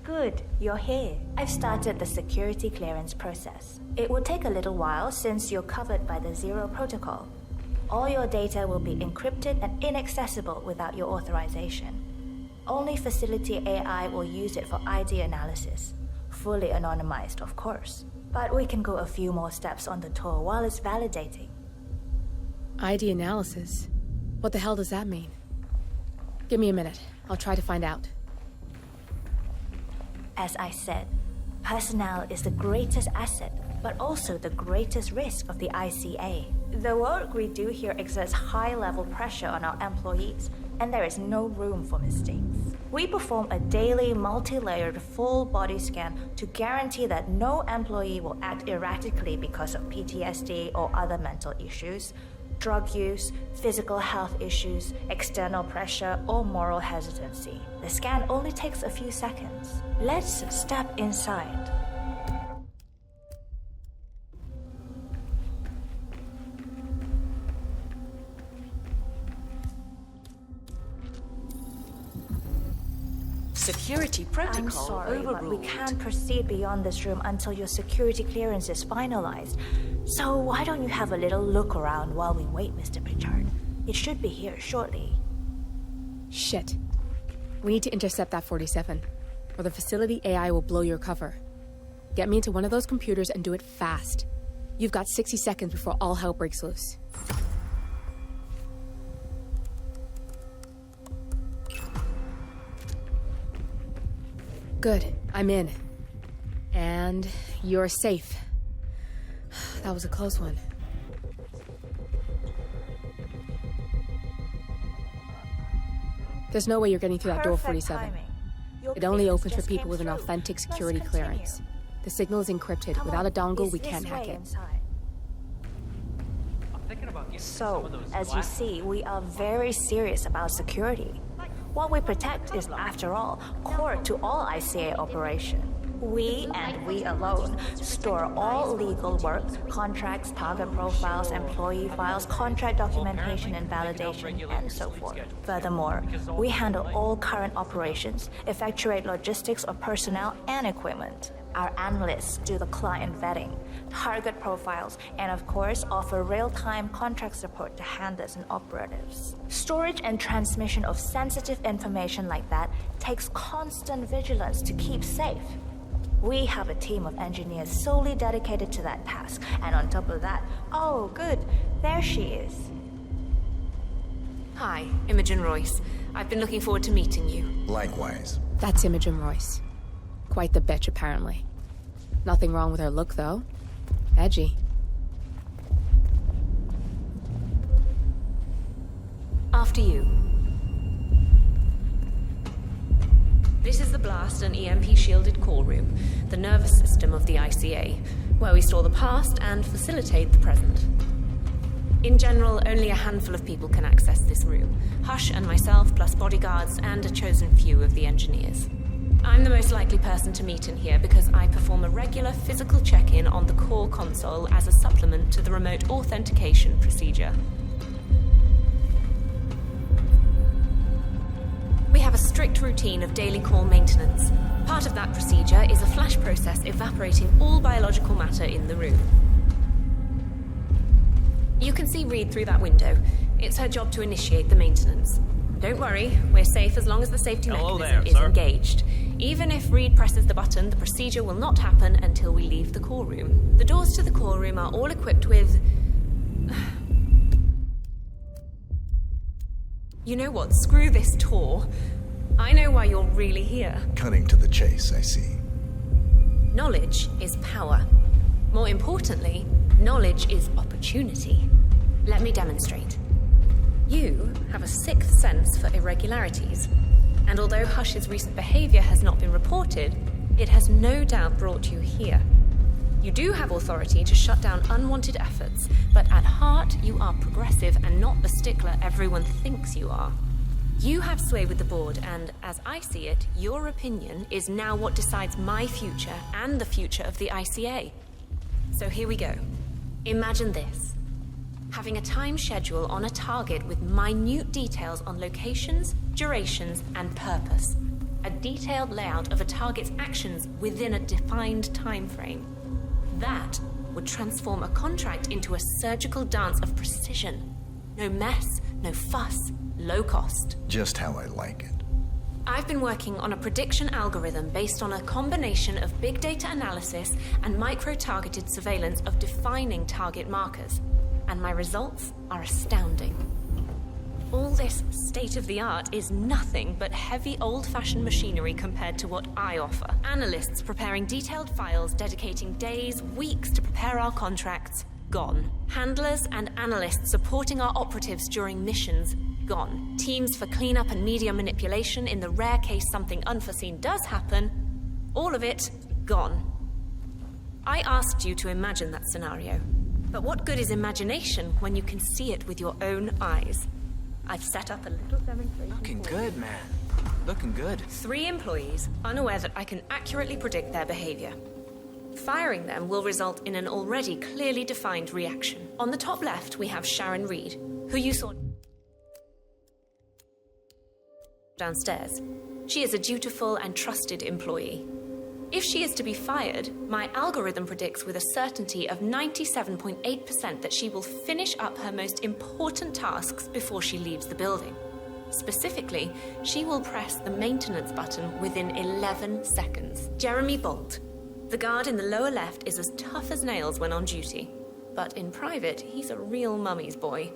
Good, you're here. I've started the security clearance process. It will take a little while since you're covered by the Zero Protocol. All your data will be encrypted and inaccessible without your authorization. Only facility AI will use it for ID analysis. Fully anonymized, of course. But we can go a few more steps on the tour while it's validating. ID analysis? What the hell does that mean? Give me a minute. I'll try to find out. As I said, personnel is the greatest asset, but also the greatest risk of the ICA. The work we do here exerts high-level pressure on our employees, and there is no room for mistakes. We perform a daily, multi-layered, full-body scan to guarantee that no employee will act erratically because of PTSD or other mental issues, drug use, physical health issues, external pressure, or moral hesitancy. The scan only takes a few seconds. Let's step inside. Security protocol I'm sorry, overruled. but we can't proceed beyond this room until your security clearance is finalized. So why don't you have a little look around while we wait, Mr. Pritchard? It should be here shortly. Shit. We need to intercept that 47, or the facility AI will blow your cover. Get me into one of those computers and do it fast. You've got 60 seconds before all hell breaks loose. Good, I'm in. And you're safe. That was a close one. There's no way you're getting through that door 47. It only opens for people with an authentic security clearance. The signal is encrypted. Without a dongle, we can't hack it. So, as you see, we are very serious about security. What we protect is, after all, core to all ICA operation. We, and we alone, store all legal work, contracts, target profiles, employee files, contract documentation and validation, and so forth. Furthermore, we handle all current operations, effectuate logistics of personnel and equipment. Our analysts do the client vetting, target profiles, and of course offer real-time contract support to handlers and operatives. Storage and transmission of sensitive information like that takes constant vigilance to keep safe. We have a team of engineers solely dedicated to that task, and on top of that, oh good, there she is. Hi, Imogen Royce. I've been looking forward to meeting you. Likewise. That's Imogen Royce. Quite the bitch, apparently. Nothing wrong with her look, though. Edgy. After you. This is the blast and EMP-shielded call room, the nervous system of the ICA, where we store the past and facilitate the present. In general, only a handful of people can access this room. Hush and myself, plus bodyguards and a chosen few of the engineers. I'm the most likely person to meet in here because I perform a regular physical check-in on the core console as a supplement to the remote authentication procedure. We have a strict routine of daily core maintenance. Part of that procedure is a flash process evaporating all biological matter in the room. You can see Reed through that window. It's her job to initiate the maintenance. Don't worry, we're safe as long as the safety mechanism is engaged. Even if Reed presses the button, the procedure will not happen until we leave the core room. The doors to the core room are all equipped with... You know what? Screw this tour. I know why you're really here. Cutting to the chase, I see. Knowledge is power. More importantly, knowledge is opportunity. Let me demonstrate. You have a sixth sense for irregularities. And although Hush's recent behavior has not been reported, it has no doubt brought you here. You do have authority to shut down unwanted efforts, but at heart, you are progressive and not the stickler everyone thinks you are. You have sway with the board, and as I see it, your opinion is now what decides my future and the future of the ICA. So here we go. Imagine this. Having a time schedule on a target with minute details on locations, durations, and purpose. A detailed layout of a target's actions within a defined time frame. That would transform a contract into a surgical dance of precision. No mess, no fuss, low cost. Just how I like it. I've been working on a prediction algorithm based on a combination of big data analysis and micro-targeted surveillance of defining target markers. And my results are astounding. All this state-of-the-art is nothing but heavy old-fashioned machinery compared to what I offer. Analysts preparing detailed files, dedicating days, weeks to prepare our contracts, gone. Handlers and analysts supporting our operatives during missions, gone. Teams for cleanup and media manipulation in the rare case something unforeseen does happen, all of it, gone. I asked you to imagine that scenario. But what good is imagination when you can see it with your own eyes? I've set up a little demonstration. Looking good, man. Looking good. 3 employees, unaware that I can accurately predict their behavior. Firing them will result in an already clearly defined reaction. On the top left, we have Sharon Reed, who you saw downstairs. She is a dutiful and trusted employee. If she is to be fired, my algorithm predicts with a certainty of 97.8% that she will finish up her most important tasks before she leaves the building. Specifically, she will press the maintenance button within 11 seconds. Jeremy Bolt. The guard in the lower left is as tough as nails when on duty. But in private, he's a real mummy's boy.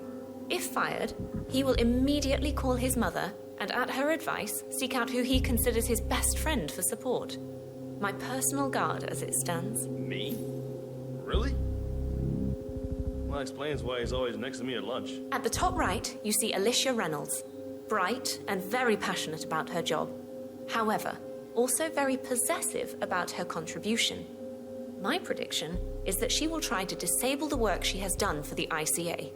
If fired, he will immediately call his mother and, at her advice, seek out who he considers his best friend for support. My personal guard, as it stands. Me? Really? Well, that explains why he's always next to me at lunch. At the top right, you see Alicia Reynolds. Bright and very passionate about her job. However, also very possessive about her contribution. My prediction is that she will try to disable the work she has done for the ICA.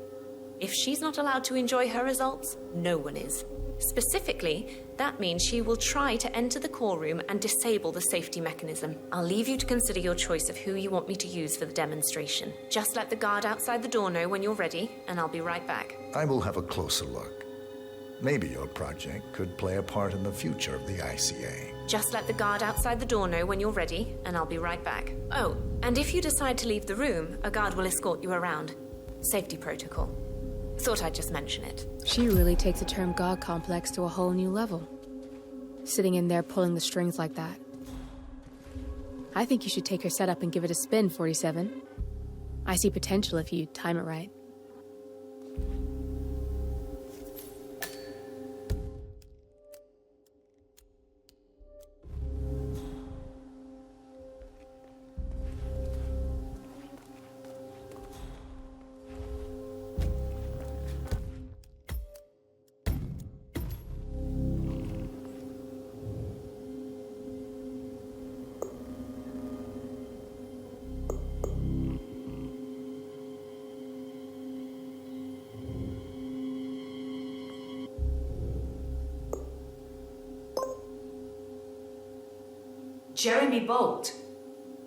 If she's not allowed to enjoy her results, no one is. Specifically, that means she will try to enter the core room and disable the safety mechanism. I'll leave you to consider your choice of who you want me to use for the demonstration. Just let the guard outside the door know when you're ready, and I'll be right back. I will have a closer look. Maybe your project could play a part in the future of the ICA. Just let the guard outside the door know when you're ready, and I'll be right back. Oh, and if you decide to leave the room, a guard will escort you around. Safety protocol. Thought I'd just mention it. She really takes the term God complex to a whole new level. Sitting in there pulling the strings like that. I think you should take her setup and give it a spin, 47. I see potential if you time it right. Jeremy Bolt,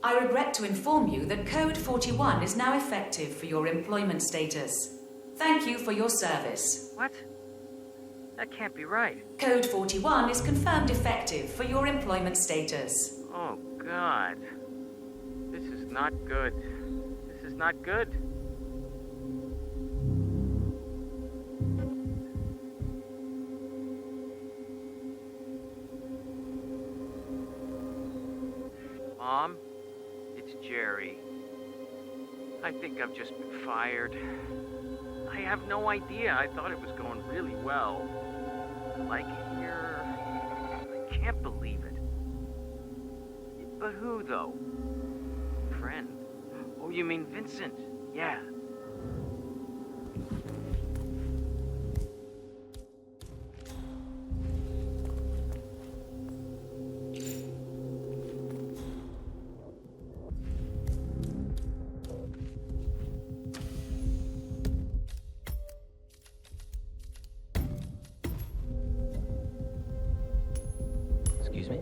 I regret to inform you that Code 41 is now effective for your employment status. Thank you for your service. What? That can't be right. Code 41 is confirmed effective for your employment status. Oh, God. This is not good. This is not good. Mom, it's Jerry. I think I've just been fired. I have no idea. I thought it was going really well. Like here... I can't believe it. But who, though? Friend? Oh, you mean Vincent? Yeah. Excuse me?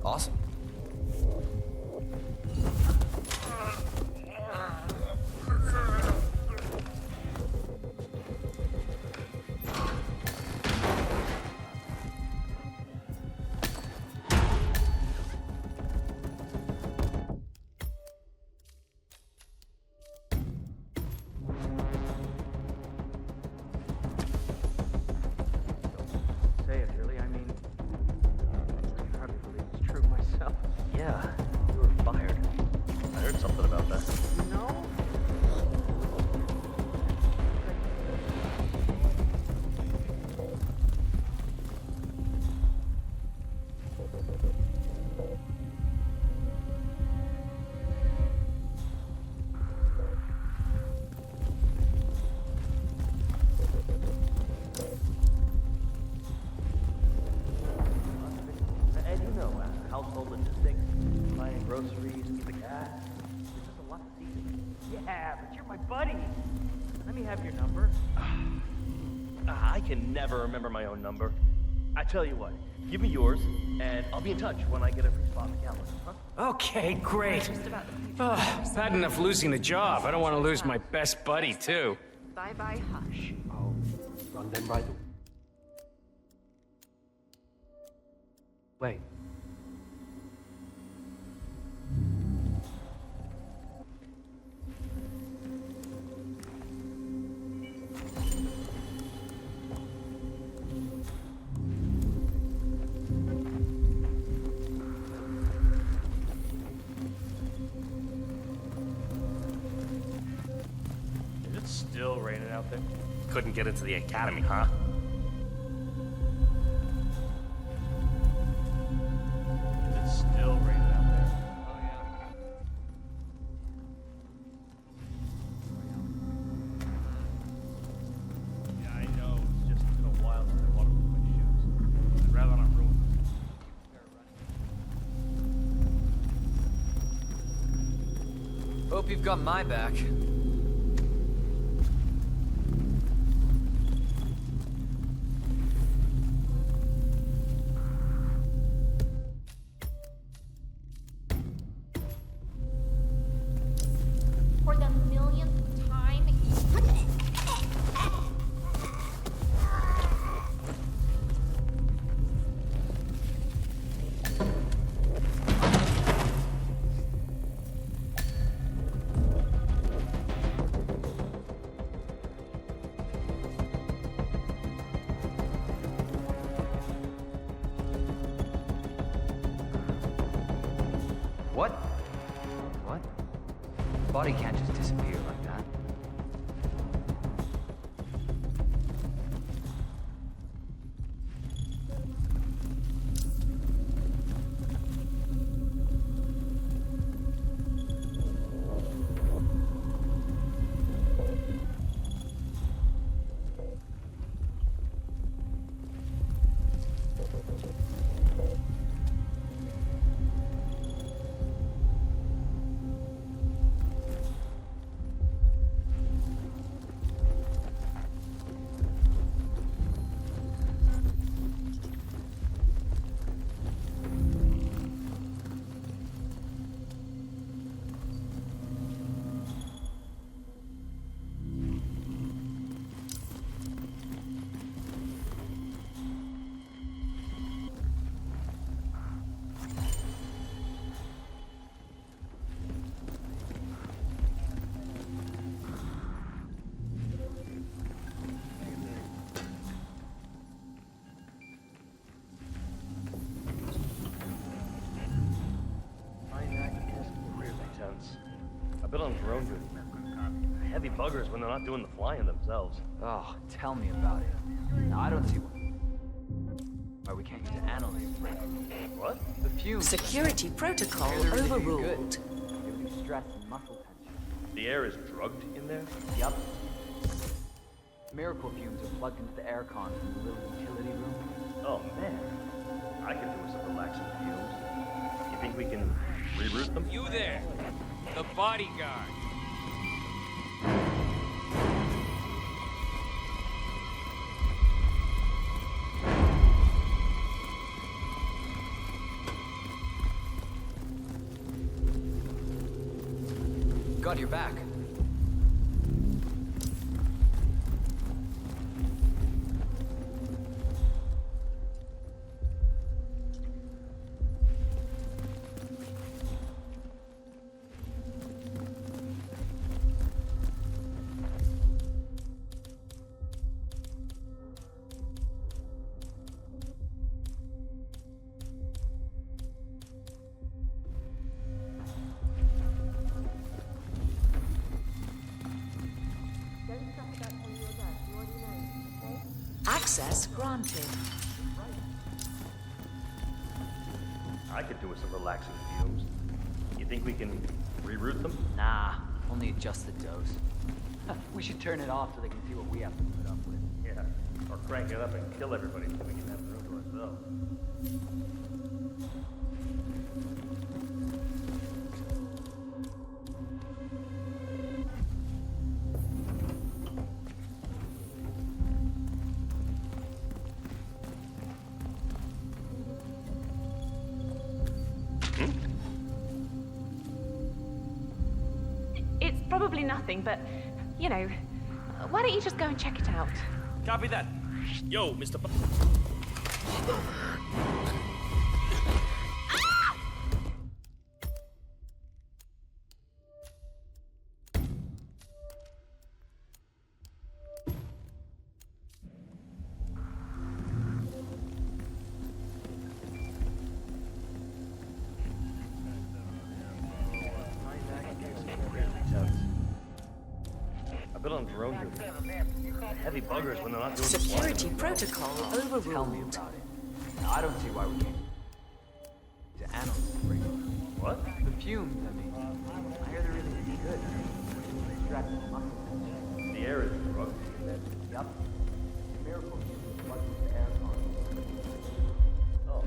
Awesome. Say it, really. I mean, I hardly believe it's true myself. Yeah, you were fired. I heard something about that. No? And you know, household logistics, buying groceries, keeping gas. There's just a lot to see. Yeah, but you're my buddy. Let me have your number. I can never remember my own number. I tell you what, give me yours, and I'll be in touch when I get a free spot on the calendar, huh? Okay, great. Bad enough losing the job. I don't want to lose my best buddy, too. Bye-bye, Hush. I'll run them right away. Wait. Is it still raining out there? Couldn't get into the academy, huh? Is it still raining out there? Oh, yeah. Yeah, I know. It's just been a while since I wanted to put my shoes. I'd rather not ruin them. Hope you've got my back. For the millionth time. What? What? The body can't just disappear like that. on their own good. Heavy buggers when they're not doing the flying themselves. Oh, tell me about it. Now, I don't see why we can't use analysts. What? The fumes. Security protocol overruled. Giving you stress and muscle tension. The air is drugged in there? Yup. Miracle fumes are plugged into the aircon from the little utility room. Oh, man. I can do with some relaxing fumes. You think we can reroute them? You there, the bodyguard. Got your back. Access granted. I could do with some relaxing fumes. You think we can reroute them? Nah, only adjust the dose. We should turn it off so they can see what we have to put up with. Yeah, or crank it up and kill everybody so we can have the room to ourselves. It's probably nothing, but, you know, why don't you just go and check it out? Copy that. Yo, Mr. I've been on drone duty. Heavy buggers when they're not doing Security protocol overruled. Tell me about it. Now, I don't see why we can't. To analysts. What? The fumes, I mean. I hear they're really good. Stress and muscle tension. The air is drugged. Yup. Miracle fumes plugged into the aircon. Oh.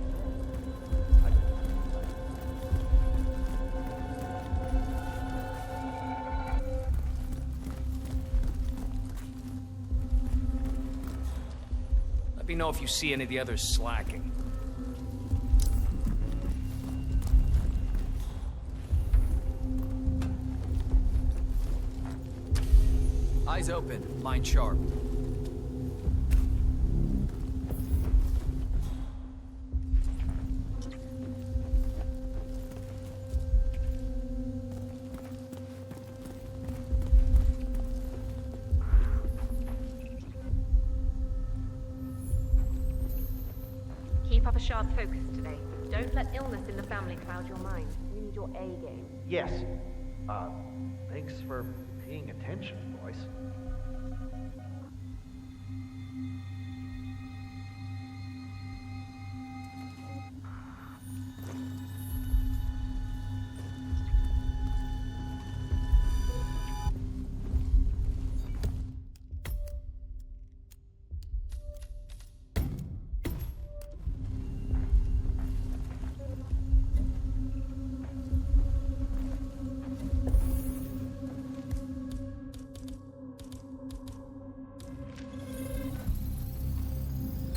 Let me know if you see any of the others slacking. Eyes open, mind sharp. Keep up a sharp focus today. Don't let illness in the family cloud your mind. You need your A game. Yes. Thanks for paying attention, boys.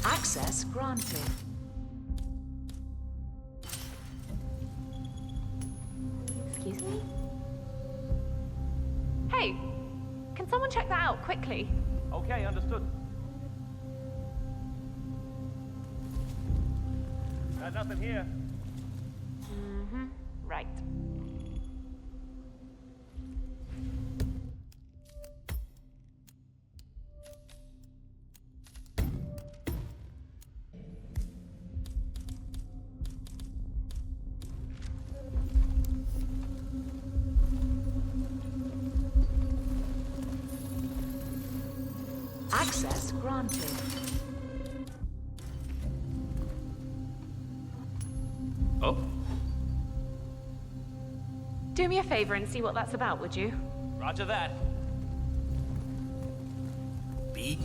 Access granted. Excuse me? Hey, can someone check that out quickly? Okay, understood. Got nothing here. Mm-hmm. Right. Access granted. Oh? Do me a favor and see what that's about, would you? Roger that. B.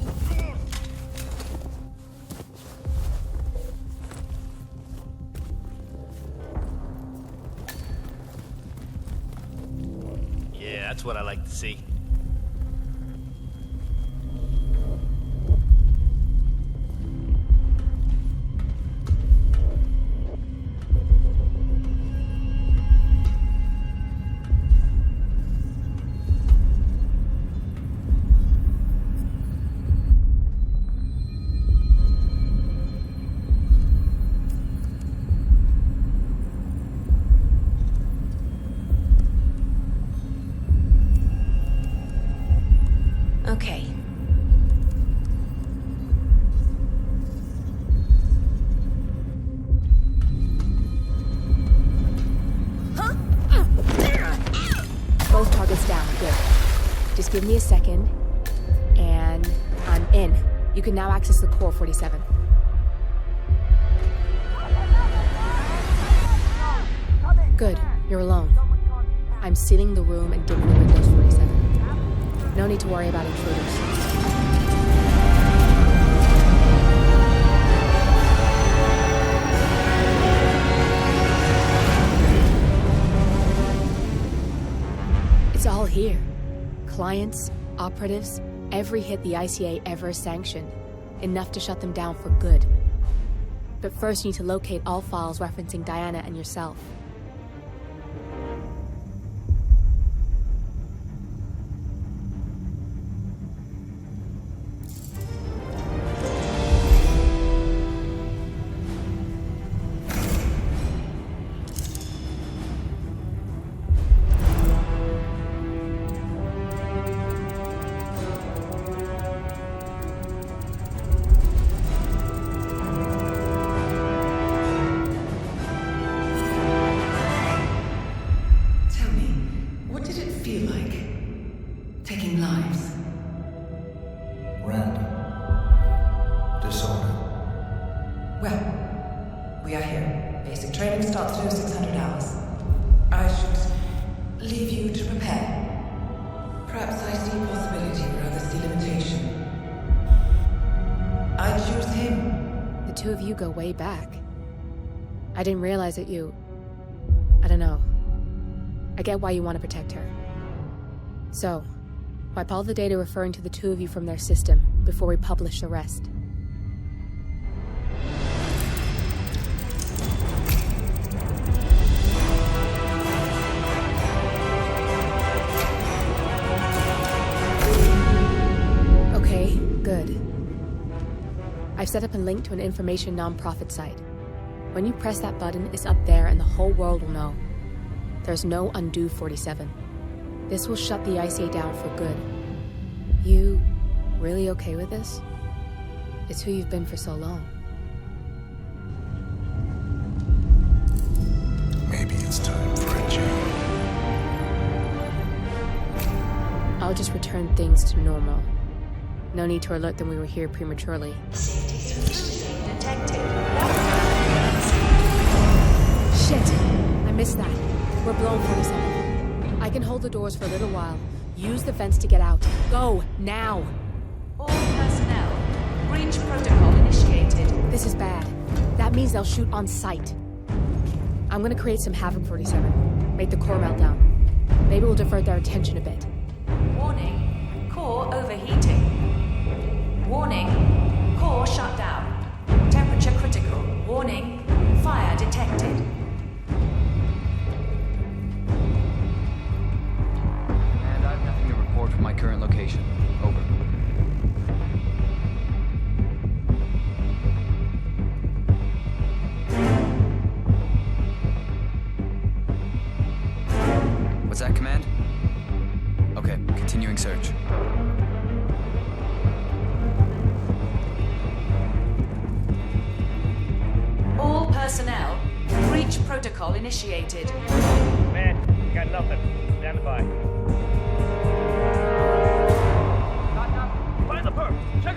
Yeah, that's what I like to see. Okay. Both targets down. Good. Just give me a second, and I'm in. You can now access the core 47. Good. You're alone. I'm sealing the room and dimming the windows 47. No need to worry about intruders. It's all here. Clients, operatives, every hit the ICA ever sanctioned. Enough to shut them down for good. But first you need to locate all files referencing Diana and yourself. Go way back. I didn't realize that you... I don't know. I get why you want to protect her. So, wipe all the data referring to the two of you from their system before we publish the rest. Okay, good. I've set up a link to an information non-profit site. When you press that button, it's up there and the whole world will know. There's no undo 47. This will shut the ICA down for good. You really okay with this? It's who you've been for so long. Maybe it's time for a change. I'll just return things to normal. No need to alert them we were here prematurely. Detected. Shit! I missed that. We're blown 47. I can hold the doors for a little while. Use the vents to get out. Go, now! All personnel. Breach protocol initiated. This is bad. That means they'll shoot on sight. I'm gonna create some havoc 47. Make the core melt down. Maybe we'll divert their attention a bit. Warning. Core overheating. Warning. Core shut down. Temperature critical. Warning. Fire detected. And I have nothing to report from my current location. Over. What's that command? Okay, continuing search. All personnel. Breach protocol initiated. Man, got nothing. Stand by. Got nothing. Find the perp. Check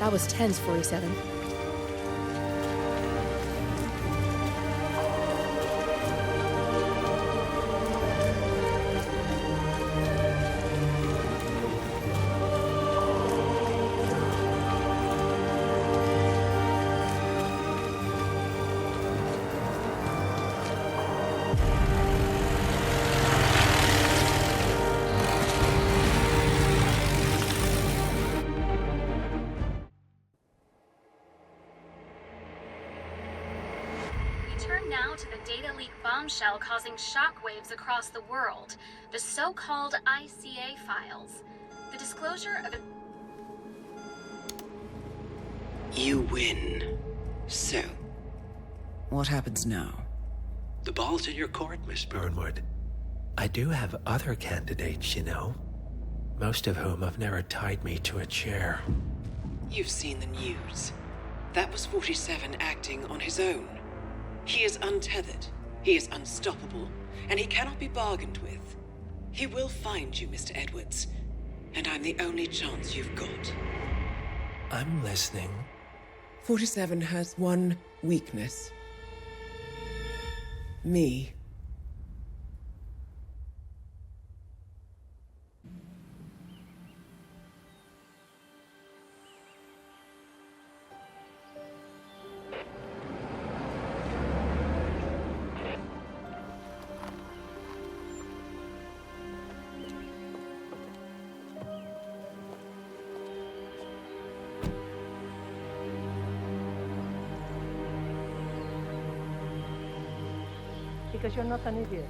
That was tense, 47. Now to the data leak bombshell causing shockwaves across the world, the so-called ICA files. The disclosure of... You win. So, what happens now? the ball's in your court, Miss Burnwood. I do have other candidates, you know. Most of whom have never tied me to a chair. You've seen the news. That was 47 acting on his own. He is untethered, he is unstoppable, and he cannot be bargained with. He will find you, Mr. Edwards, and I'm the only chance you've got. I'm listening. 47 has one weakness. Me. Because you're not an idiot.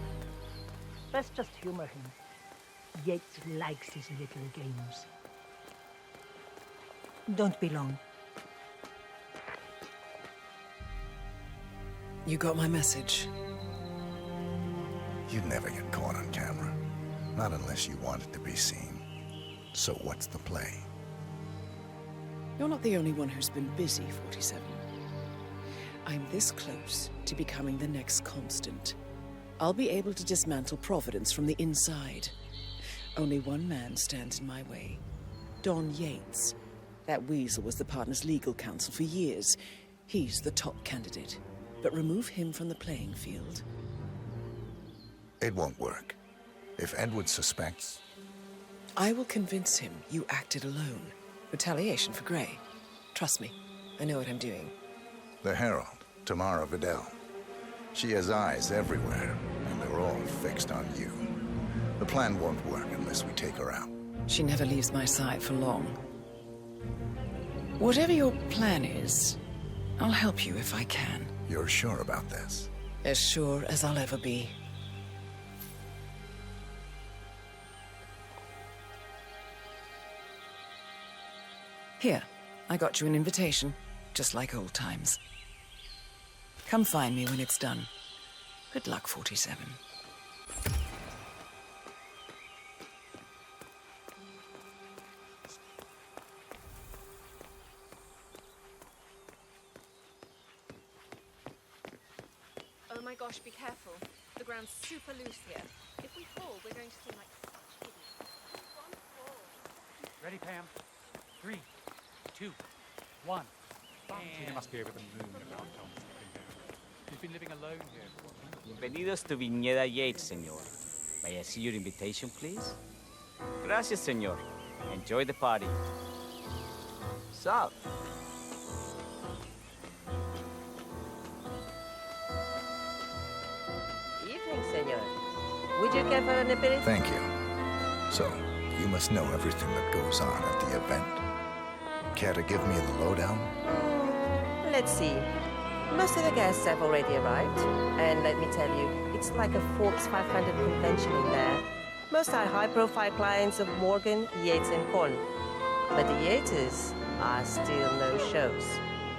Let's just humor him. Yates likes his little games. Don't be long. You got my message. You'd never get caught on camera. Not unless you want it to be seen. So what's the play? You're not the only one who's been busy, 47. I'm this close to becoming the next Constant. I'll be able to dismantle Providence from the inside. Only one man stands in my way. Don Yates. That weasel was the partner's legal counsel for years. He's the top candidate. But remove him from the playing field. It won't work. If Edward suspects... I will convince him you acted alone. Retaliation for Gray. Trust me, I know what I'm doing. The Herald, Tamara Vidal. She has eyes everywhere, and they're all fixed on you. The plan won't work unless we take her out. She never leaves my side for long. Whatever your plan is, I'll help you if I can. You're sure about this? As sure as I'll ever be. Here, I got you an invitation, just like old times. Come find me when it's done. Good luck, 47. Oh my gosh, be careful. The ground's super loose here. If we fall, we're going to seem like such idiots. Ready, Pam? 3, 2, 1. Tina must be over the moon about Tom slipping down. You've been living alone here for what? Bienvenidos to Viñeda Yates, señor. May I see your invitation, please? Gracias, señor. Enjoy the party. Sup? Evening, senor. Would you care for an aperitif? Thank you. So, you must know everything that goes on at the event. Care to give me the lowdown? Let's see. Most of the guests have already arrived, and let me tell you, it's like a Forbes 500 convention in there. Most are high-profile clients of Morgan, Yates, and Korn. But the Yates are still no shows.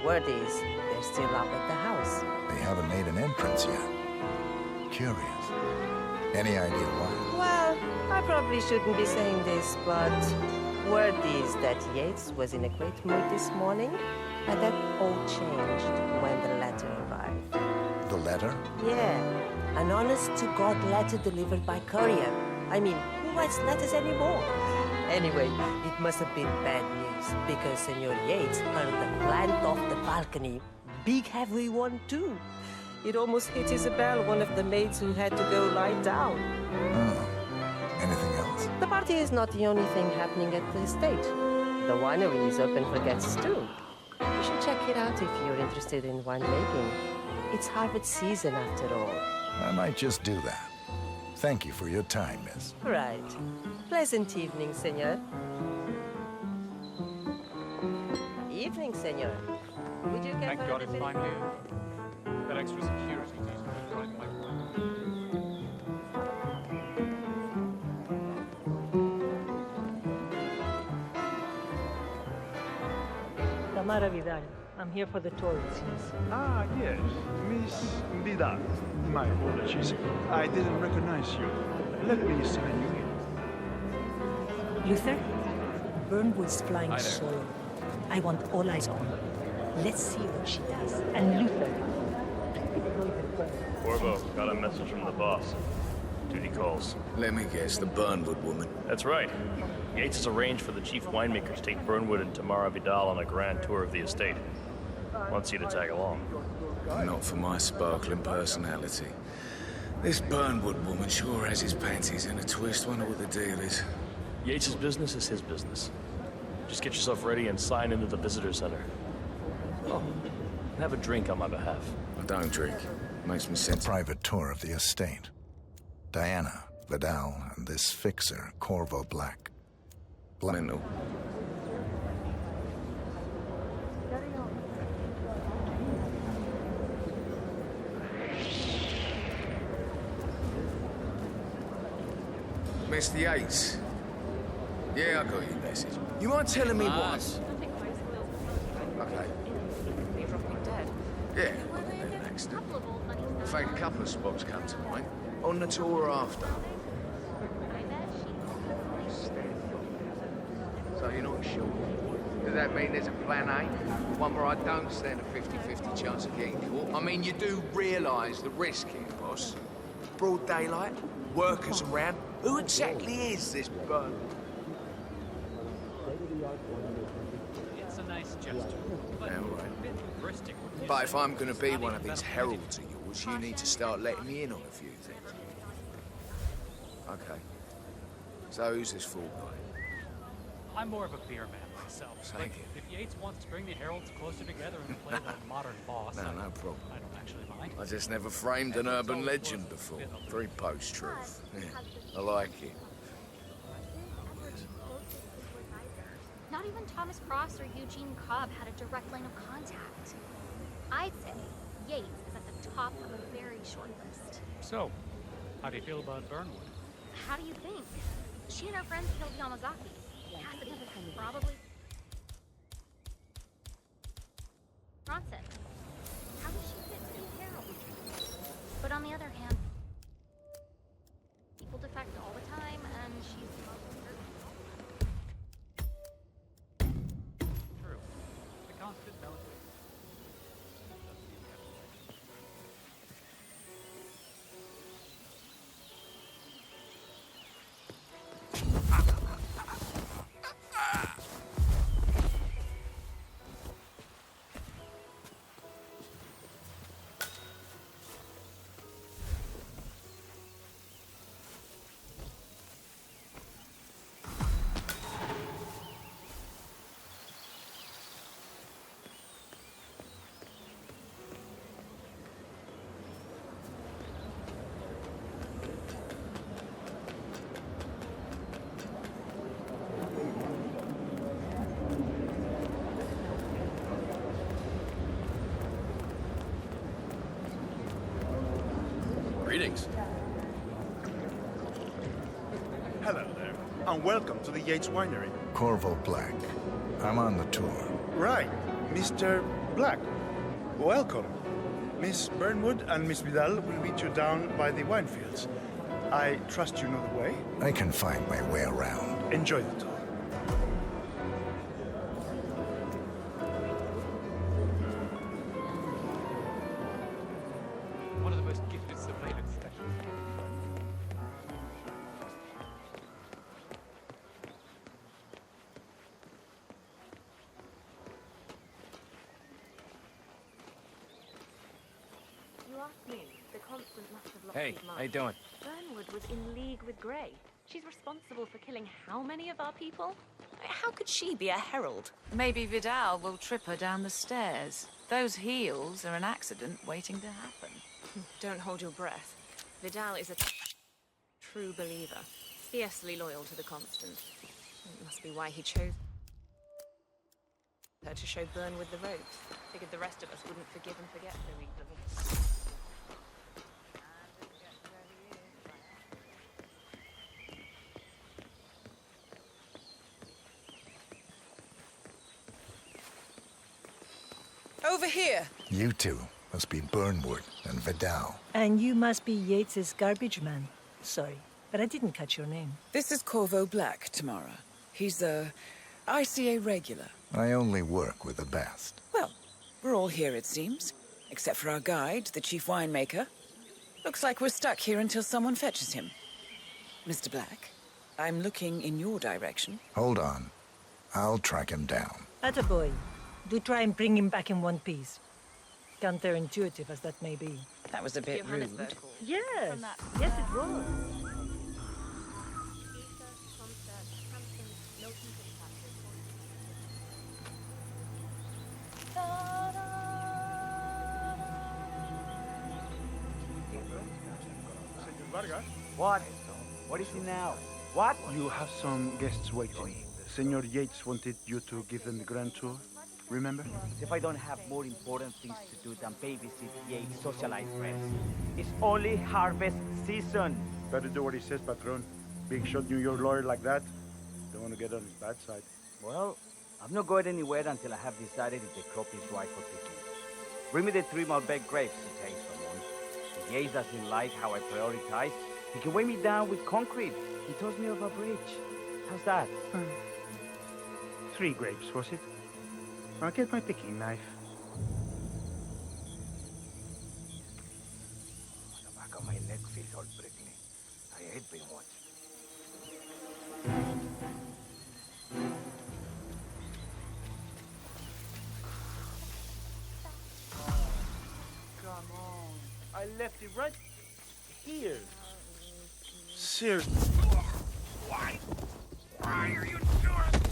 Word is, they're still up at the house. They haven't made an entrance yet. Curious. Any idea why? Well, I probably shouldn't be saying this, but word is that Yates was in a great mood this morning, and that all changed when the letter arrived. The letter? Yeah, an honest-to-God letter delivered by courier. I mean, who writes letters anymore? Anyway, it must have been bad news, because Senor Yates hurled the plant off the balcony. Big heavy one, too. It almost hit Isabel, one of the maids who had to go lie down. Oh. Anything else? The party is not the only thing happening at the estate. The winery is open for guests, too. You should check it out if you're interested in winemaking. It's harvest season, after all. I might just do that. Thank you for your time, miss. Right. Pleasant evening, senor. Evening, senor. Would you get Thank God it's finally over. That extra security detail is driving my Tamara Vidal. I'm here for the tour, it seems. Ah, yes. Miss Vidal. My apologies. I didn't recognize you. Let me sign you in. Luther, Burnwood's flying solo. I want all eyes on her. Let's see what she does. And Luther. Corvo, got a message from the boss. Duty calls. Let me guess, the Burnwood woman. That's right. Yates has arranged for the chief winemaker to take Burnwood and Tamara Vidal on a grand tour of the estate. Wants you to tag along. Not for my sparkling personality. This Burnwood woman sure has his panties in a twist. Wonder what the deal is. Yates' business is his business. Just get yourself ready and sign into the visitor center. Oh, and have a drink on my behalf. I don't drink. Makes me sense. A private tour of the estate. Diana, Vidal, and this fixer, Corvo Black. Mental. Mr. Yates. Yeah, I got your message. You mind telling me what? Okay. Yeah, an accident. In fact, a couple of spots come to mind. On the tour after. So you're not sure? Does that mean there's a plan A? One where I don't stand a 50-50 chance of getting caught? I mean, you do realise the risk here, boss. Broad daylight, workers around. Who exactly is this Burn? It's a nice gesture. But But if I'm going to be one of these heralds of yours, you need to start letting me in on a few things. Okay. So who's this fool guy? I'm more of a beer man myself. Thank you. If Yates wants to bring the heralds closer together and play the modern boss, No problem. I don't actually mind. I just never framed an urban legend before. Very post-truth. Yeah, I like it. Not even Thomas Cross or Eugene Cobb had a direct line of contact. I'd say Yates is at the top of a very short list. So, how do you feel about Burnwood? How do you think? She and her friends killed Yamazaki. Cassidy, probably. Bronson. How does she fit to be Harold? But on the other hand, people defect all the time, and she's the most True. The constant melody. Greetings. Hello there, and welcome to the Yates Winery. Corvo Black. I'm on the tour. Right, Mr. Black. Welcome. Miss Burnwood and Miss Vidal will meet you down by the wine fields. I trust you know the way? I can find my way around. Enjoy the tour. One of the most gifted surveillance specialists. ask me, the constant must have lost Hey, his mind. how you doing? Burnwood was in league with Grey. She's responsible for killing how many of our people? How could she be a herald? Maybe Vidal will trip her down the stairs. Those heels are an accident waiting to happen. Don't hold your breath. Vidal is a true believer, fiercely loyal to the Constant. It must be why he chose her to show Burnwood the ropes. Figured the rest of us wouldn't forgive and forget so easily. Over here! You two must be Burnwood and Vidal. And you must be Yates's garbage man. Sorry, but I didn't catch your name. This is Corvo Black, Tamara. He's a ICA regular. I only work with the best. Well, we're all here, it seems. Except for our guide, the chief winemaker. Looks like we're stuck here until someone fetches him. Mr. Black, I'm looking in your direction. Hold on. I'll track him down. Attaboy. Do try and bring him back in one piece. Counterintuitive as that may be. That was a bit rude. Yes, yes it was. What? What is it now? What? You have some guests waiting. Senor Yates wanted you to give them the grand tour. Remember? If I don't have more important things to do than babysit Yates' socialite friends. It's only harvest season. Better do what he says, Patron. Big shot New York lawyer like that. Don't want to get on his bad side. Well, I'm not going anywhere until I have decided if the crop is right for picking. Bring me the 3 Malbec grapes, he takes someone. If Yates doesn't like how I prioritize, he can weigh me down with concrete and toss me off a bridge. How's that? 3 grapes, was it? I'll get my picking knife. The back of my neck feels all prickly. I hate being watched. Come on. I left it right here. Seriously. Why? Why are you doing this?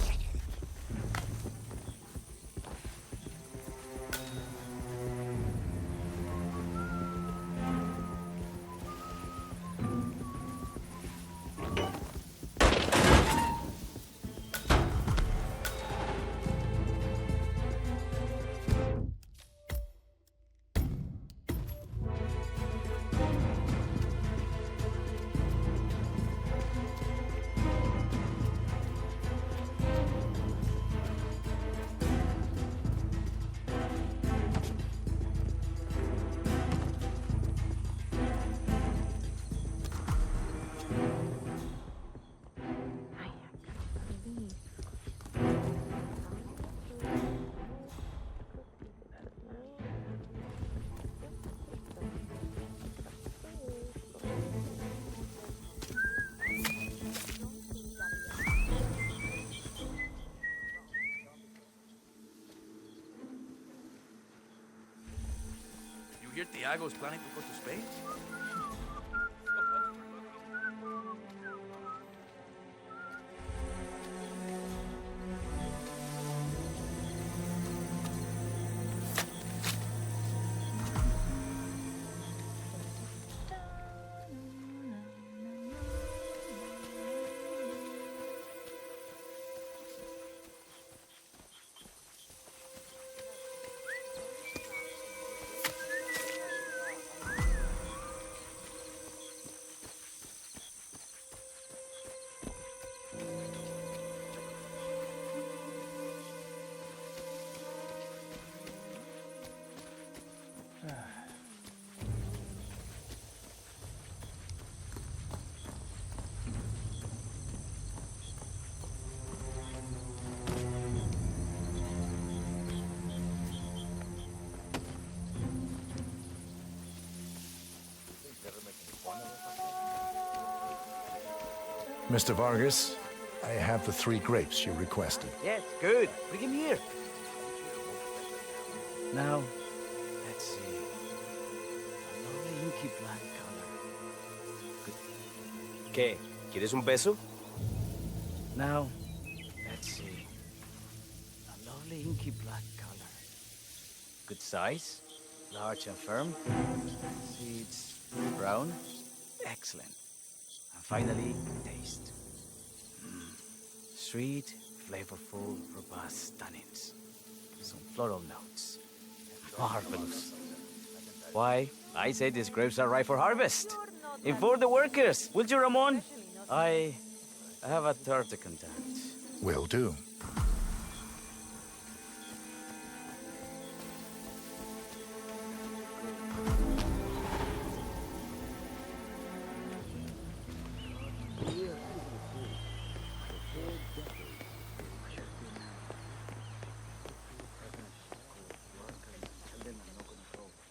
You hear Tiago's planning to go to Spain? Mr. Vargas, I have the 3 grapes you requested. Yes, good. Bring him here. Now, let's see. inky black color. ¿Qué? ¿Quieres un beso? Now, let's see. A lovely inky black color. Good size, large and firm. Seeds brown. Excellent. And finally, taste. Sweet, flavorful, robust tannins. Some floral notes. Marvelous. Why, I say these grapes are ripe for harvest. Inform the workers, will you, Ramon? I have a third to contact. Will do.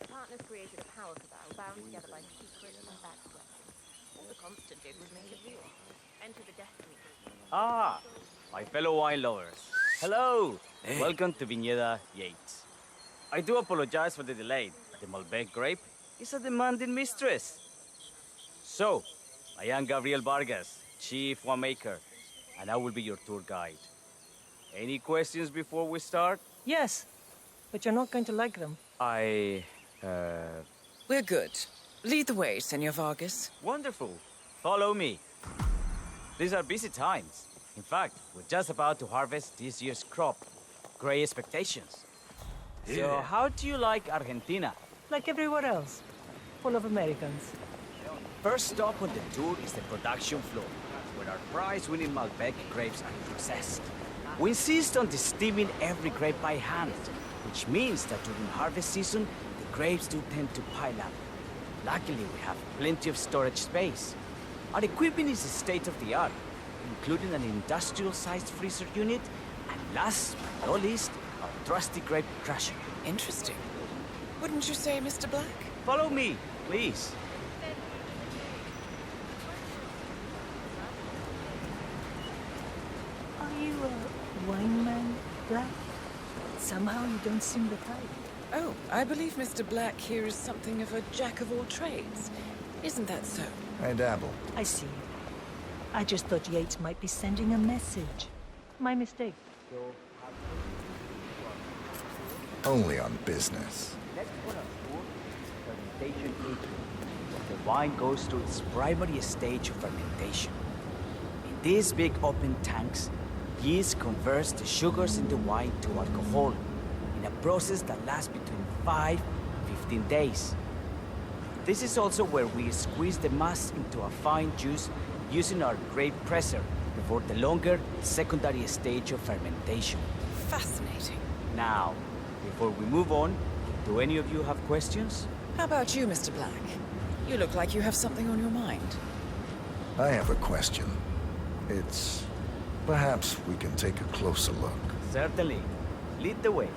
Partners created a power cabal bound together by secret and background. All the Constant did was make it real. Enter the destiny. Ah, my fellow wine lovers. Hello. Hey. Welcome to Viñeda Yates. I do apologize for the delay. The Malbec grape is a demanding mistress. So, I am Gabriel Vargas, chief winemaker, and I will be your tour guide. Any questions before we start? Yes, but you're not going to like them. We're good. Lead the way, Senor Vargas. Wonderful. Follow me. These are busy times. In fact, we're just about to harvest this year's crop. Great expectations. So, how do you like Argentina? Like everywhere else. Full of Americans. First stop on the tour is the production floor, where our prize-winning Malbec grapes are processed. We insist on steaming every grape by hand, which means that during harvest season, the grapes do tend to pile up. Luckily, we have plenty of storage space. Our equipment is state-of-the-art, including an industrial-sized freezer unit, and last but not least, our trusty grape crusher. Interesting. Wouldn't you say, Mr. Black? Follow me, please. Are you a wine man, Black? Somehow you don't seem the type. Oh, I believe Mr. Black here is something of a jack of all trades. Isn't that so? I dabble. I see. I just thought Yates might be sending a message. My mistake. Only on business. Let's put our tour fermentation agent. The wine goes through its primary stage of fermentation. In these big open tanks, yeast converts the sugars in the wine to alcohol in a process that lasts between 5 and 15 days. This is also where we squeeze the mass into a fine juice using our grape presser before the longer secondary stage of fermentation. Fascinating. Now, before we move on, do any of you have questions? How about you, Mr. Black? You look like you have something on your mind. I have a question. It's... perhaps we can take a closer look. Certainly. Lead the way.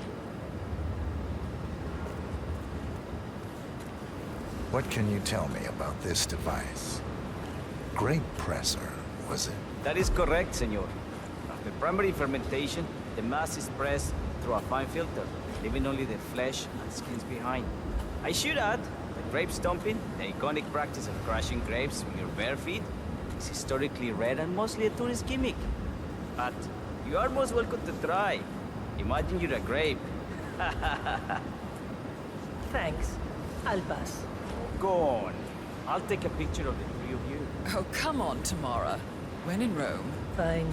What can you tell me about this device? Grape presser, was it? That is correct, senor. After primary fermentation, the mass is pressed through a fine filter, leaving only the flesh and skins behind. I should add that grape stomping, the iconic practice of crushing grapes with your bare feet, is historically rare and mostly a tourist gimmick. But you are most welcome to try. Imagine you're a grape. Thanks. I'll pass. Go on. I'll take a picture of the three of you. Oh, come on, Tamara. When in Rome. Fine.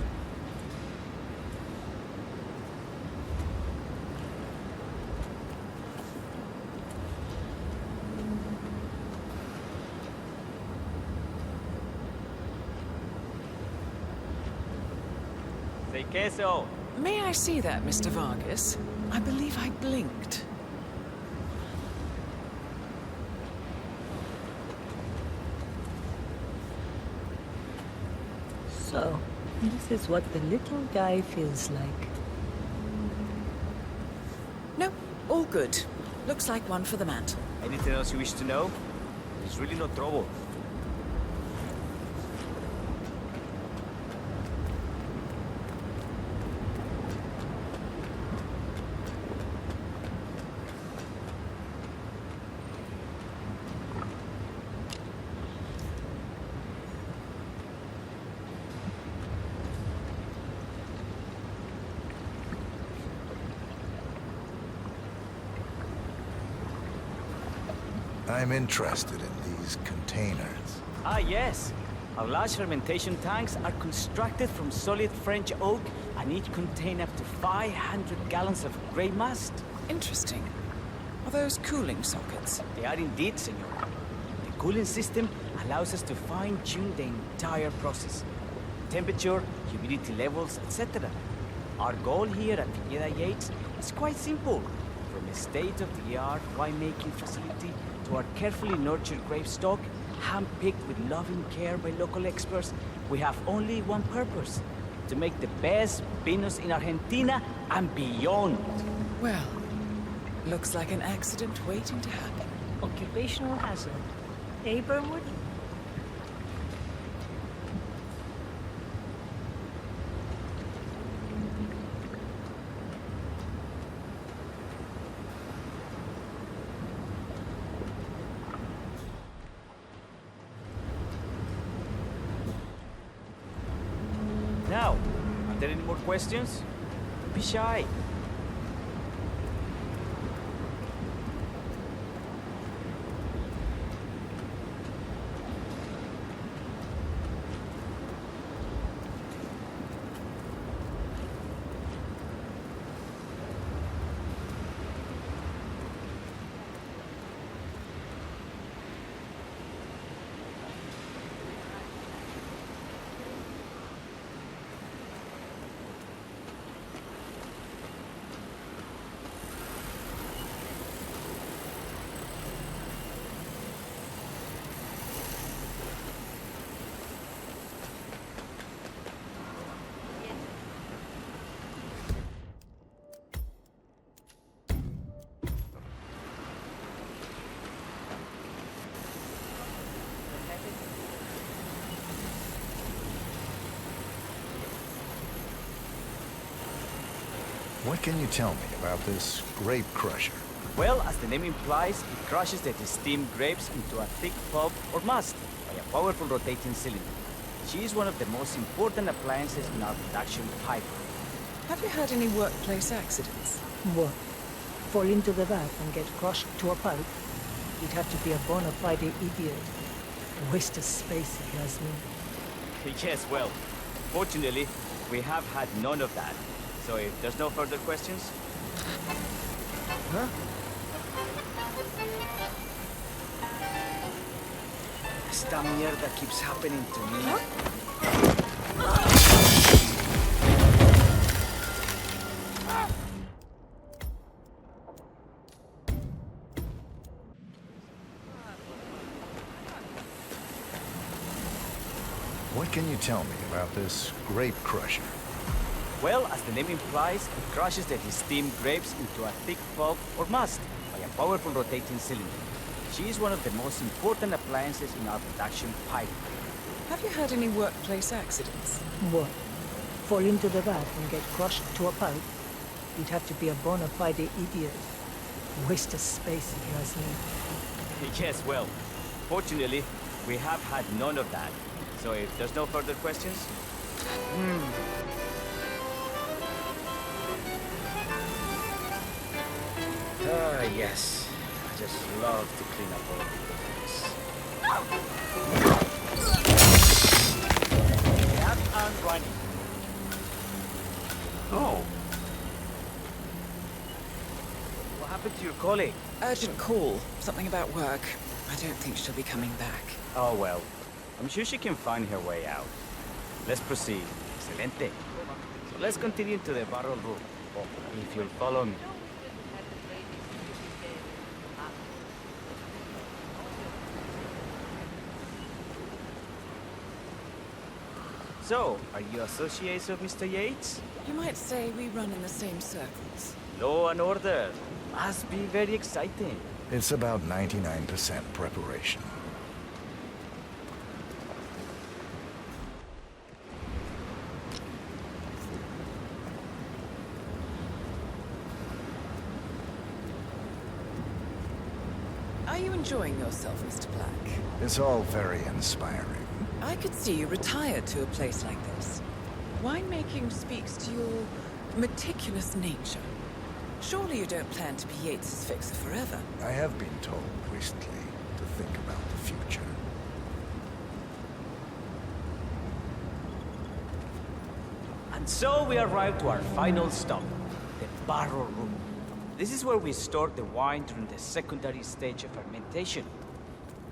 Say queso. May I see that, Mr. Vargas? I believe I blinked. So, this is what the little guy feels like. No, all good. Looks like one for the mantle. Anything else you wish to know? There's really no trouble. I'm interested in these containers. Ah, yes. Our large fermentation tanks are constructed from solid French oak and each contain up to 500 gallons of grey must. Interesting. Are those cooling sockets? They are indeed, senor. The cooling system allows us to fine-tune the entire process. Temperature, humidity levels, etc. Our goal here at Pineda Yates is quite simple. From a state-of-the-art winemaking facility to our carefully nurtured grape stock, hand-picked with loving care by local experts, we have only one purpose: to make the best vinos in Argentina and beyond. Well, looks like an accident waiting to happen. Occupational hazard. Eh, Burnwood? Now, are there any more questions? Don't be shy. What can you tell me about this grape crusher? Well, as the name implies, it crushes the steamed grapes into a thick pulp or must by a powerful rotating cylinder. She is one of the most important appliances in our production pipeline. Have you had any workplace accidents? What? Fall into the vat and get crushed to a pulp? You'd have to be a bona fide idiot. A waste of space, if you ask me. Yes, well, fortunately, we have had none of that. So if there's no further questions... Huh? Esta mierda keeps happening to me. What can you tell me about this grape crusher? Well, as the name implies, it crushes the steamed grapes into a thick pulp or must by a powerful rotating cylinder. She is one of the most important appliances in our production pipeline. Have you had any workplace accidents? What? Fall into the vat and get crushed to a pulp? You'd have to be a bona fide idiot. A waste of space, if you ask me. Yes, well, fortunately, we have had none of that. So if there's no further questions... Ah, yes. I just love to clean up all the things. Up and running. Oh. What happened to your colleague? Urgent call. Something about work. I don't think she'll be coming back. Oh, well. I'm sure she can find her way out. Let's proceed. Excelente. So let's continue to the barrel room. If you'll follow me. So, are you associates of Mr. Yates? You might say we run in the same circles. Law and order. Must be very exciting. It's about 99% preparation. Are you enjoying yourself, Mr. Black? It's all very inspiring. I could see you retired to a place like this. Winemaking speaks to your meticulous nature. Surely you don't plan to be Yates's fixer forever? I have been told recently to think about the future. And so we arrive to our final stop, the barrel room. This is where we store the wine during the secondary stage of fermentation.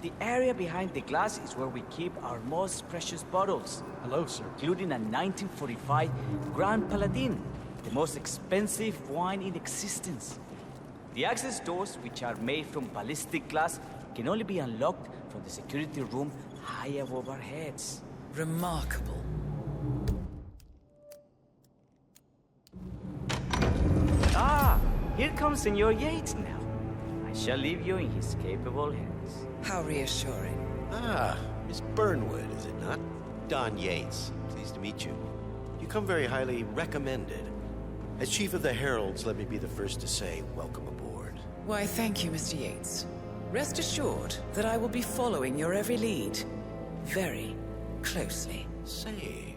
The area behind the glass is where we keep our most precious bottles. Hello, sir. Including a 1945 Grand Paladin, the most expensive wine in existence. The access doors, which are made from ballistic glass, can only be unlocked from the security room high above our heads. Remarkable. Ah, here comes Senor Yates now. I shall leave you in his capable hands. How reassuring. Ah, Miss Burnwood, is it not? Don Yates, pleased to meet you. You come very highly recommended. As Chief of the Heralds, let me be the first to say welcome aboard. Why, thank you, Mr. Yates. Rest assured that I will be following your every lead. Very closely. Say,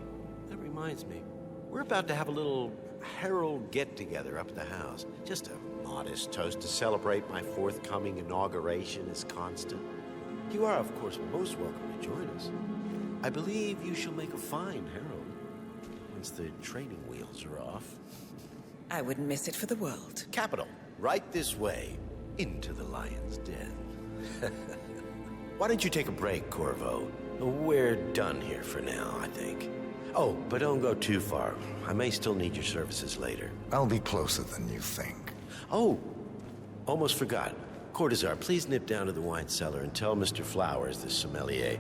that reminds me. We're about to have a little Herald get-together up at the house. Just a modest toast to celebrate my forthcoming inauguration as Constant. You are, of course, most welcome to join us. I believe you shall make a fine Herald, once the training wheels are off. I wouldn't miss it for the world. Capital. Right this way, into the lion's den. Why don't you take a break, Corvo? We're done here for now, I think. Oh, but don't go too far. I may still need your services later. I'll be closer than you think. Oh, almost forgot. Cortazar, please nip down to the wine cellar and tell Mr. Flowers, the sommelier,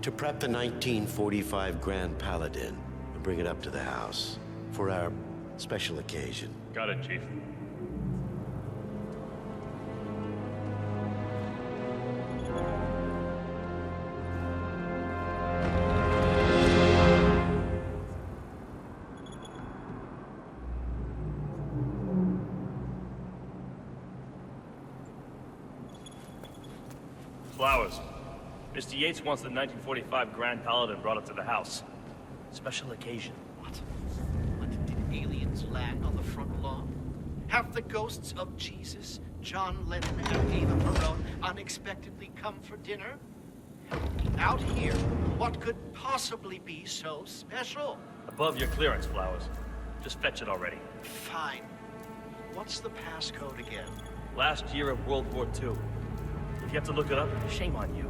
to prep the 1945 Grand Paladin and bring it up to the house for our special occasion. Got it, Chief. Flowers. Mr. Yates wants the 1945 Grand Paladin brought up to the house. Special occasion. What? Did aliens land on the front lawn? Have the ghosts of Jesus, John Lennon, and Eva Perón unexpectedly come for dinner? Out here, what could possibly be so special? Above your clearance, Flowers. Just fetch it already. Fine. What's the passcode again? Last year of World War II. If you have to look it up, shame on you.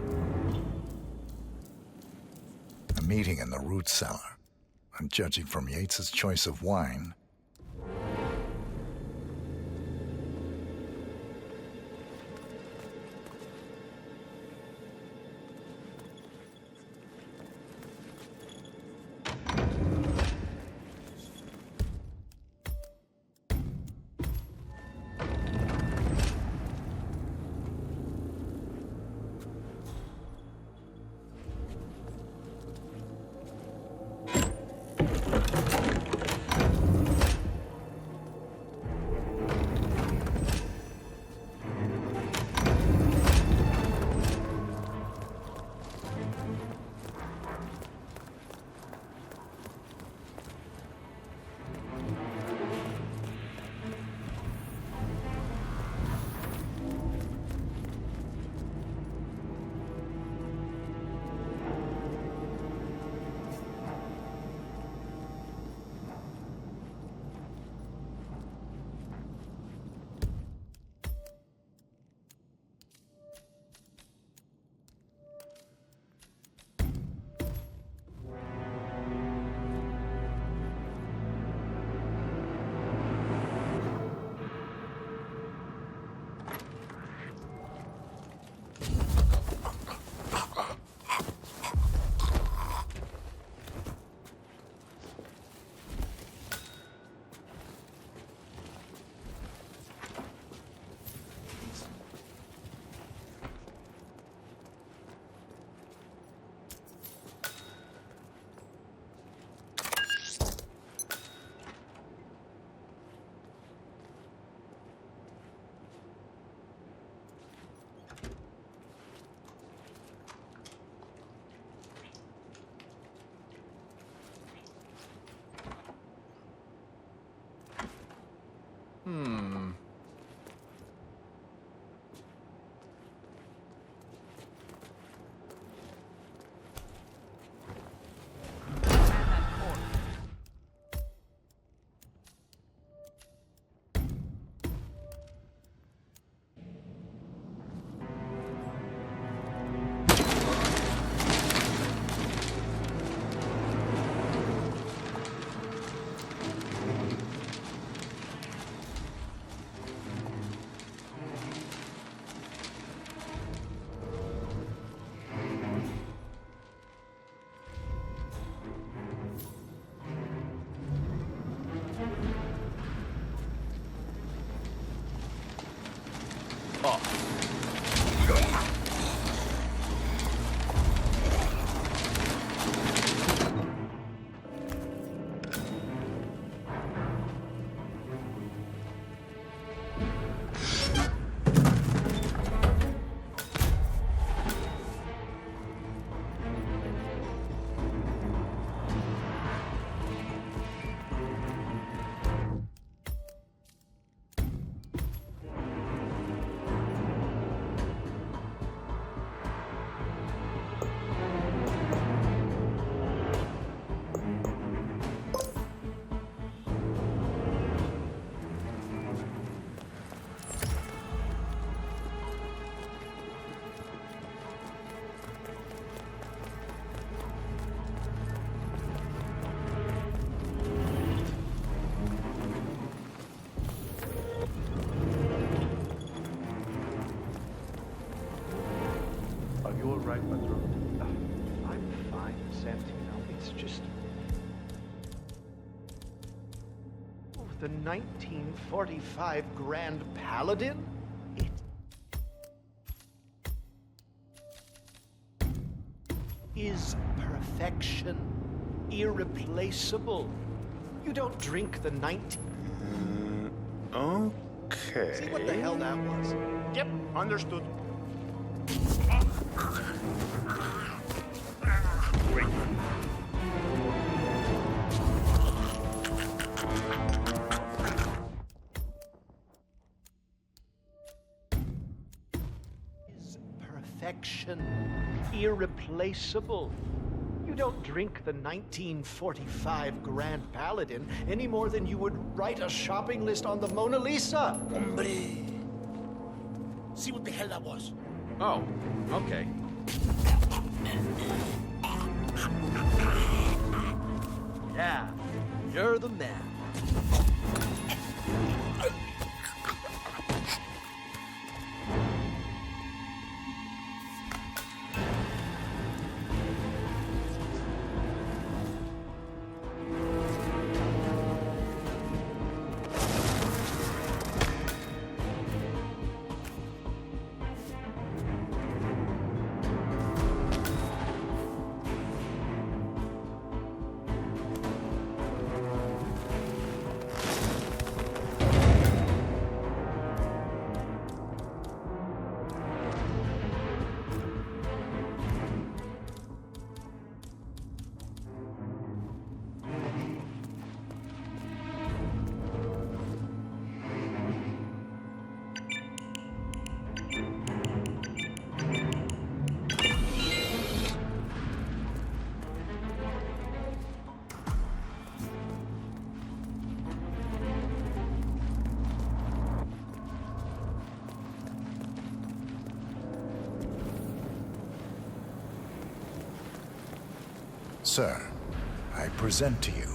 A meeting in the root cellar. And judging from Yates's choice of wine, Right, my throat. I'm fine, Santino. It's just... Oh, the 1945 Grand Paladin? It is perfection. Irreplaceable. You don't drink the 19... Okay. See what the hell that was? Yep, understood. Wait. Is perfection irreplaceable? You don't drink the 1945 Grand Paladin any more than you would write a shopping list on the Mona Lisa. Hombre. See what the hell that was? Oh, okay. Yeah, you're the man. Sir, I present to you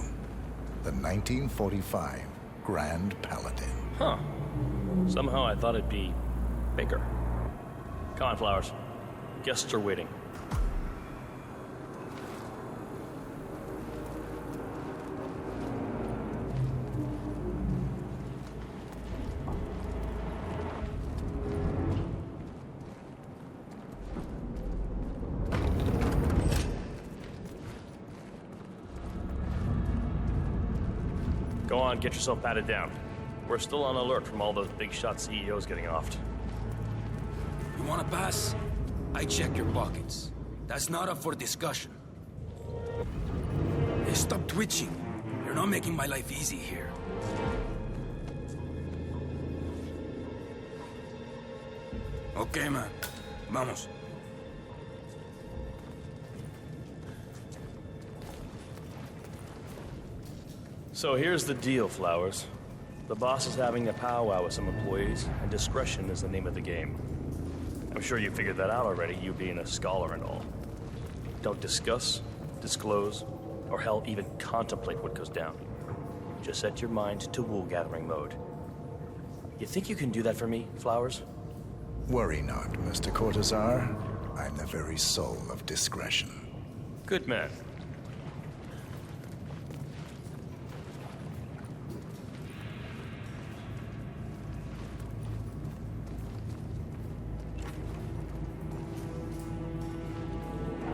the 1945 Grand Paladin. Huh. Somehow I thought it'd be bigger. Come on, Flowers. Guests are waiting. Go on, get yourself patted down. We're still on alert from all those big shot CEOs getting offed. You want to pass? I check your pockets. That's not up for discussion. Hey, stop twitching. You're not making my life easy here. Okay, man. Vamos. So here's the deal, Flowers. The boss is having a powwow with some employees, and discretion is the name of the game. I'm sure you figured that out already, you being a scholar and all. Don't discuss, disclose, or hell, even contemplate what goes down. Just set your mind to wool-gathering mode. You think you can do that for me, Flowers? Worry not, Mr. Cortazar. I'm the very soul of discretion. Good man.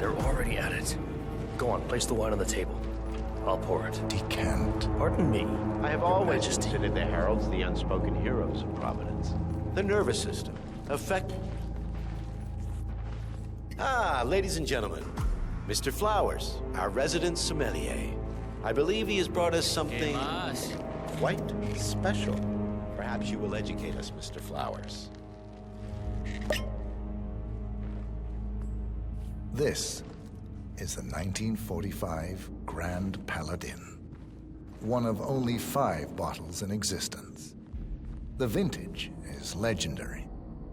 They're already at it. Go on, place the wine on the table. I'll pour it. Decant. Pardon me. I have always considered the heralds the unspoken heroes of Providence. The nervous system. Ladies and gentlemen, Mr. Flowers, our resident sommelier. I believe he has brought us something quite special. Perhaps you will educate us, Mr. Flowers. This is the 1945 Grand Paladin, one of only 5 bottles in existence. The vintage is legendary,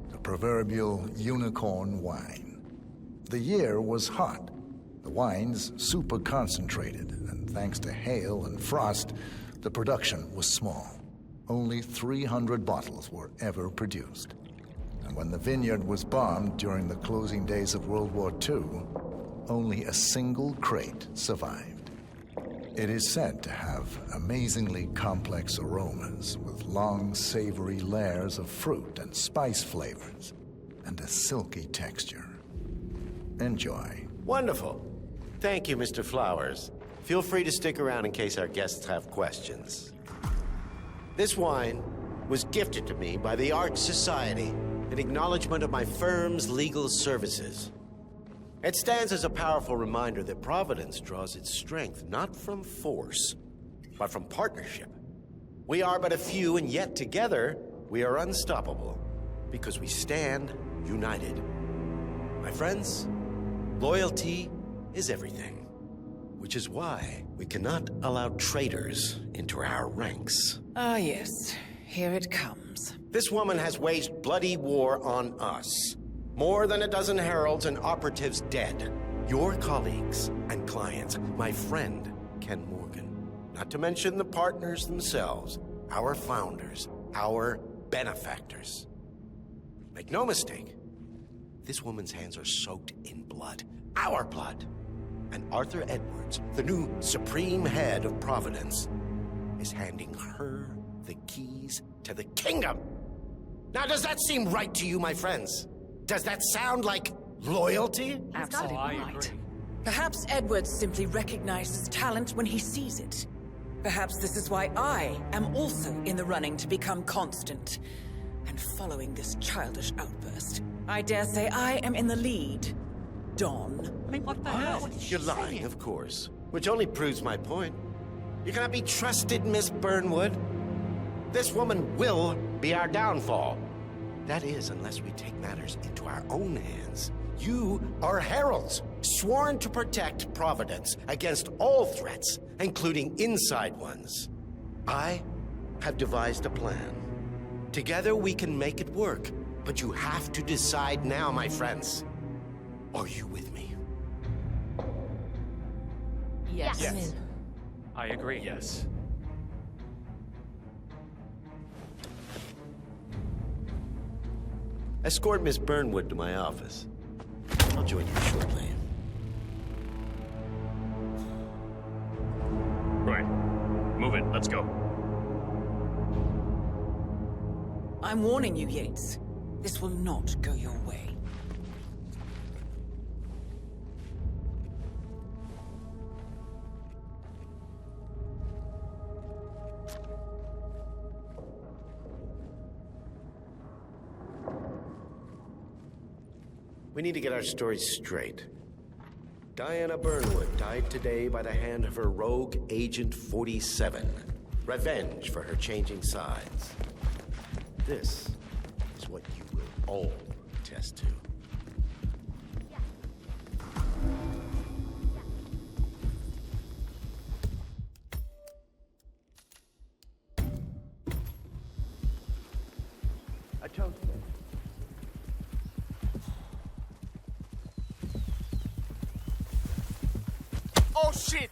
the proverbial unicorn wine. The year was hot, the wine's super concentrated, and thanks to hail and frost, the production was small. Only 300 bottles were ever produced. And when the vineyard was bombed during the closing days of World War II, only a single crate survived. It is said to have amazingly complex aromas with long, savory layers of fruit and spice flavors, and a silky texture. Enjoy. Wonderful. Thank you, Mr. Flowers. Feel free to stick around in case our guests have questions. This wine was gifted to me by the Arch Society in acknowledgement of my firm's legal services. It stands as a powerful reminder that Providence draws its strength not from force, but from partnership. We are but a few, and yet together we are unstoppable because we stand united. My friends, loyalty is everything, which is why we cannot allow traitors into our ranks. Ah, yes. Here it comes. This woman has waged bloody war on us. More than a dozen heralds and operatives dead. Your colleagues and clients, my friend, Ken Morgan. Not to mention the partners themselves, our founders, our benefactors. Make no mistake, this woman's hands are soaked in blood. Our blood. And Arthur Edwards, the new supreme head of Providence, is handing her the keys to the kingdom. Now, does that seem right to you, my friends? Does that sound like loyalty? Absolutely right. Perhaps Edwards simply recognizes talent when he sees it. Perhaps this is why I am also in the running to become constant. And following this childish outburst, I dare say I am in the lead. Don. I mean, what the hell? You're lying, of course. Which only proves my point. You cannot be trusted, Miss Burnwood. This woman will be our downfall. That is, unless we take matters into our own hands. You are heralds, sworn to protect Providence against all threats, including inside ones. I have devised a plan. Together we can make it work, but you have to decide now, my friends. Are you with me? Yes. I agree. Yes. Escort Miss Burnwood to my office. I'll join you shortly. Right. Move it. Let's go. I'm warning you, Yates. This will not go your way. We need to get our stories straight. Diana Burnwood died today by the hand of her rogue Agent 47. Revenge for her changing sides. This is what you will all attest to. I told you. Oh shit!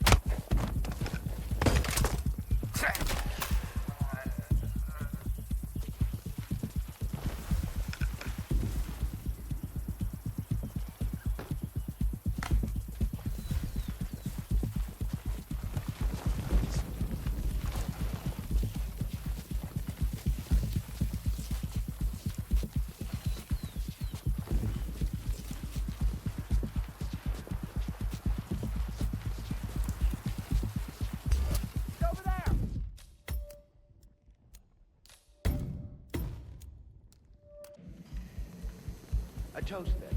A toast then.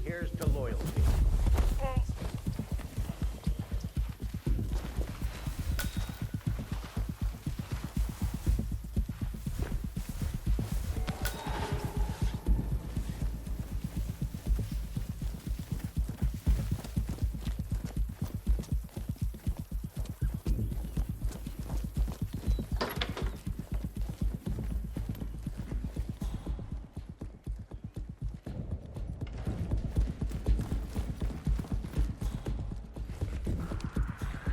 Here's to loyalty.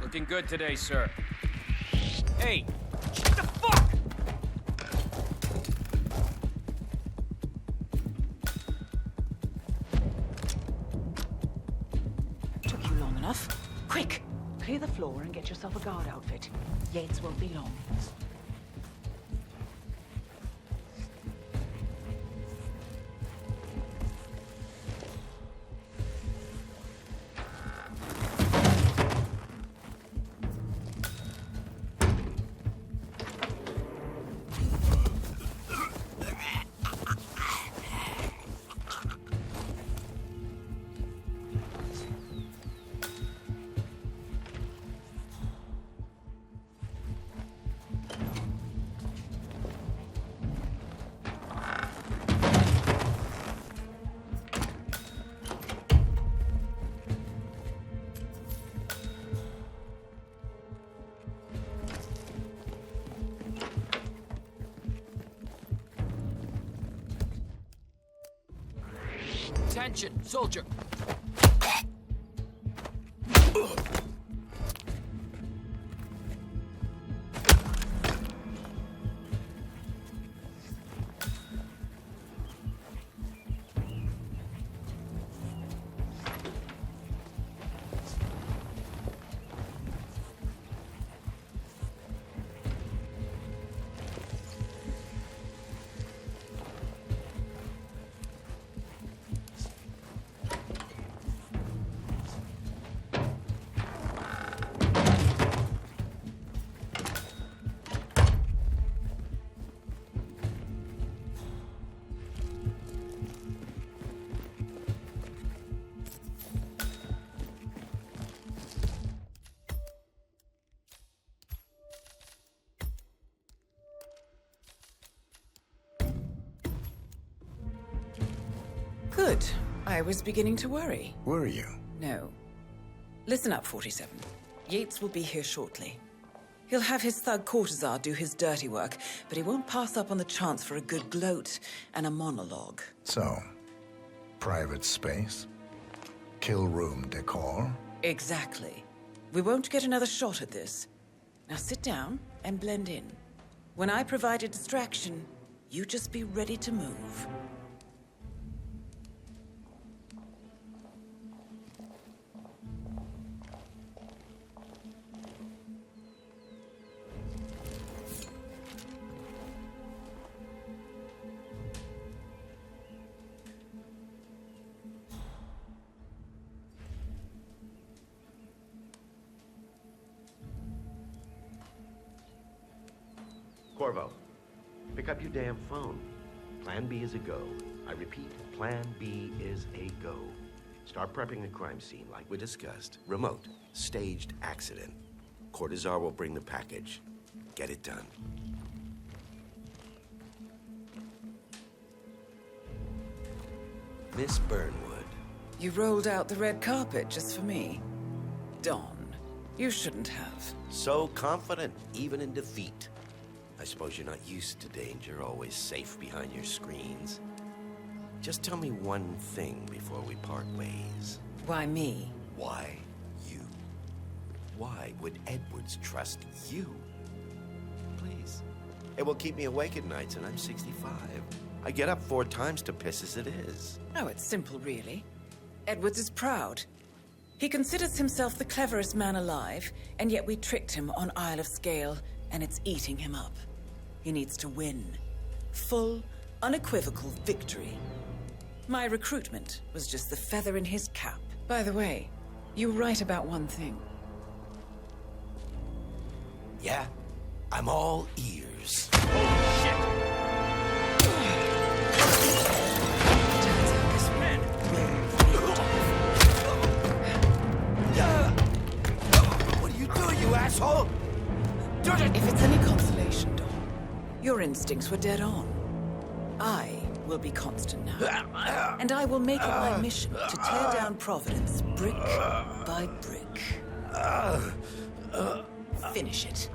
Looking good today, sir. Hey! What the fuck?! Took you long enough. Quick! Clear the floor and get yourself a guard outfit. Yates won't be long. Attention, soldier! Good. I was beginning to worry. Were you? No. Listen up, 47. Yates will be here shortly. He'll have his thug courtesan do his dirty work, but he won't pass up on the chance for a good gloat and a monologue. So, private space? Kill room decor? Exactly. We won't get another shot at this. Now sit down and blend in. When I provide a distraction, you just be ready to move. Corvo, pick up your damn phone. Plan B is a go. I repeat, Plan B is a go. Start prepping the crime scene like we discussed. Remote, staged accident. Cortazar will bring the package. Get it done. Miss Burnwood. You rolled out the red carpet just for me. Don, you shouldn't have. So confident, even in defeat. I suppose you're not used to danger, always safe behind your screens. Just tell me one thing before we part ways. Why me? Why you? Why would Edwards trust you? Please. It will keep me awake at nights, and I'm 65. I get up 4 times to piss as it is. Oh, it's simple, really. Edwards is proud. He considers himself the cleverest man alive, and yet we tricked him on Isle of Scale, and it's eating him up. He needs to win. Full, unequivocal victory. My recruitment was just the feather in his cap. By the way, You were right about one thing. Yeah? I'm all ears. What are you doing, you asshole? If it's any consolation, Don, your instincts were dead on. I will be constant now. And I will make it my mission to tear down Providence brick by brick. Finish it.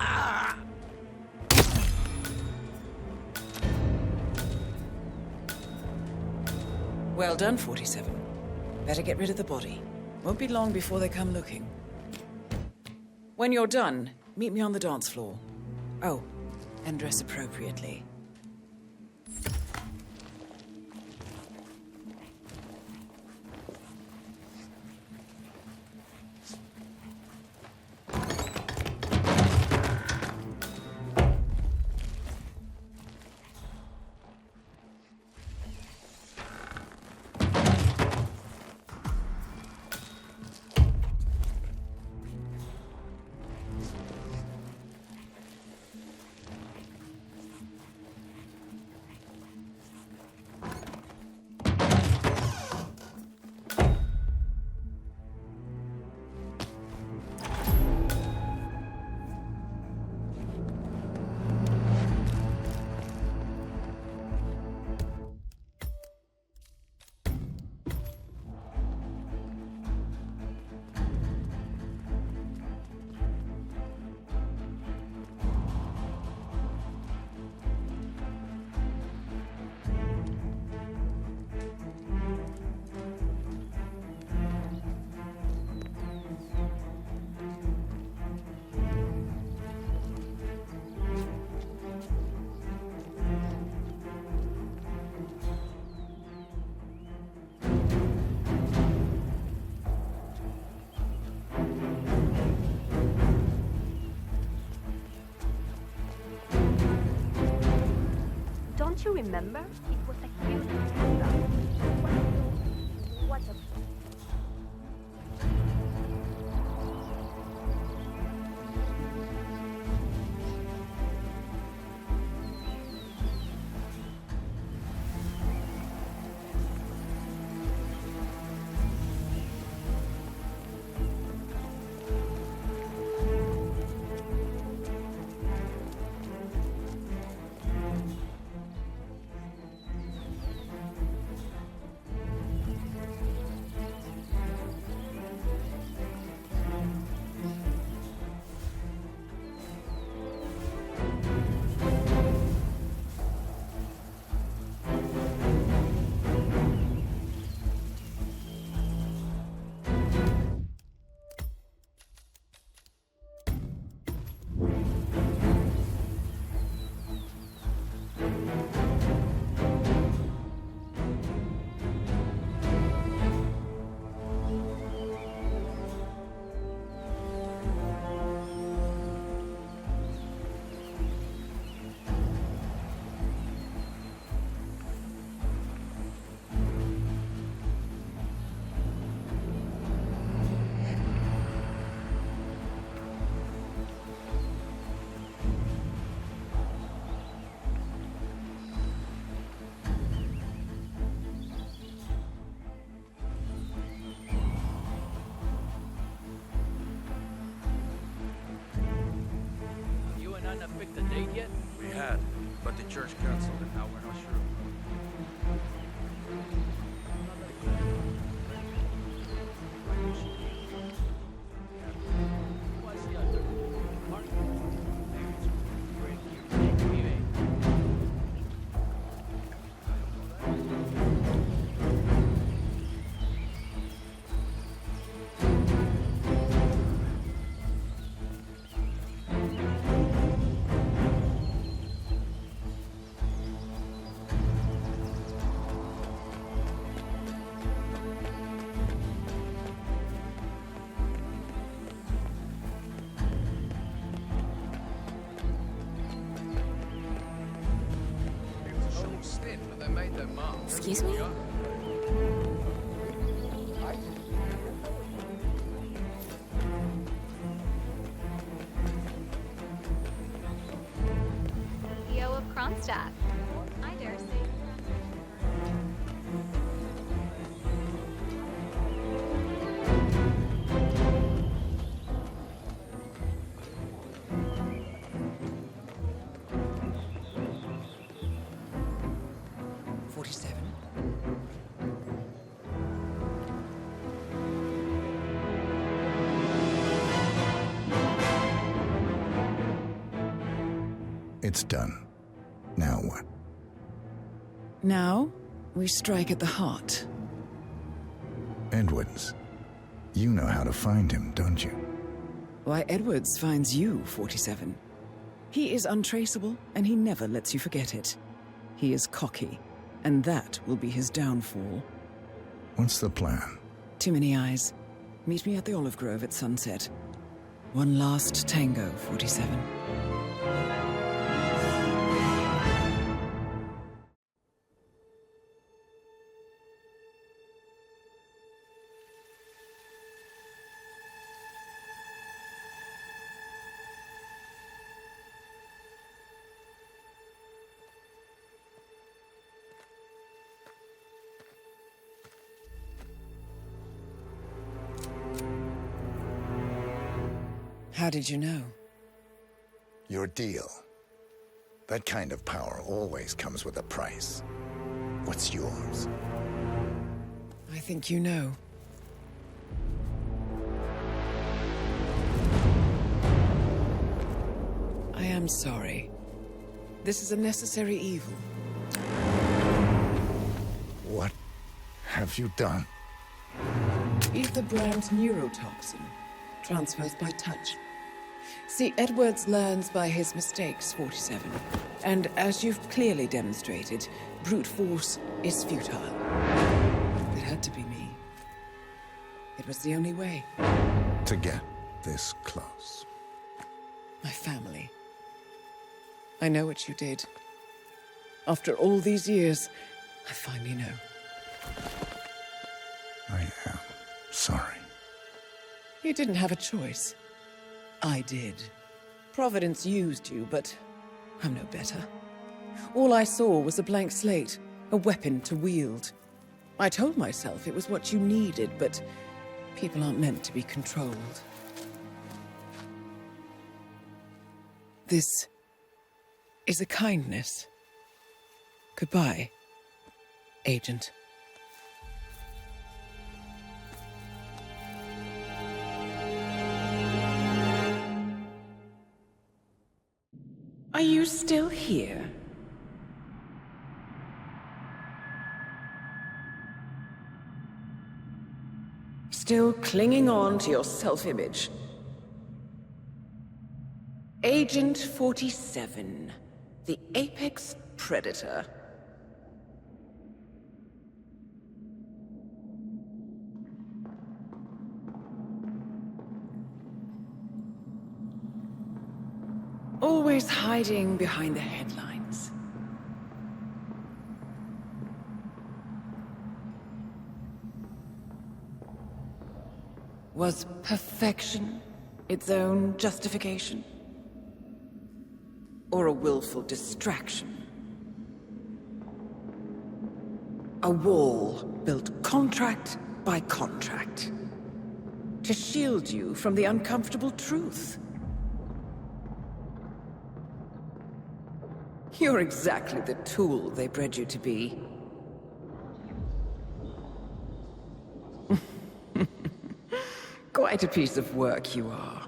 Well done, 47. Better get rid of the body. Won't be long before they come looking. When you're done, meet me on the dance floor. Oh, and dress appropriately. Don't you remember? It was a huge scandal. What a... Picked a date yet? We had, but the church canceled and now we're not sure. Excuse me? staff. I dare say. It's done. Now what? Now, we strike at the heart. Edwards. You know how to find him, don't you? Why, Edwards finds you, 47. He is untraceable, and he never lets you forget it. He is cocky, and that will be his downfall. What's the plan? Too many eyes. Meet me at the olive grove at sunset. One last tango, 47. How did you know? Your deal. That kind of power always comes with a price. What's yours? I think you know. I am sorry. This is a necessary evil. What have you done? Ether brand neurotoxin. Transfers by touch. See, Edwards learns by his mistakes, 47. And as you've clearly demonstrated, brute force is futile. It had to be me. It was the only way. To get this close. My family. I know what you did. After all these years, I finally know. I am sorry. You didn't have a choice. I did. Providence used you, but I'm no better. All I saw was a blank slate, a weapon to wield. I told myself it was what you needed, but people aren't meant to be controlled. This is a kindness. Goodbye, Agent. Are you still here? Still clinging on to your self-image? Agent 47, the apex predator. Always hiding behind the headlines. Was perfection its own justification? Or a willful distraction? A wall built contract by contract to shield you from the uncomfortable truth. You're exactly the tool they bred you to be. Quite a piece of work you are.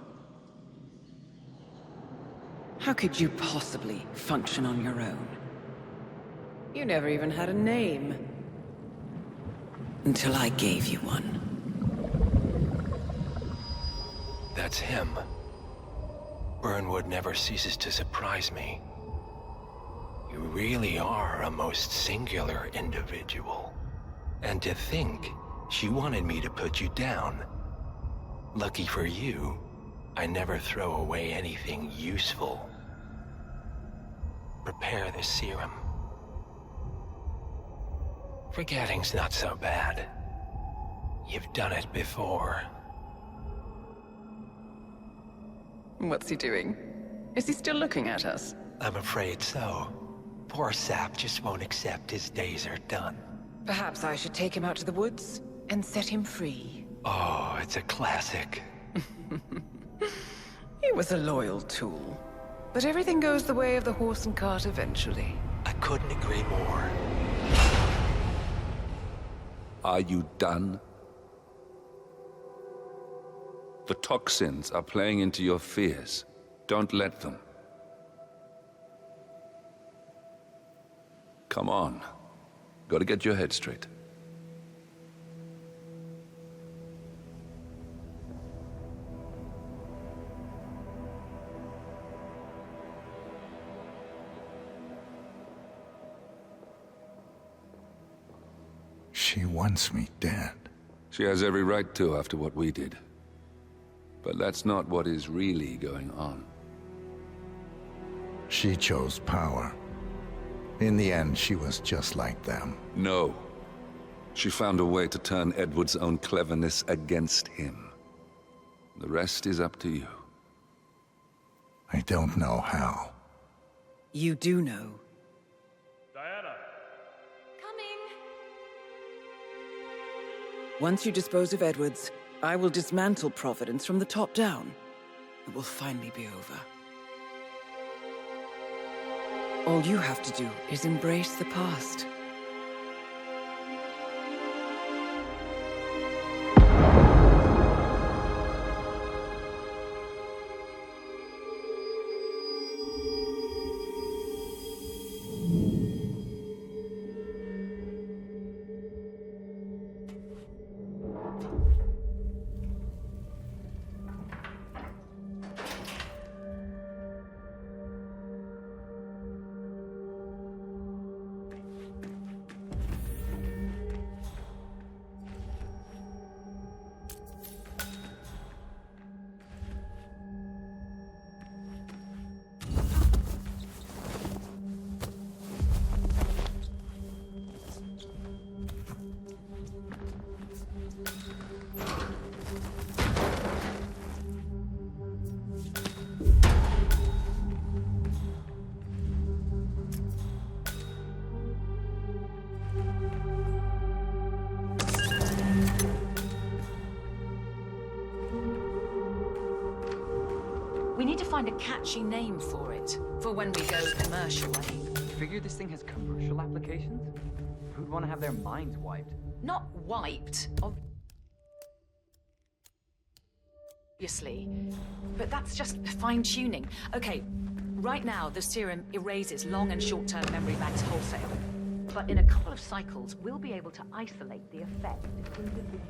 How could you possibly function on your own? You never even had a name. Until I gave you one. That's him. Burnwood never ceases to surprise me. You really are a most singular individual. And to think she wanted me to put you down. Lucky for you, I never throw away anything useful. Prepare the serum. Forgetting's not so bad. You've done it before. What's he doing? Is he still looking at us? I'm afraid so. Poor sap just won't accept his days are done. Perhaps I should take him out to the woods and set him free. Oh, it's a classic. He was a loyal tool. But everything goes the way of the horse and cart eventually. I couldn't agree more. Are you done? The toxins are playing into your fears. Don't let them. Come on. Gotta get your head straight. She wants me dead. She has every right to after what we did. But that's not what is really going on. She chose power. In the end, she was just like them. No. She found a way to turn Edward's own cleverness against him. The rest is up to you. I don't know how. You do know. Diana! Coming! Once you dispose of Edwards, I will dismantle Providence from the top down. It will finally be over. All you have to do is embrace the past. We need to find a catchy name for it, for when we go commercial, I mean. Figure this thing has commercial applications? Who'd want to have their minds wiped? Not wiped, obviously. But that's just fine-tuning. Okay, right now the serum erases long and short-term memory banks wholesale. But in a couple of cycles, we'll be able to isolate the effect individually.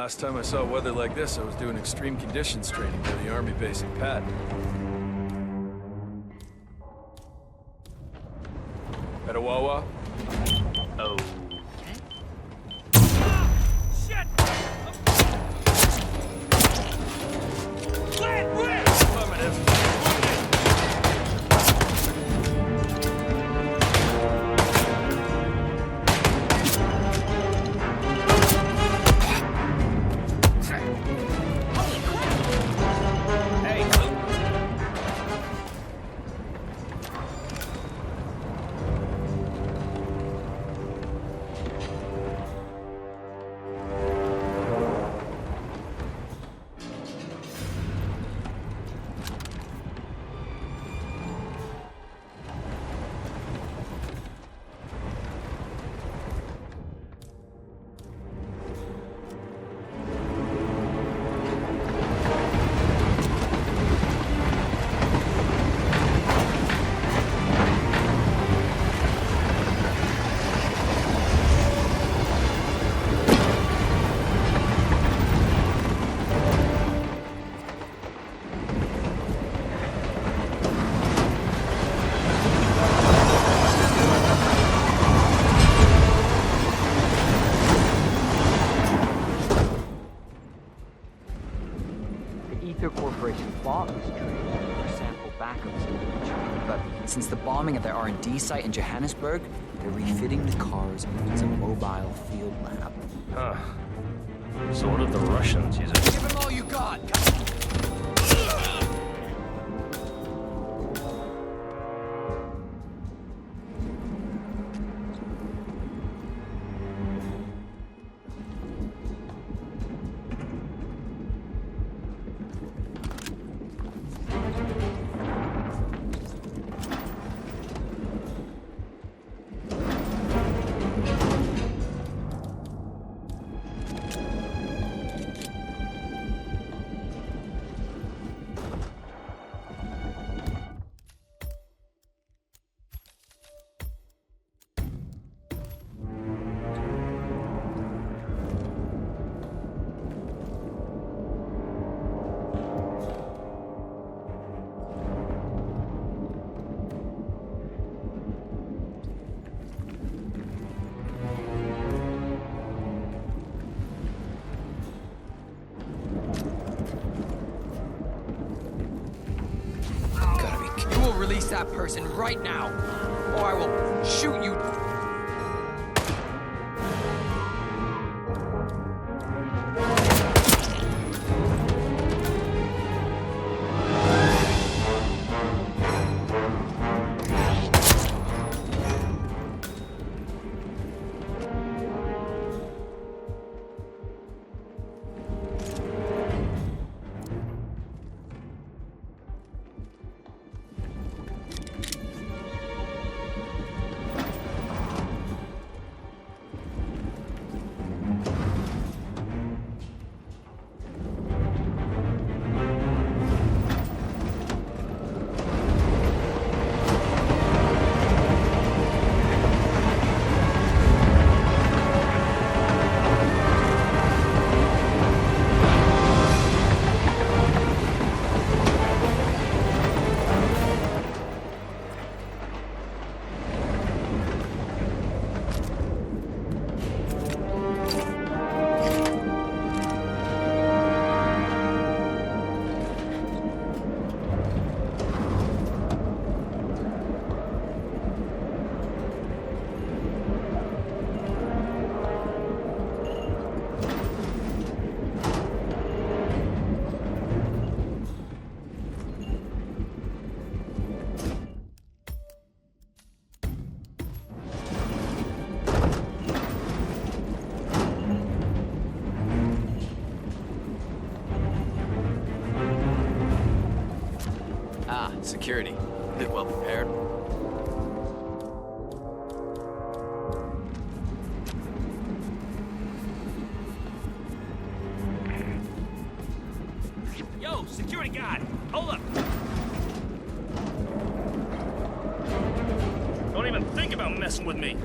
Last time I saw weather like this, I was doing extreme conditions training near the army base in Patton. At a Wawa? Oh. Shit! Land, where? Affirmative. Since the bombing of their R&D site in Johannesburg, they're refitting the cars as a mobile field lab. Huh. So what did the Russians use it? Give them all you got! Release that person right now, or I will shoot you. Security. Bit well prepared. Yo, security guard! Hold up! Don't even think about messing with me.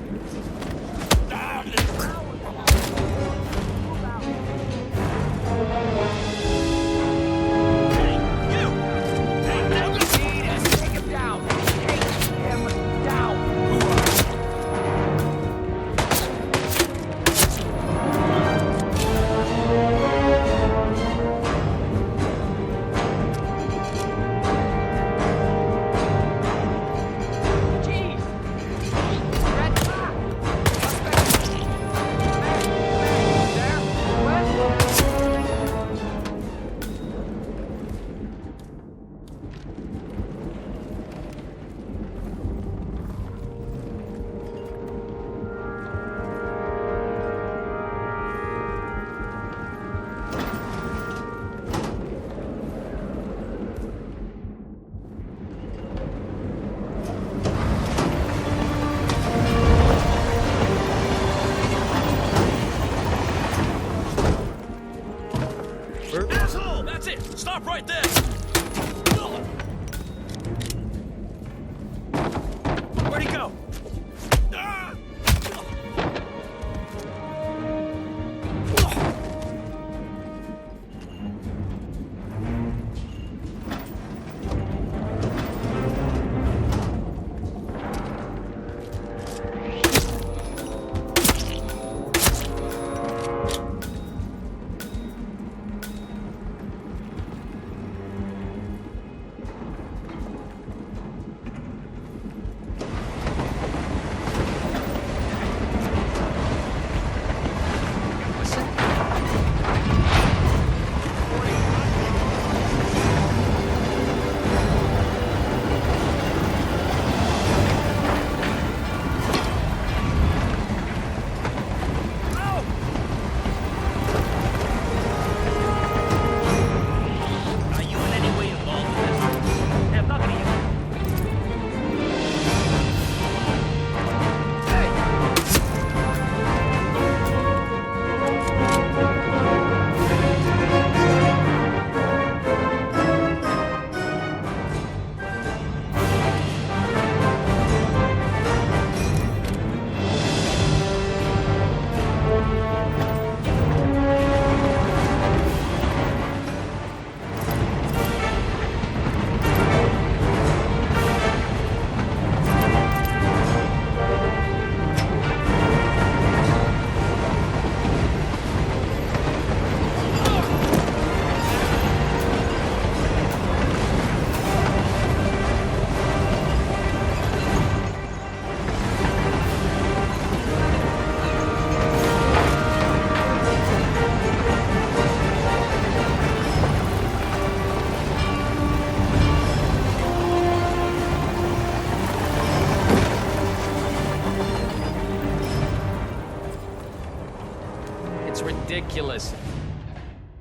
ridiculous.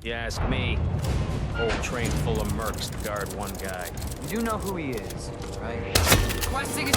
You ask me, whole train full of mercs to guard one guy. You do know who he is, right? Requesting it.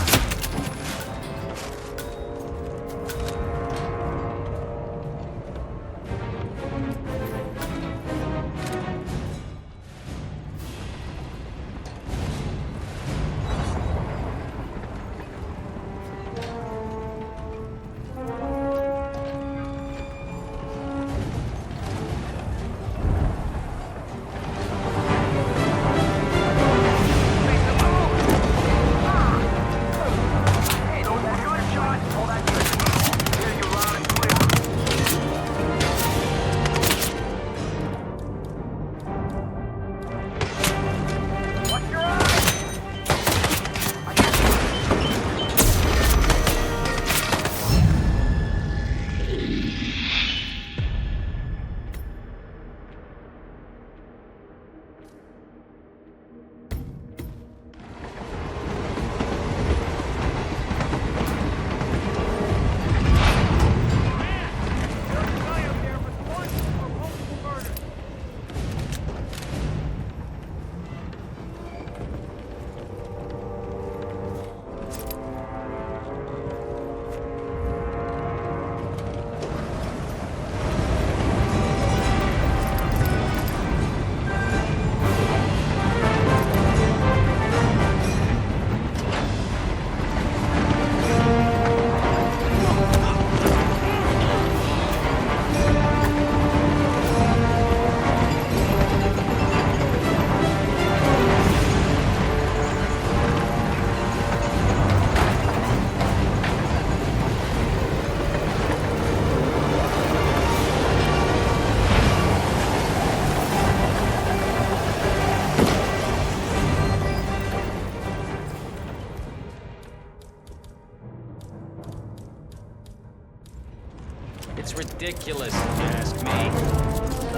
It's ridiculous, if you ask me.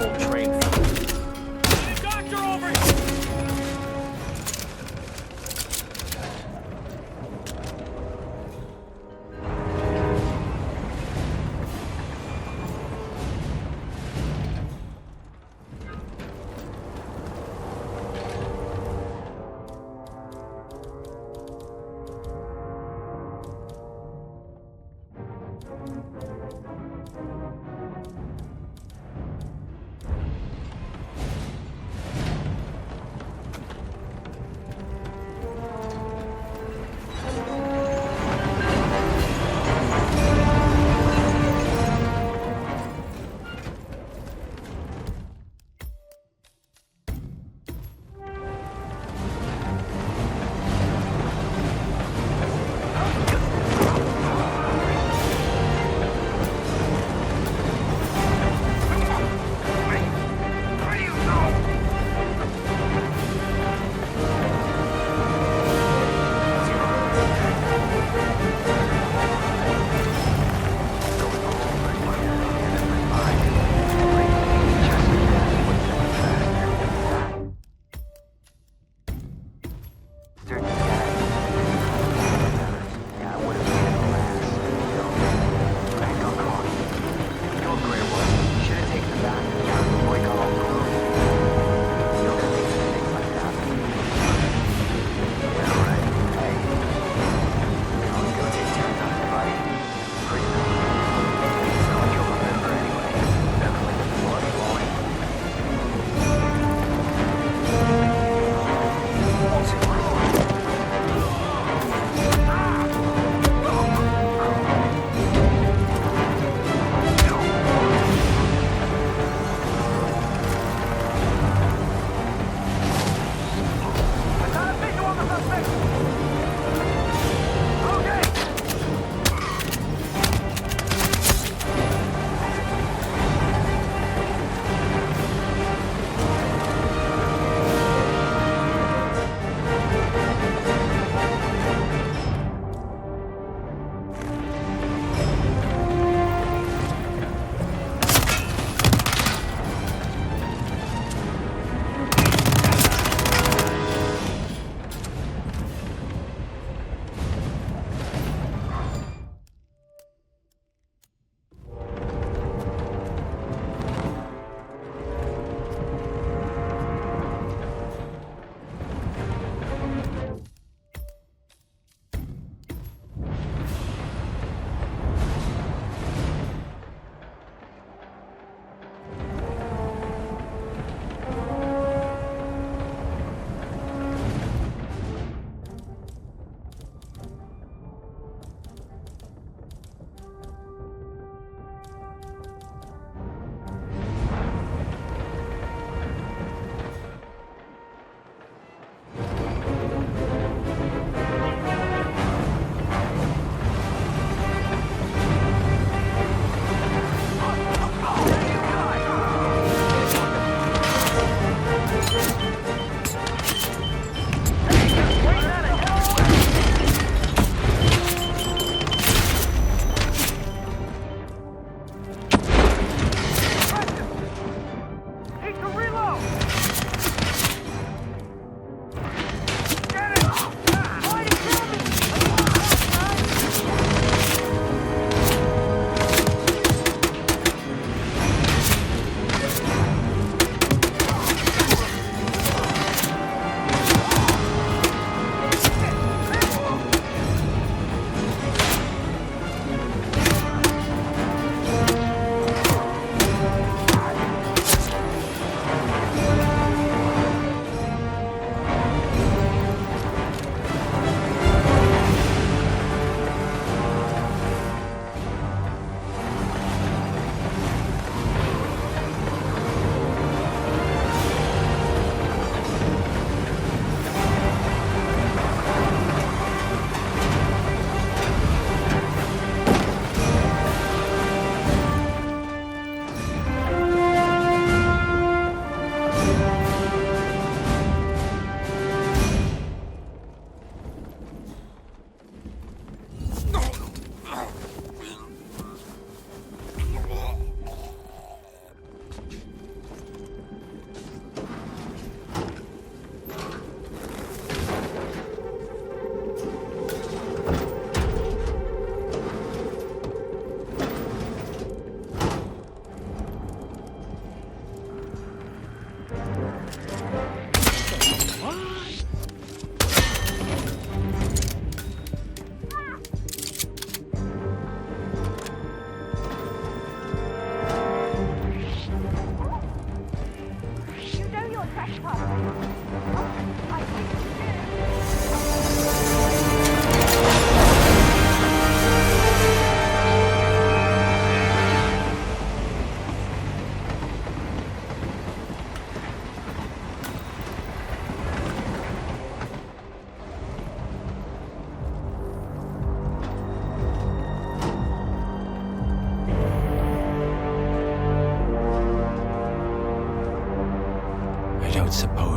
Whole train. Need a doctor over here!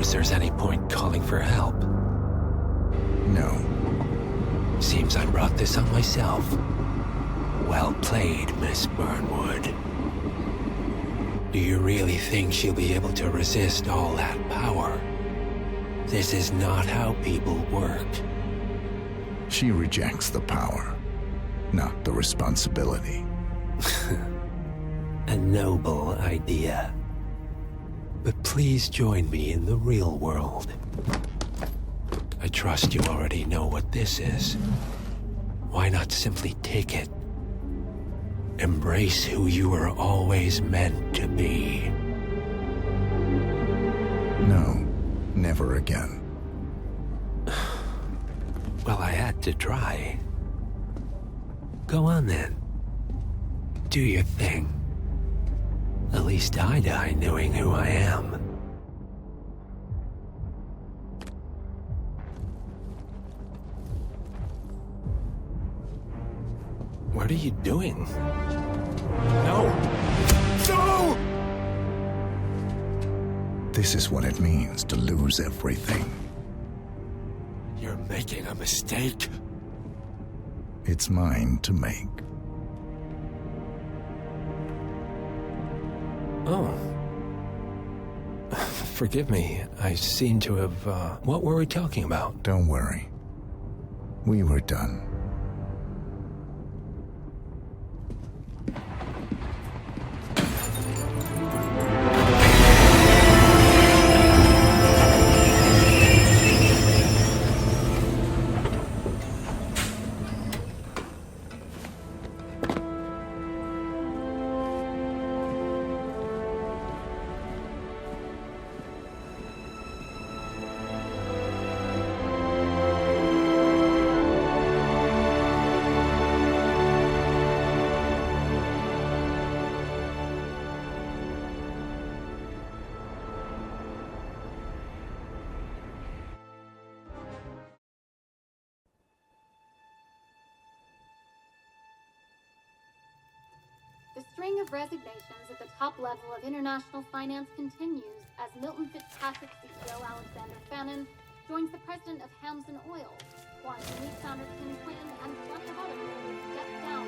suppose there's any point calling for help. No. Seems I brought this on myself. Well played, Miss Burnwood. Do you really think she'll be able to resist all that power? This is not how people work. She rejects the power, not the responsibility. A noble idea. But please join me in the real world. I trust you already know what this is. Why not simply take it? Embrace who you were always meant to be. No, never again. Well, I had to try. Go on then. Do your thing. At least I die knowing who I am. What are you doing? No! No! This is what it means to lose everything. You're making a mistake. It's mine to make. Oh. Forgive me. I seem to have, what were we talking about? Don't worry. We were done. The string of resignations at the top level of international finance continues as Milton Fitzpatrick CEO Alexander Fannin joins the president of Hamson Oil, Quantum Leap founder Tim Quinn, and plenty of other people step down.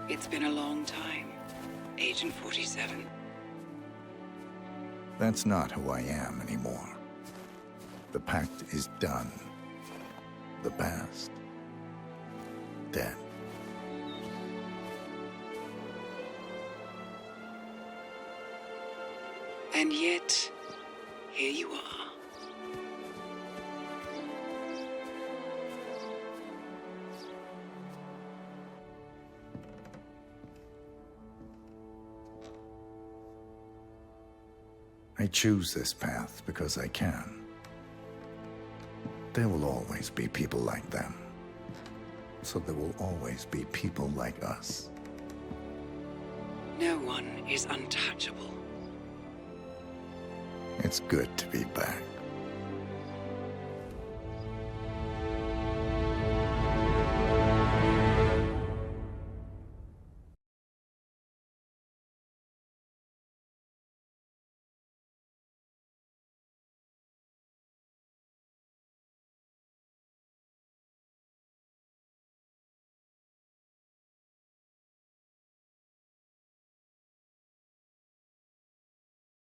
It's been a long time, Agent 47. That's not who I am anymore. The pact is done. The past, dead. And yet, here you are. I choose this path because I can. There will always be people like them. So there will always be people like us. No one is untouchable. It's good to be back.